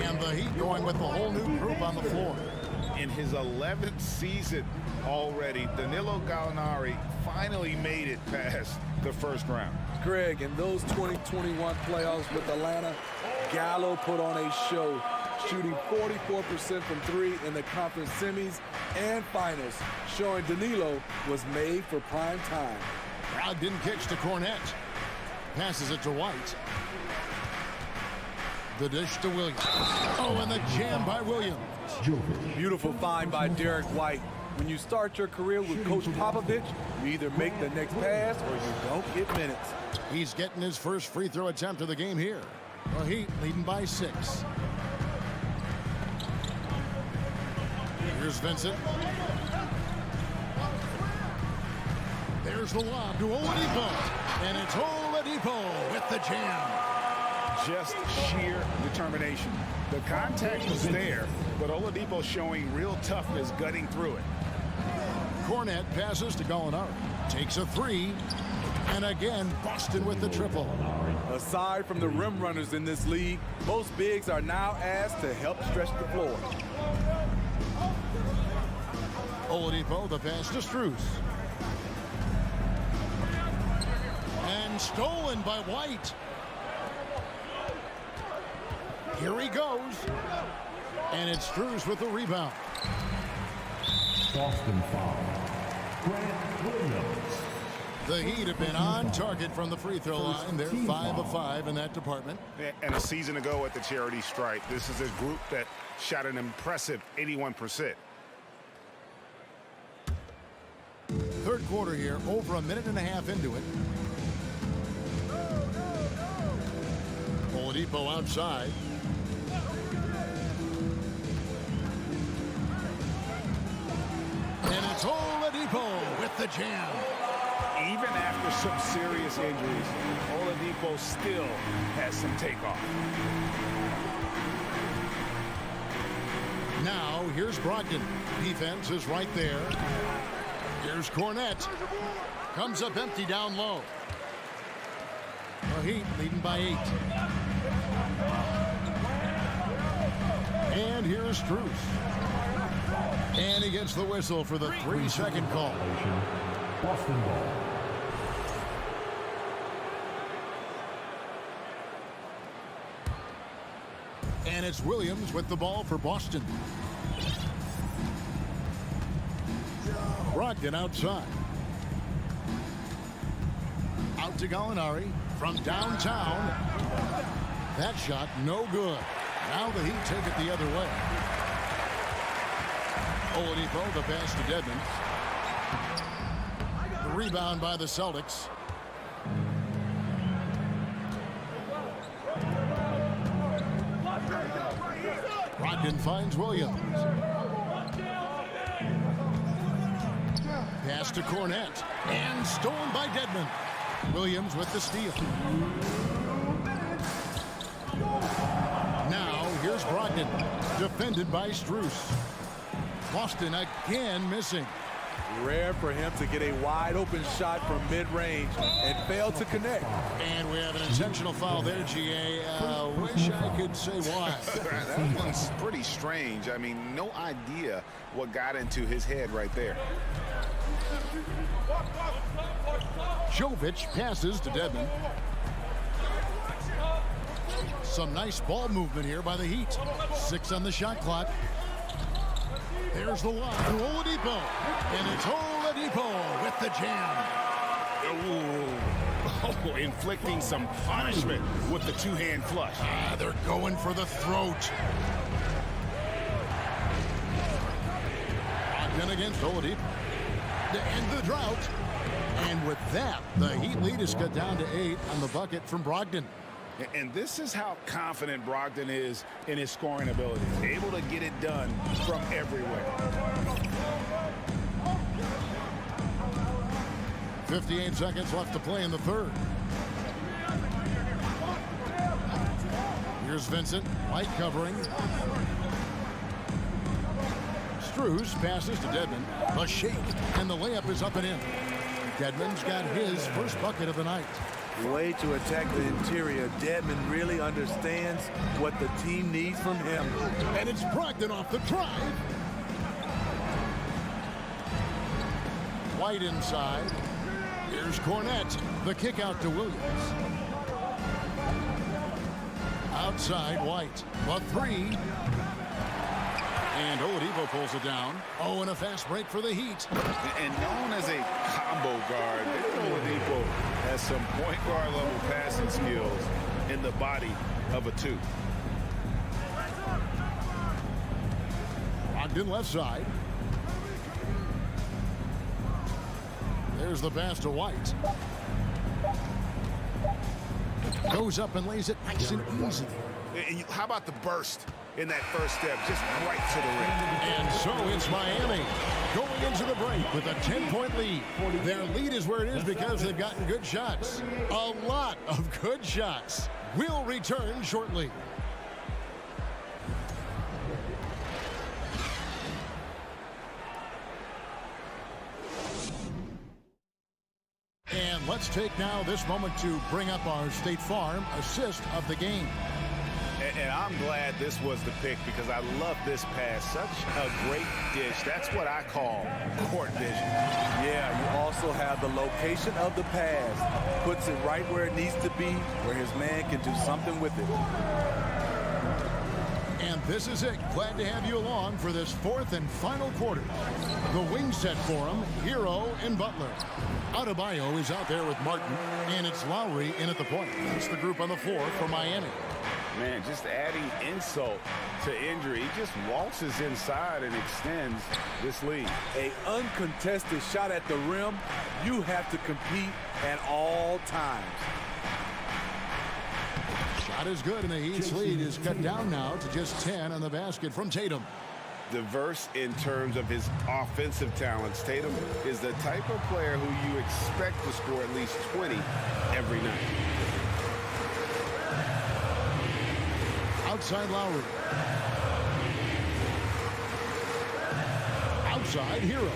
And the Heat going with the whole new group on the floor. In his 11th season already, Danilo Gallinari finally made it past the first round. Greg, in those 2021 playoffs with Atlanta, Gallo put on a show, shooting 44% from 3 in the conference semis and finals, showing Danilo was made for prime time. Brogdon kicks to Cornet. Passes it to White. The dish to Williams. Oh, and the jam by Williams. Beautiful find by Derek White. When you start your career with Coach Popovich, you either make the next pass or you don't get minutes. He's getting his first free throw attempt of the game here. The Heat leading by 6. Here's Vincent. There's the lob to Oladipo. And it's Oladipo with the jam. Just sheer determination. The contact was there, but Oladipo showing real toughness gutting through it. Cornet passes to Gallinari. Takes a 3. And again, Boston with the triple. Aside from the rim runners in this league, most bigs are now asked to help stretch the floor. Oladipo, the pass to Strus. And stolen by White. Here he goes. And it's Strus with the rebound. Boston foul. Grant Williams. The Heat have been on target from the free throw line. They're 5 of 5 in that department. And a season ago at the charity stripe, this is a group that shot an impressive 81%. Third quarter here, over a minute and a half into it. Oladipo outside. And it's Oladipo with the jam. Even after some serious injuries, Oladipo still has some takeoff. Now, here's Brogdon. Defense is right there. Here's Cornet. Comes up empty down low. The Heat leading by 8. And here's Strus. And he gets the whistle for the 3-second call. Boston ball. And it's Williams with the ball for Boston. Brogdon outside. Out to Gallinari from downtown. That shot no good. Now the Heat take it the other way. Oladipo, the pass to Dedmon. The rebound by the Celtics. Brogdon finds Williams. Pass to Cornet. And stolen by Dedmon. Williams with the steal. Now here's Brogdon. Defended by Strus. Boston again missing. Rare for him to get a wide open shot from mid-range and fail to connect. And we have an intentional foul there, GA. Wish I could say why. That one's pretty strange. I mean, no idea what got into his head right there. Jovic passes to Dedmon. Some nice ball movement here by the Heat. 6 on the shot clock. There's the lob to Oladipo. And it's Oladipo with the jam. Oh, inflicting some punishment with the two-hand flush. They're going for the throat. Brogdon against Oladipo to end the drought. And with that, the Heat lead is cut down to 8 on the bucket from Brogdon. And this is how confident Brogdon is in his scoring ability. Able to get it done from everywhere. 58 seconds left to play in the third. Here's Vincent. White covering. Strus passes to Dedmon. A shake, and the layup is up and in. Dedmon's got his first bucket of the night. Way to attack the interior. Dedmon really understands what the team needs from him. And it's Brogdon off the drive. White inside. Here's Cornette. The kick out to Williams. Outside, White. A three. And Oladipo pulls it down. Oh, and a fast break for the Heat. And known as a combo guard, Victor Oladipo has some point guard level passing skills in the body of a two. Brogdon left side. There's the pass to White. Goes up and lays it nice and easy. And how about the burst in that first step, just right to the rim. And so it's Miami going into the break with a 10-point lead. Their lead is where it is because they've gotten good shots. A lot of good shots. We'll return shortly. And let's take now this moment to bring up our State Farm assist of the game. And I'm glad this was the pick because I love this pass. Such a great dish. That's what I call court vision. Yeah, you also have the location of the pass. Puts it right where it needs to be, where his man can do something with it. And this is it. Glad to have you along for this fourth and final quarter. The wing set for him, Hero and Butler. Adebayo is out there with Martin, and it's Lowry in at the point. That's the group on the floor for Miami. Man, just adding insult to injury. He just waltzes inside and extends this lead. An uncontested shot at the rim, you have to compete at all times. Shot is good, and the Heat's lead is cut down now to just 10 on the basket from Tatum. Diverse in terms of his offensive talents. Tatum is the type of player who you expect to score at least 20 every night. Outside Lowry. Outside Hero.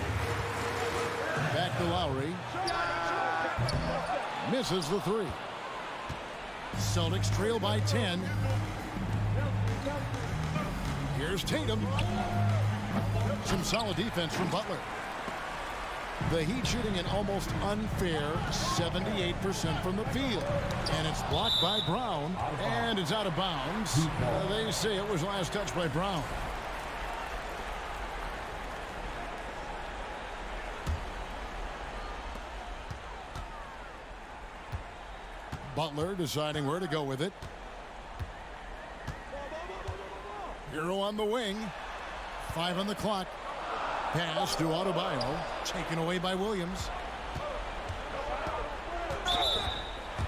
Back to Lowry. Misses the three. Celtics trail by 10. Here's Tatum. Some solid defense from Butler. The Heat shooting an almost unfair 78% from the field. And it's blocked by Brown. And it's out of bounds. They say it was last touched by Brown. Butler deciding where to go with it. Hero on the wing. 5 on the clock. Pass to Adebayo. Taken away by Williams.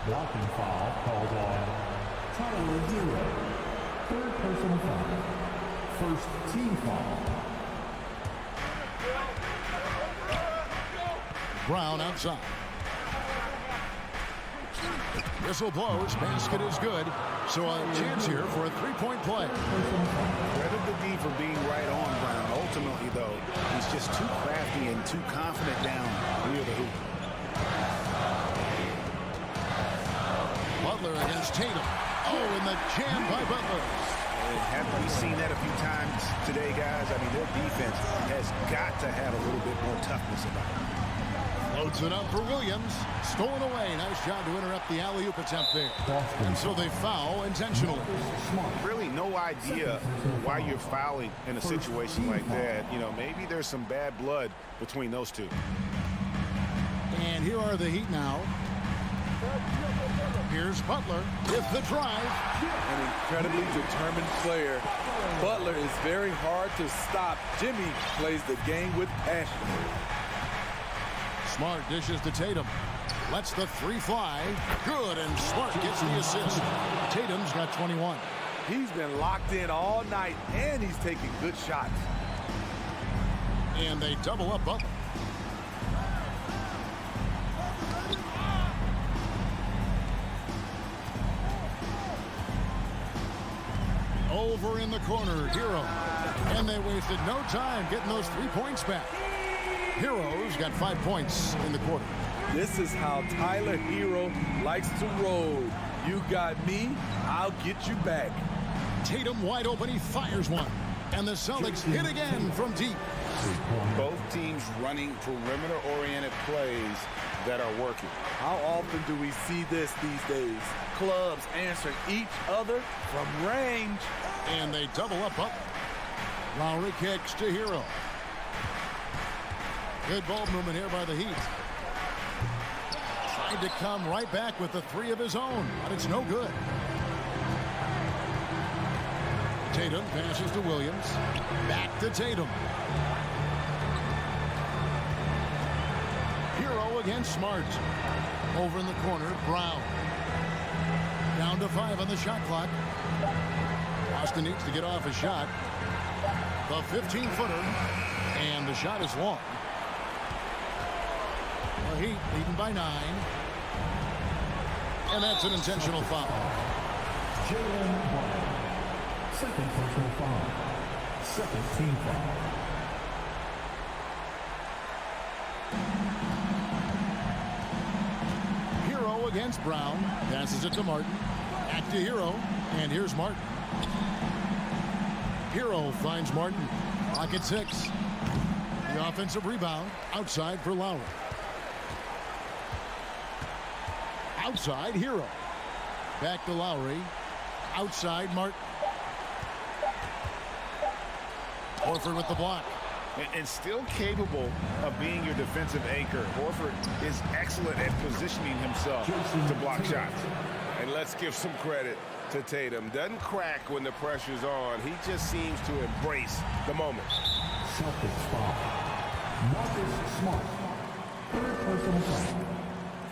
Blocking foul called on Tyler Hero. Third personal foul. First team foul. Brown outside. Whistle blows. Basket is good. So a chance here for a three-point play. Credit the D for being right on Brown. Ultimately, though, he's just too crafty and too confident down near the hoop. Butler against Tatum. Oh, and the jam by Butler. Haven't we seen that a few times today, guys? I mean, their defense has got to have a little bit more toughness about it. Floats it up for Williams. Stolen away. Nice job to interrupt the alley-oop attempt there. And so they foul intentionally. Really no idea why you're fouling in a situation like that. You know, maybe there's some bad blood between those two. And here are the Heat now. Here's Butler with the drive. An incredibly determined player. Butler is very hard to stop. Jimmy plays the game with passion. Smart dishes to Tatum. Lets the three fly. Good, and Smart gets the assist. Tatum's got 21. He's been locked in all night, and he's taking good shots. And they double up Butler. Over in the corner, Hero. And they wasted no time getting those 3 points back. Hero's got 5 points in the quarter. This is how Tyler Hero likes to roll. You got me, I'll get you back. Tatum wide open, he fires one. And the Celtics hit again from deep. Both teams running perimeter-oriented plays that are working. How often do we see this these days? Clubs answering each other from range. And they double up Butler. Lowry kicks to Hero. Good ball movement here by the Heat. Tried to come right back with the 3 of his own, but it's no good. Tatum passes to Williams. Back to Tatum. Hero against Smart. Over in the corner, Brown. Down to 5 on the shot clock. Austin needs to get off a shot. The 15-footer. And the shot is long. The Heat leading by 9. And that's an intentional foul. Second personal foul. Second team foul. Hero against Brown. Passes it to Martin. Back to Hero. And here's Martin. Hero finds Martin. Clock at 6. The offensive rebound. Outside for Lowry. Outside, Hero. Back to Lowry. Outside, Martin. Horford with the block. And still capable of being your defensive anchor. Horford is excellent at positioning himself to block shots. And let's give some credit to Tatum. Doesn't crack when the pressure's on. He just seems to embrace the moment. Celtics foul. Marcus Smart. Third personal foul.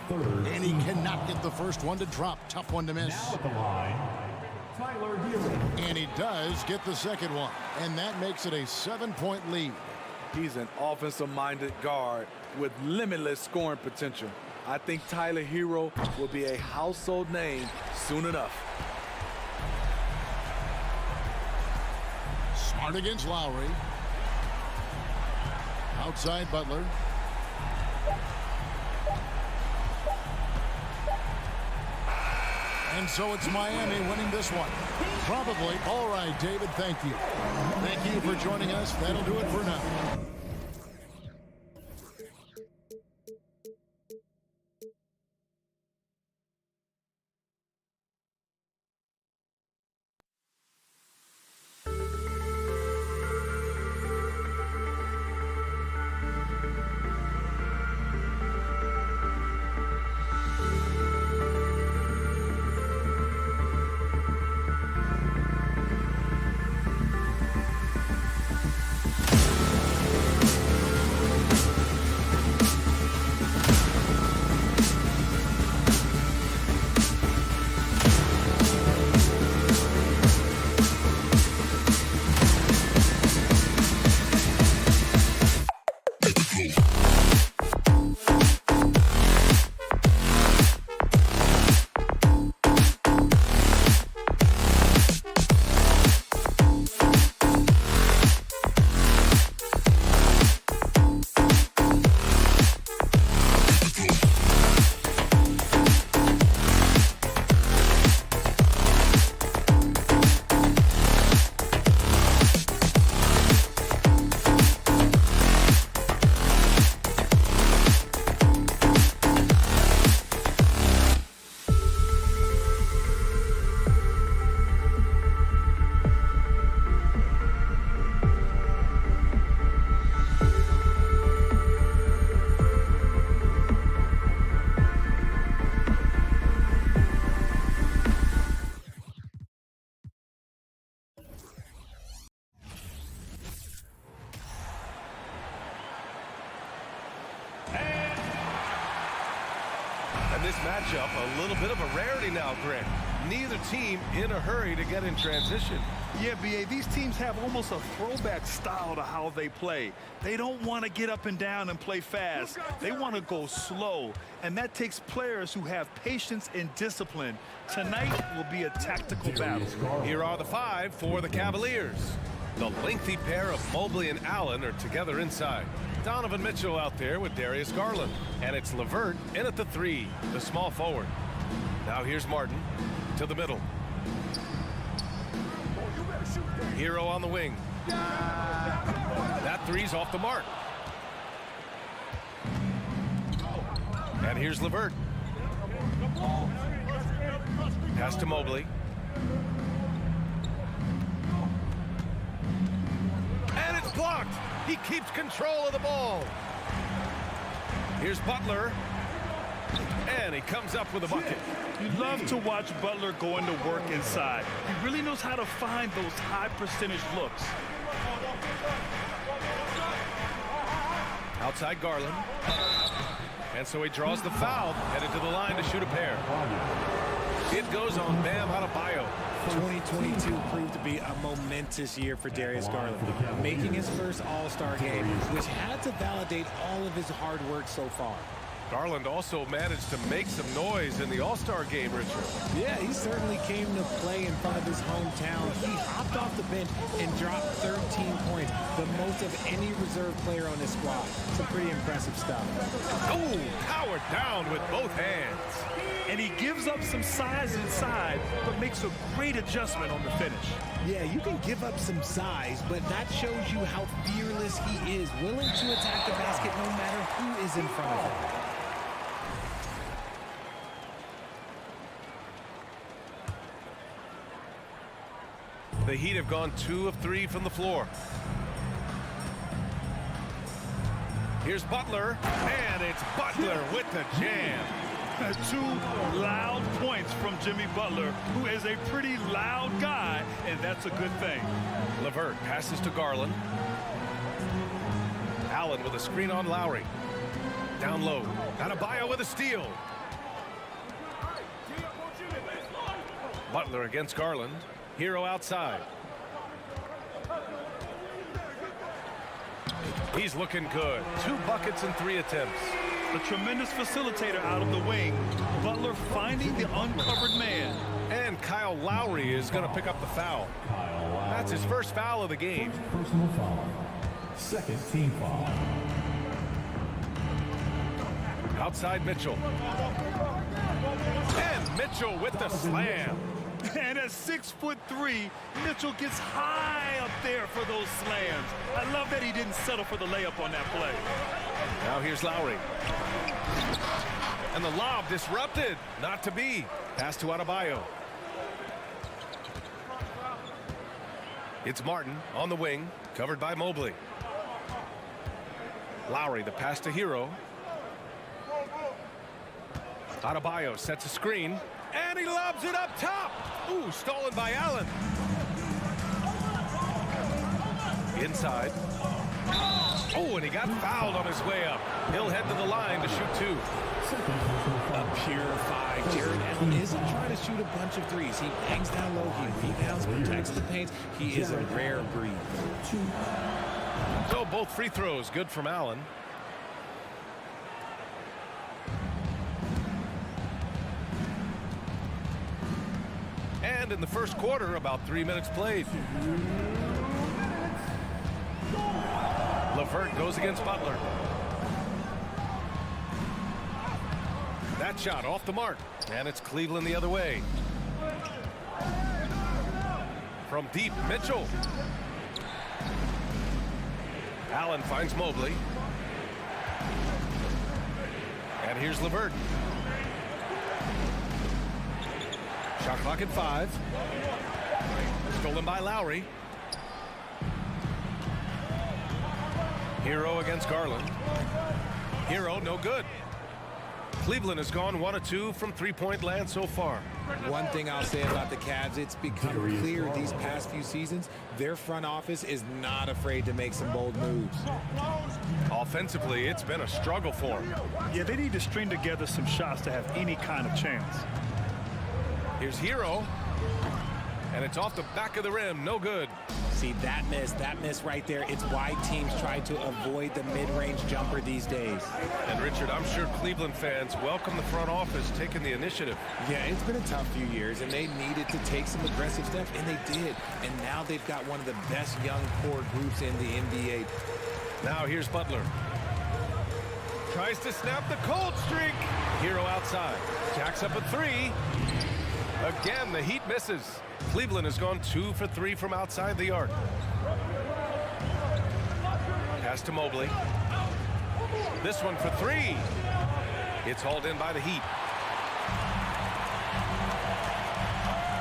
Third. And he cannot get the first one to drop. Tough one to miss. Now at the line, Tyler Hero. And he does get the second one. And that makes it a 7-point lead. He's an offensive-minded guard with limitless scoring potential. I think Tyler Hero will be a household name soon enough. Smart against Lowry. Outside Butler. And so it's Miami winning this one. Probably. All right, David, thank you. Thank you for joining us. That'll do it for now. lineup a little bit of a rarity now, Grant. Neither team in a hurry to get in transition. Yeah, B.A., these teams have almost a throwback style to how they play. They don't want to get up and down and play fast. They want to go slow, and that takes players who have patience and discipline. Tonight will be a tactical battle. Here are the 5 for the Cavaliers. The lengthy pair of Mobley and Allen are together inside. Donovan Mitchell out there with Darius Garland. And it's LeVert in at the 3, the small forward. Now here's Martin to the middle. Hero on the wing. That 3's off the mark. And here's LeVert. Pass to Mobley. And it's blocked. He keeps control of the ball. Here's Butler. And he comes up with a bucket. You love to watch Butler go into work inside. He really knows how to find those high percentage looks. Outside Garland. And so he draws the foul, headed to the line to shoot a pair. It goes on Bam Adebayo. 2022 proved to be a momentous year for Darius Garland, making his first All-Star game, which had to validate all of his hard work so far. Garland also managed to make some noise in the All-Star game, Richard. Yeah, he certainly came to play in front of his hometown. He hopped off the bench and dropped 13 points, the most of any reserve player on his squad. Some pretty impressive stuff. Oh, powered down with both hands. And he gives up some size inside, but makes a great adjustment on the finish. Yeah, you can give up some size, but that shows you how fearless he is, willing to attack the basket no matter who is in front of him. The Heat have gone 2 of 3 from the floor. Here's Butler, and it's Butler with the jam. 2 loud points from Jimmy Butler, who is a pretty loud guy, and that's a good thing. LeVert passes to Garland. Allen with a screen on Lowry. Down low. Adebayo with a steal. Butler against Garland. Hero outside. He's looking good. 2 buckets and 3 attempts. A tremendous facilitator out of the wing. Butler finding the uncovered man. And Kyle Lowry is going to pick up the foul. That's his first foul of the game. Personal foul. Second team foul. Outside Mitchell. And Mitchell with the slam. And at 6'3", Mitchell gets high up there for those slams. I love that he didn't settle for the layup on that play. Now here's Lowry. And the lob disrupted. Not to be. Pass to Adebayo. It's Martin on the wing, covered by Mobley. Lowry, the pass to Hero. Adebayo sets a screen. And he lobs it up top. Ooh, stolen by Allen. Inside. Oh, and he got fouled on his way up. He'll head to the line to shoot 2. A purified Jared Allen isn't trying to shoot a bunch of threes. He bangs down low, he rebounds, protects the paint. He is a rare breed. So both free throws good from Allen. And in the first quarter, about 3 minutes played. LeVert goes against Butler. That shot off the mark, and it's Cleveland the other way. From deep, Mitchell. Allen finds Mobley. And here's LeVert. Shot clock at 5. Stolen by Lowry. Hero against Garland. Hero, no good. Cleveland has gone 1 of 2 from three-point land so far. One thing I'll say about the Cavs, it's become clear these past few seasons, their front office is not afraid to make some bold moves. Offensively, it's been a struggle for them. Yeah, they need to string together some shots to have any kind of chance. Here's Hero. And it's off the back of the rim. No good. See, that miss right there, it's why teams try to avoid the mid-range jumper these days. And Richard, I'm sure Cleveland fans welcome the front office taking the initiative. Yeah, it's been a tough few years, and they needed to take some aggressive steps, and they did. And now they've got one of the best young core groups in the NBA. Now here's Butler. Tries to snap the cold streak. Hero outside. Jacks up a three. Again, the Heat misses. Cleveland has gone 2 for 3 from outside the arc. Pass to Mobley. This one for 3. It's hauled in by the Heat.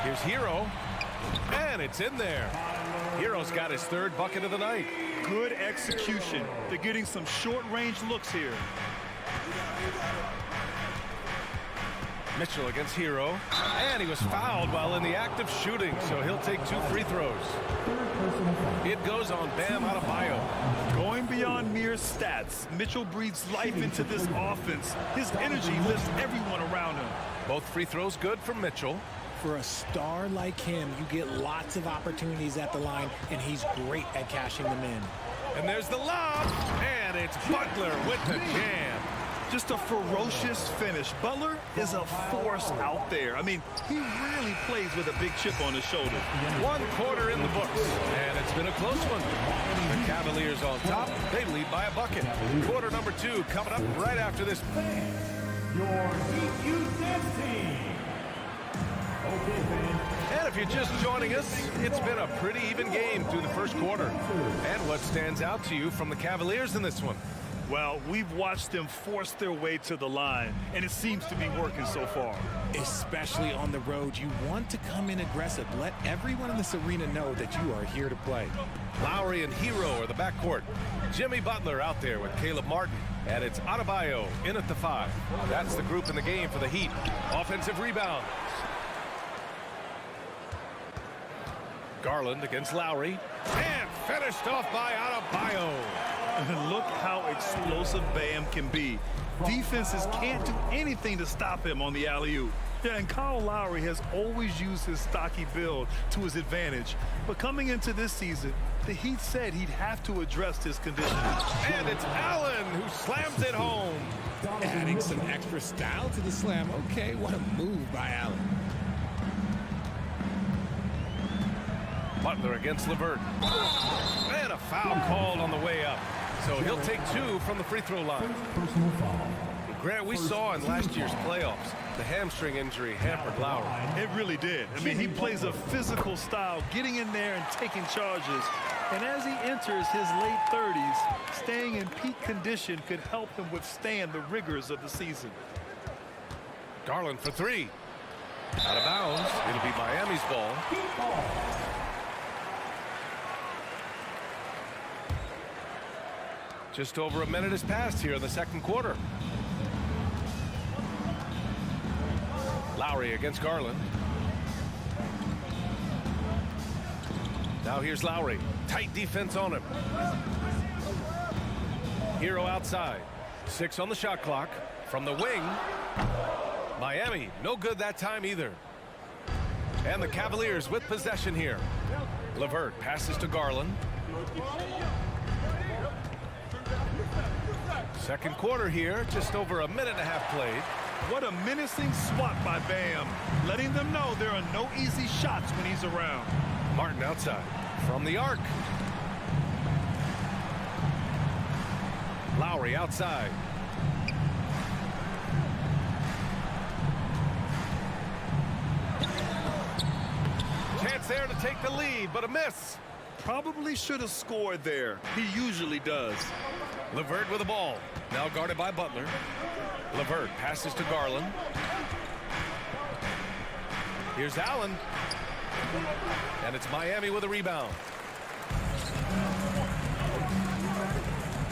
Here's Hero. And it's in there. Hero's got his 3rd bucket of the night. Good execution. They're getting some short-range looks here. Mitchell against Hero. And he was fouled while in the act of shooting, so he'll take 2 free throws. It goes on Bam Adebayo. Going beyond mere stats, Mitchell breathes life into this offense. His energy lifts everyone around him. Both free throws good from Mitchell. For a star like him, you get lots of opportunities at the line, and he's great at cashing them in. And there's the lob, and it's Butler with the jam. Just a ferocious finish. Butler is a force out there. I mean, he really plays with a big chip on his shoulder. 1 quarter in the books, and it's been a close one. The Cavaliers on top. They lead by a bucket. Quarter number 2 coming up right after this. Your DQ team. Okay, fans. And if you're just joining us, it's been a pretty even game through the first quarter. And what stands out to you from the Cavaliers in this one? Well, we've watched them force their way to the line, and it seems to be working so far. Especially on the road, you want to come in aggressive. Let everyone in this arena know that you are here to play. Lowry and Hero are the backcourt. Jimmy Butler out there with Caleb Martin. And it's Adebayo in at the 5. That's the group in the game for the Heat. Offensive rebound. Garland against Lowry. And finished off by Adebayo. And look how explosive Bam can be. Defenses can't do anything to stop him on the alley-oop. Yeah, and Kyle Lowry has always used his stocky build to his advantage. But coming into this season, the Heat said he'd have to address his condition. And it's Allen who slams it home. Adding some extra style to the slam. Okay, what a move by Allen. Butler against LeVert. And a foul called on the way up. So he'll take 2 from the free throw line. Grant, we saw in last year's playoffs, the hamstring injury hampered Lowry. It really did. I mean, he plays a physical style, getting in there and taking charges. And as he enters his late 30s, staying in peak condition could help him withstand the rigors of the season. Garland for 3. Out of bounds. It'll be Miami's ball. Just over a minute has passed here in the second quarter. Lowry against Garland. Now here's Lowry. Tight defense on him. Hero outside. 6 on the shot clock. From the wing. Miami, no good that time either. And the Cavaliers with possession here. LeVert passes to Garland. Second quarter here, just over a minute and a half played. What a menacing swat by Bam, letting them know there are no easy shots when he's around. Martin outside from the arc. Lowry outside. Chance there to take the lead, but a miss. Probably should have scored there. He usually does. LeVert with the ball. Now guarded by Butler. LeVert passes to Garland. Here's Allen. And it's Miami with a rebound.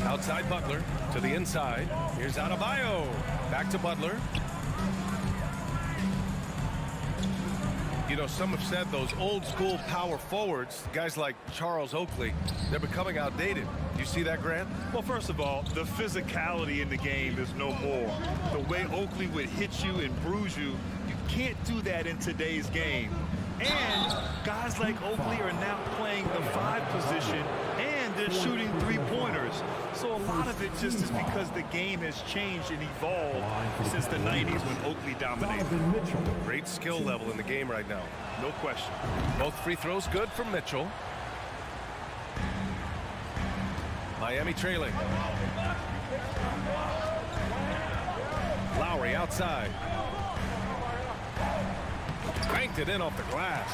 Outside Butler to the inside. Here's Adebayo. Back to Butler. You know, some have said those old school power forwards, guys like Charles Oakley, they're becoming outdated. You see that, Grant? Well, first of all, the physicality in the game is no more. The way Oakley would hit you and bruise you, you can't do that in today's game. And guys like Oakley are now playing the 5 position, and they're shooting 3-pointers. So a lot of it just is because the game has changed and evolved since the 90s when Oakley dominated. Great skill level in the game right now. No question. Both free throws good from Mitchell. Miami trailing. Lowry outside. Cranked it in off the glass.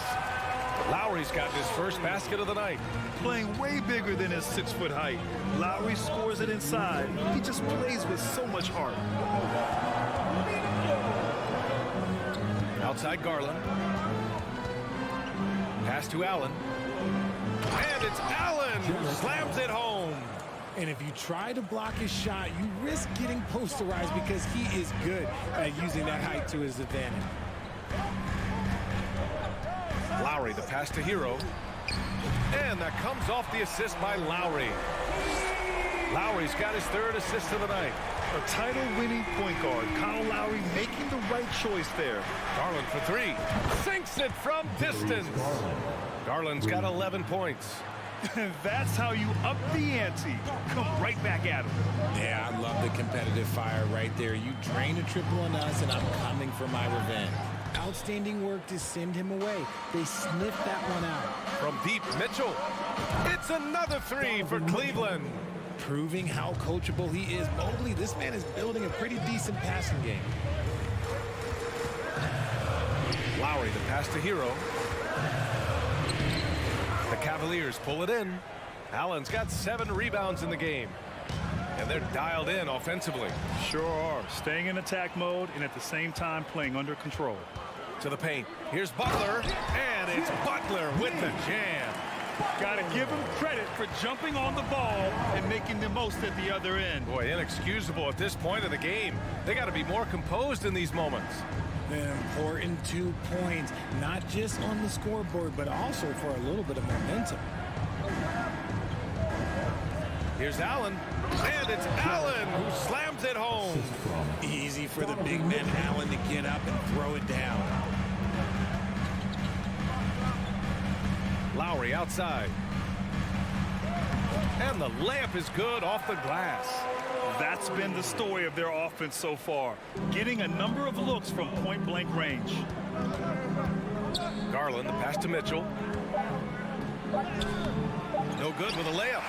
Lowry's got his first basket of the night. Playing way bigger than his 6-foot height. Lowry scores it inside. He just plays with so much heart. Outside Garland. Pass to Allen. And it's Allen who slams it home. And if you try to block his shot, you risk getting posterized because he is good at using that height to his advantage. Lowry, the pass to Hero. And that comes off the assist by Lowry. Lowry's got his 3rd assist of the night. A title-winning point guard, Kyle Lowry making the right choice there. Garland for 3. Sinks it from distance. Garland's got 11 points. That's how you up the ante. Come right back at him. Yeah, I love the competitive fire right there. You drain a triple on us, and I'm coming for my revenge. Outstanding work to send him away. They sniffed that one out. From deep, Mitchell. It's another 3 for Cleveland. Proving how coachable he is. Mobley, this man is building a pretty decent passing game. Lowry, the pass to Hero. The Cavaliers pull it in. Allen's got 7 rebounds in the game. And they're dialed in offensively. Sure are. Staying in attack mode and at the same time playing under control. To the paint. Here's Butler. And it's Butler with the jam. Got to give him credit for jumping on the ball and making the most at the other end. Boy, inexcusable at this point of the game. They got to be more composed in these moments. An important 2 points, not just on the scoreboard, but also for a little bit of momentum. Here's Allen. And it's Allen who slams it home. Easy for the big man Allen to get up and throw it down. Lowry outside. And the layup is good off the glass. That's been the story of their offense so far. Getting a number of looks from point-blank range. Garland, the pass to Mitchell. No good with a layup.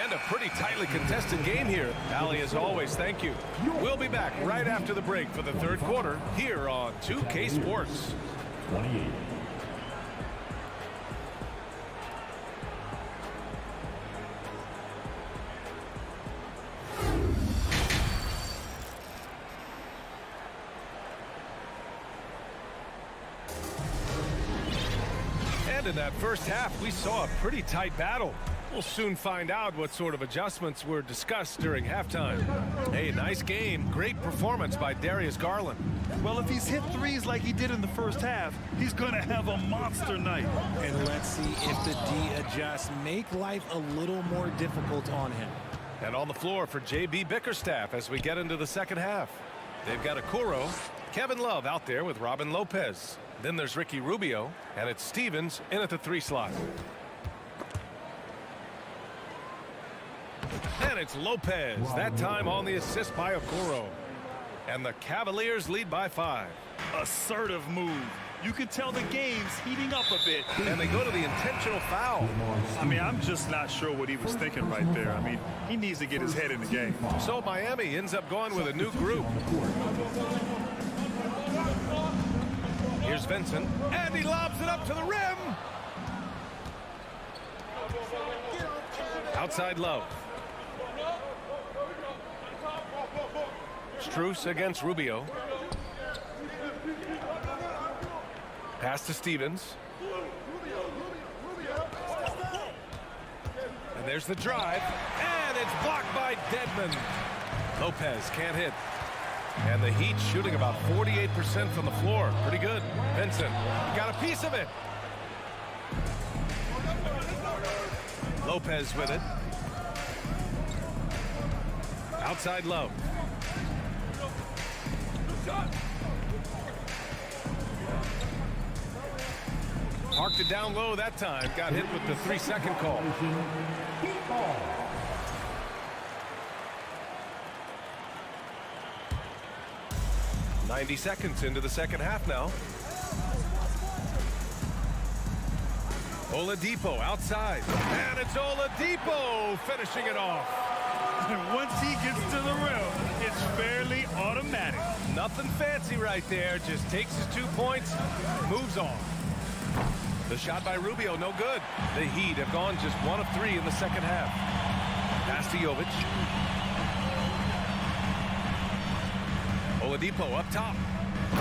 And a pretty tightly contested game here. Allie, as always, thank you. We'll be back right after the break for the 3rd quarter here on 2K Sports. 28. And in that first half, we saw a pretty tight battle. We'll soon find out what sort of adjustments were discussed during halftime. Hey, nice game. Great performance by Darius Garland. Well, if he's hit threes like he did in the first half, he's going to have a monster night. And let's see if the D adjusts, make life a little more difficult on him. And on the floor for J.B. Bickerstaff as we get into the second half. They've got Okoro, Kevin Love out there with Robin Lopez. Then there's Ricky Rubio, and it's Stevens in at the 3 slot. And it's Lopez, that time on the assist by Okoro. And the Cavaliers lead by 5. Assertive move. You can tell the game's heating up a bit. And they go to the intentional foul. I mean, I'm just not sure what he was thinking right there. I mean, he needs to get his head in the game. So Miami ends up going with a new group. Here's Vincent, and he lobs it up to the rim. Outside Love. Strus against Rubio. Pass to Stevens. And there's the drive, and it's blocked by Dedmon. Lopez can't hit. And the Heat shooting about 48% from the floor. Pretty good. Vincent, he got a piece of it. Lopez with it. Outside Love. Parked it down low that time. Got hit with the 3-second call. 90 seconds into the second half now. Oladipo outside. And it's Oladipo finishing it off. And once he gets to the rim, it's fairly automatic. Nothing fancy right there. Just takes his 2 points, moves on. The shot by Rubio, no good. The Heat have gone just 1 of 3 in the second half. Pass to Jovic. Oladipo up top.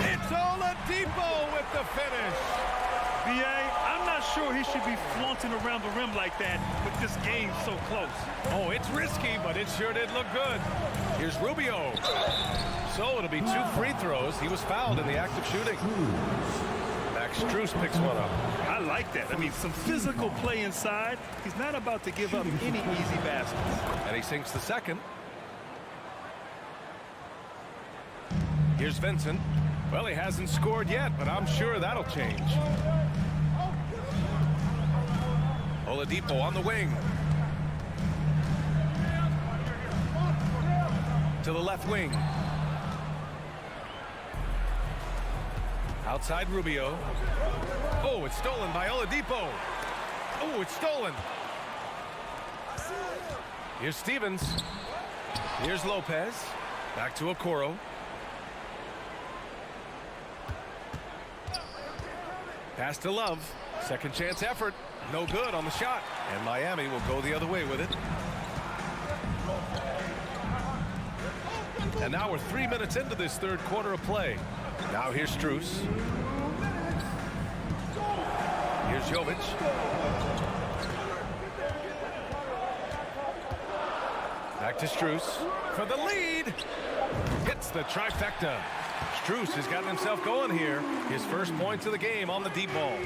It's Oladipo with the finish. B.A., I'm not sure he should be flaunting around the rim like that with this game so close. Oh, it's risky, but it sure did look good. Here's Rubio. So it'll be 2 free throws. He was fouled in the act of shooting. Max Strus picks one up. I like that. I mean, some physical play inside. He's not about to give up any easy baskets. And he sinks the second. Here's Vincent. Well, he hasn't scored yet, but I'm sure that'll change. Oladipo on the wing. To the left wing. Outside Rubio. Oh, it's stolen by Oladipo. Oh, it's stolen. Here's Stevens. Here's Lopez. Back to Okoro. Pass to Love. Second chance effort. No good on the shot. And Miami will go the other way with it. And now we're 3 minutes into this third quarter of play. Now here's Strus. Here's Jovic. Back to Strus for the lead. Hits the trifecta. Strus has gotten himself going here. His first points of the game on the deep ball.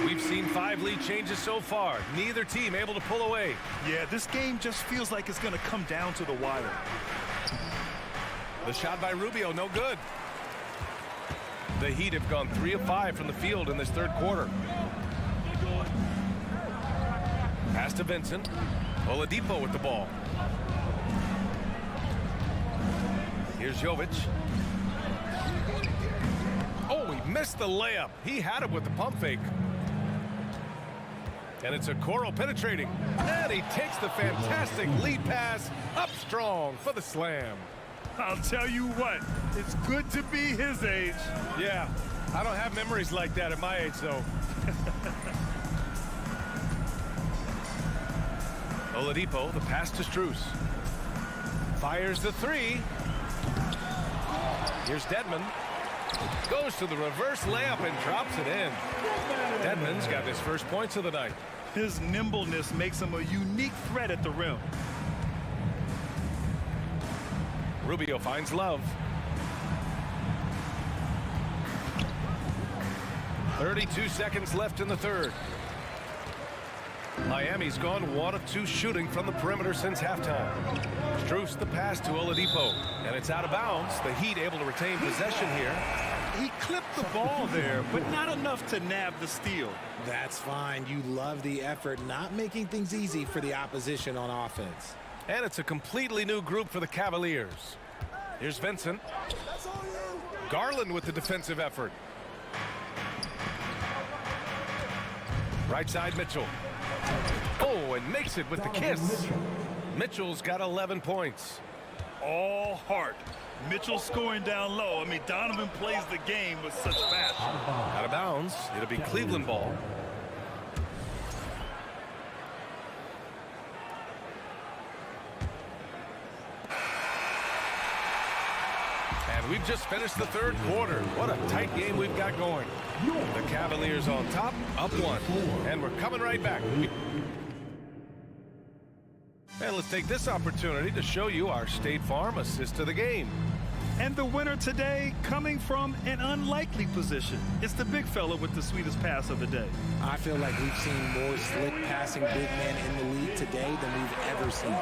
We've seen 5 lead changes so far. Neither team able to pull away. Yeah, this game just feels like it's going to come down to the wire. The shot by Rubio, no good. The Heat have gone 3 of 5 from the field in this third quarter. Pass to Vincent. Oladipo with the ball. Here's Jovic. Oh, he missed the layup. He had it with the pump fake. And it's Okoro penetrating. And he takes the fantastic lead pass up strong for the slam. I'll tell you what, it's good to be his age. Yeah, I don't have memories like that at my age, though. Oladipo, the pass to Strus. Fires the 3. Here's Dedmon. Goes to the reverse layup and drops it in. Dedmon's got his first points of the night. His nimbleness makes him a unique threat at the rim. Rubio finds Love. 32 seconds left in the third. Miami's gone 1 of 2 shooting from the perimeter since halftime. Strus the pass to Oladipo. And it's out of bounds. The Heat able to retain possession here. He clipped the ball there, but not enough to nab the steal. That's fine. You love the effort, not making things easy for the opposition on offense. And it's a completely new group for the Cavaliers. Here's Vincent. Garland with the defensive effort. Right side Mitchell. Oh, and makes it with the kiss. Mitchell's got 11 points. All heart. Mitchell scoring down low. I mean, Donovan plays the game with such passion. Out of bounds. It'll be Cleveland ball. And we've just finished the third quarter. What a tight game we've got going. The Cavaliers on top, up 1. And we're coming right back. And let's take this opportunity to show you our State Farm assist to the game. And the winner today coming from an unlikely position. It's the big fella with the sweetest pass of the day. I feel like we've seen more slick passing big men in the league today than we've ever seen.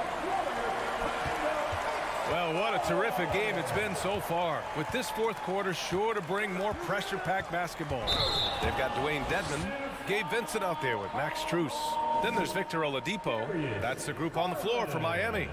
Well, what a terrific game it's been so far. With this fourth quarter sure to bring more pressure-packed basketball. They've got Dwayne Dedman, Gabe Vincent out there with Max Strus. Then there's Victor Oladipo. That's the group on the floor for Miami.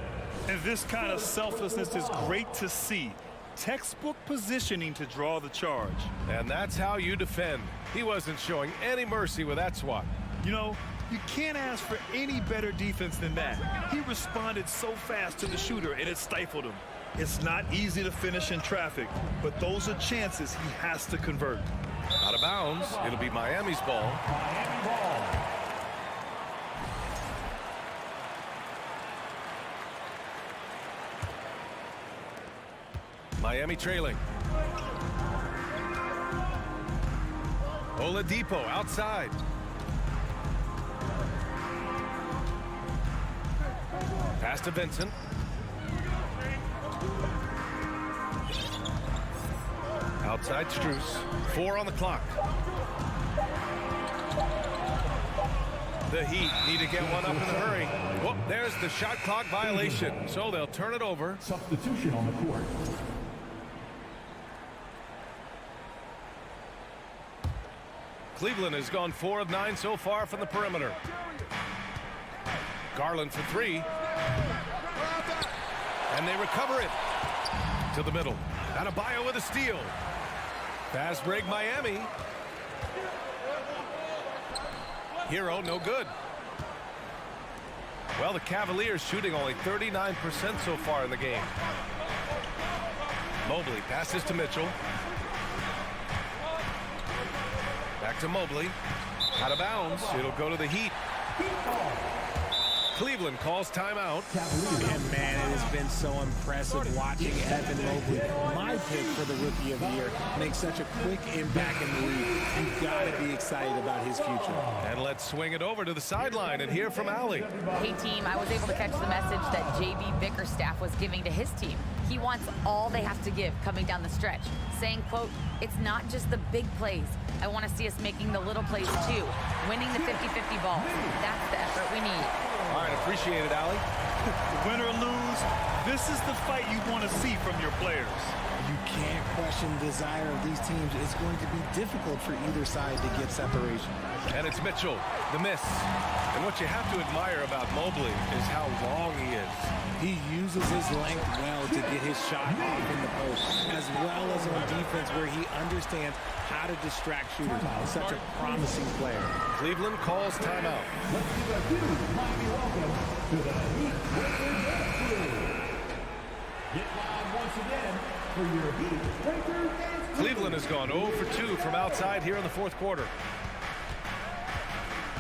And this kind of selflessness is great to see. Textbook positioning to draw the charge. And that's how you defend. He wasn't showing any mercy with that swat. You know, you can't ask for any better defense than that. He responded so fast to the shooter, and it stifled him. It's not easy to finish in traffic, but those are chances he has to convert. Out of bounds. It'll be Miami's ball. Miami ball. Miami trailing. Oladipo outside. Pass to Vincent. Outside Strus. 4 on the clock. The Heat need to get one up in a hurry. Whoop, there's the shot clock violation. So they'll turn it over. Substitution on the court. Cleveland has gone 4 of 9 so far from the perimeter. Garland for 3. And they recover it. To the middle. Adebayo with a steal. Fast break Miami. Hero no good. Well, the Cavaliers shooting only 39% so far in the game. Mobley passes to Mitchell. Back to Mobley. Out of bounds. It'll go to the Heat. Cleveland calls timeout. And man, it has been so impressive watching Evan Mobley, my pick for the Rookie of the Year, make such a quick impact in the league. You've got to be excited about his future. And let's swing it over to the sideline and hear from Allie. Hey, team, I was able to catch the message that J.B. Bickerstaff was giving to his team. He wants all they have to give coming down the stretch, saying, quote, "It's not just the big plays. I want to see us making the little plays, too. Winning the 50-50 balls. That's the effort we need." All right, appreciate it, Allie. Win or lose, this is the fight you want to see from your players. You can't question the desire of these teams. It's going to be difficult for either side to get separation. And it's Mitchell, the miss. And what you have to admire about Mobley is how long he is. He uses his length well to get his shot off in the post, as well as on defense where he understands how to distract shooters. Such a promising player. Cleveland calls timeout. Let's give a huge Miami welcome to the Heat Breakers. Get live once again for your Heat Breakers. Cleveland has gone 0 for 2 from outside here in the fourth quarter.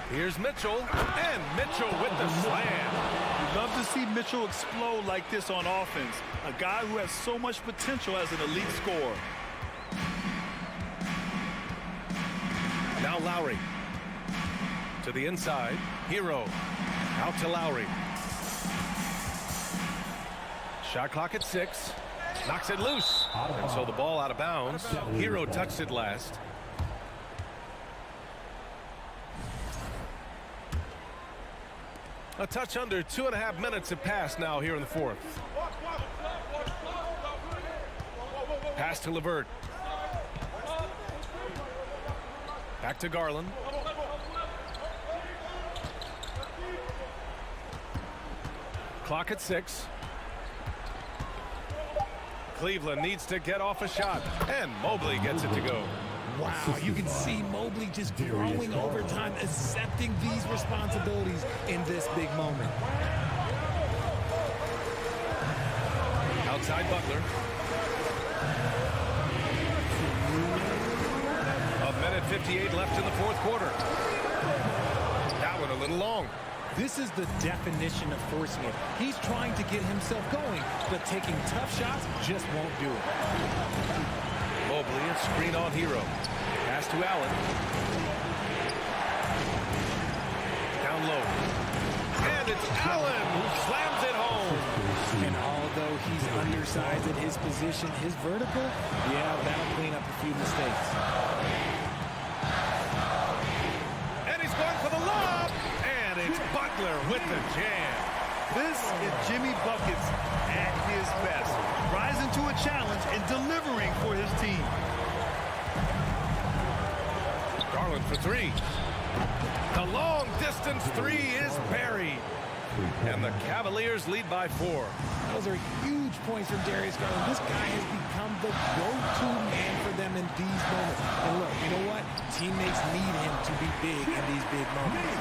Here's Mitchell, and Mitchell with the slam. We'd love to see Mitchell explode like this on offense. A guy who has so much potential as an elite scorer. Now Lowry. To the inside. Hero. Out to Lowry. Shot clock at 6. Knocks it loose. And so the ball out of bounds. Hero touched it last. A touch under 2.5 minutes have passed now here in the fourth. Pass to LeVert. Back to Garland. Clock at 6. Cleveland needs to get off a shot, and Mobley gets it to go. Wow, you can see Mobley just growing over time, accepting these responsibilities in this big moment. Outside Butler. A minute 58 left in the fourth quarter. That one a little long. This is the definition of forcing it. He's trying to get himself going, but taking tough shots just won't do it. Mobley, a screen on Hero. Pass to Allen. Down low. And it's Allen who slams it home. And although he's undersized at his position. His vertical, yeah, that'll clean up a few mistakes. And he's going for the lob. And it's Butler with the jam. This is Jimmy Buckets at his best, rising to a challenge and delivering for his team. Garland for three. The long distance three is buried. And the Cavaliers lead by 4. Those are huge points from Darius Garland. This guy has become the go-to man for them in these moments. And look, you know what? Teammates need him to be big in these big moments.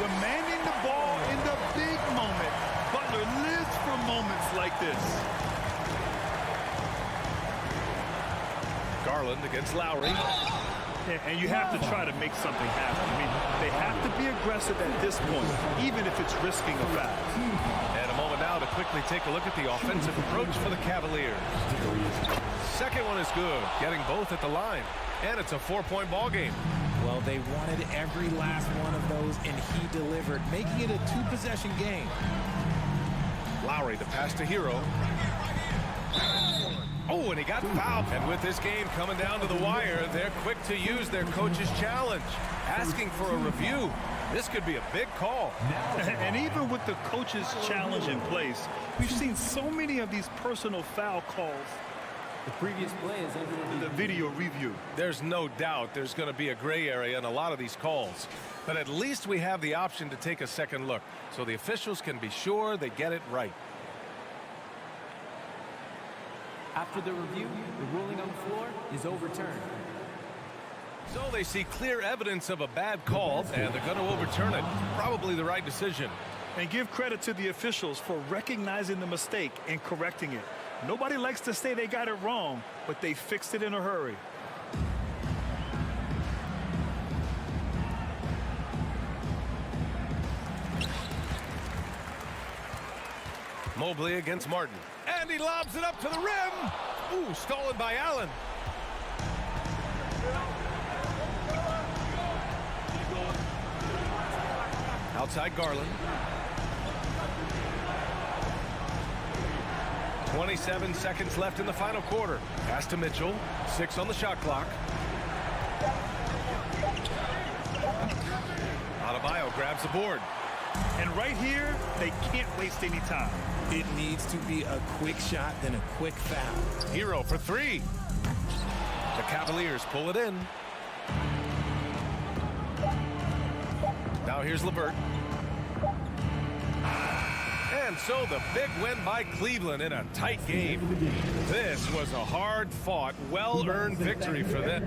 Demanding the ball in the big moment. Butler lives for moments like this. Garland against Lowry. And you have to try to make something happen. I mean, they have to be aggressive at this point, even if it's risking a foul. And a moment now to quickly take a look at the offensive approach for the Cavaliers. Second one is good, getting both at the line. And it's a 4-point ball game. Well, they wanted every last one of those, and he delivered, making it a 2-possession game. Lowry, the pass to Hero. Oh, and he got fouled. And with this game coming down to the wire, they're quick to use their coach's challenge, asking for a review. This could be a big call. And even with the coach's challenge in place, we've seen so many of these personal foul calls. The previous play is under the video review. There's no doubt there's going to be a gray area in a lot of these calls. But at least we have the option to take a second look, so the officials can be sure they get it right. After the review, the ruling on the floor is overturned. So they see clear evidence of a bad call, and they're going to overturn it. Probably the right decision. And give credit to the officials for recognizing the mistake and correcting it. Nobody likes to say they got it wrong, but they fixed it in a hurry. Mobley against Martin. And he lobs it up to the rim. Ooh, stolen by Allen. Outside Garland. 27 seconds left in the final quarter. Pass to Mitchell. 6 on the shot clock. Adebayo grabs the board. And right here, they can't waste any time. It needs to be a quick shot, then a quick foul. Hero for 3. The Cavaliers pull it in. Now here's LeVert. And so the big win by Cleveland in a tight game. This was a hard-fought, well-earned victory for them.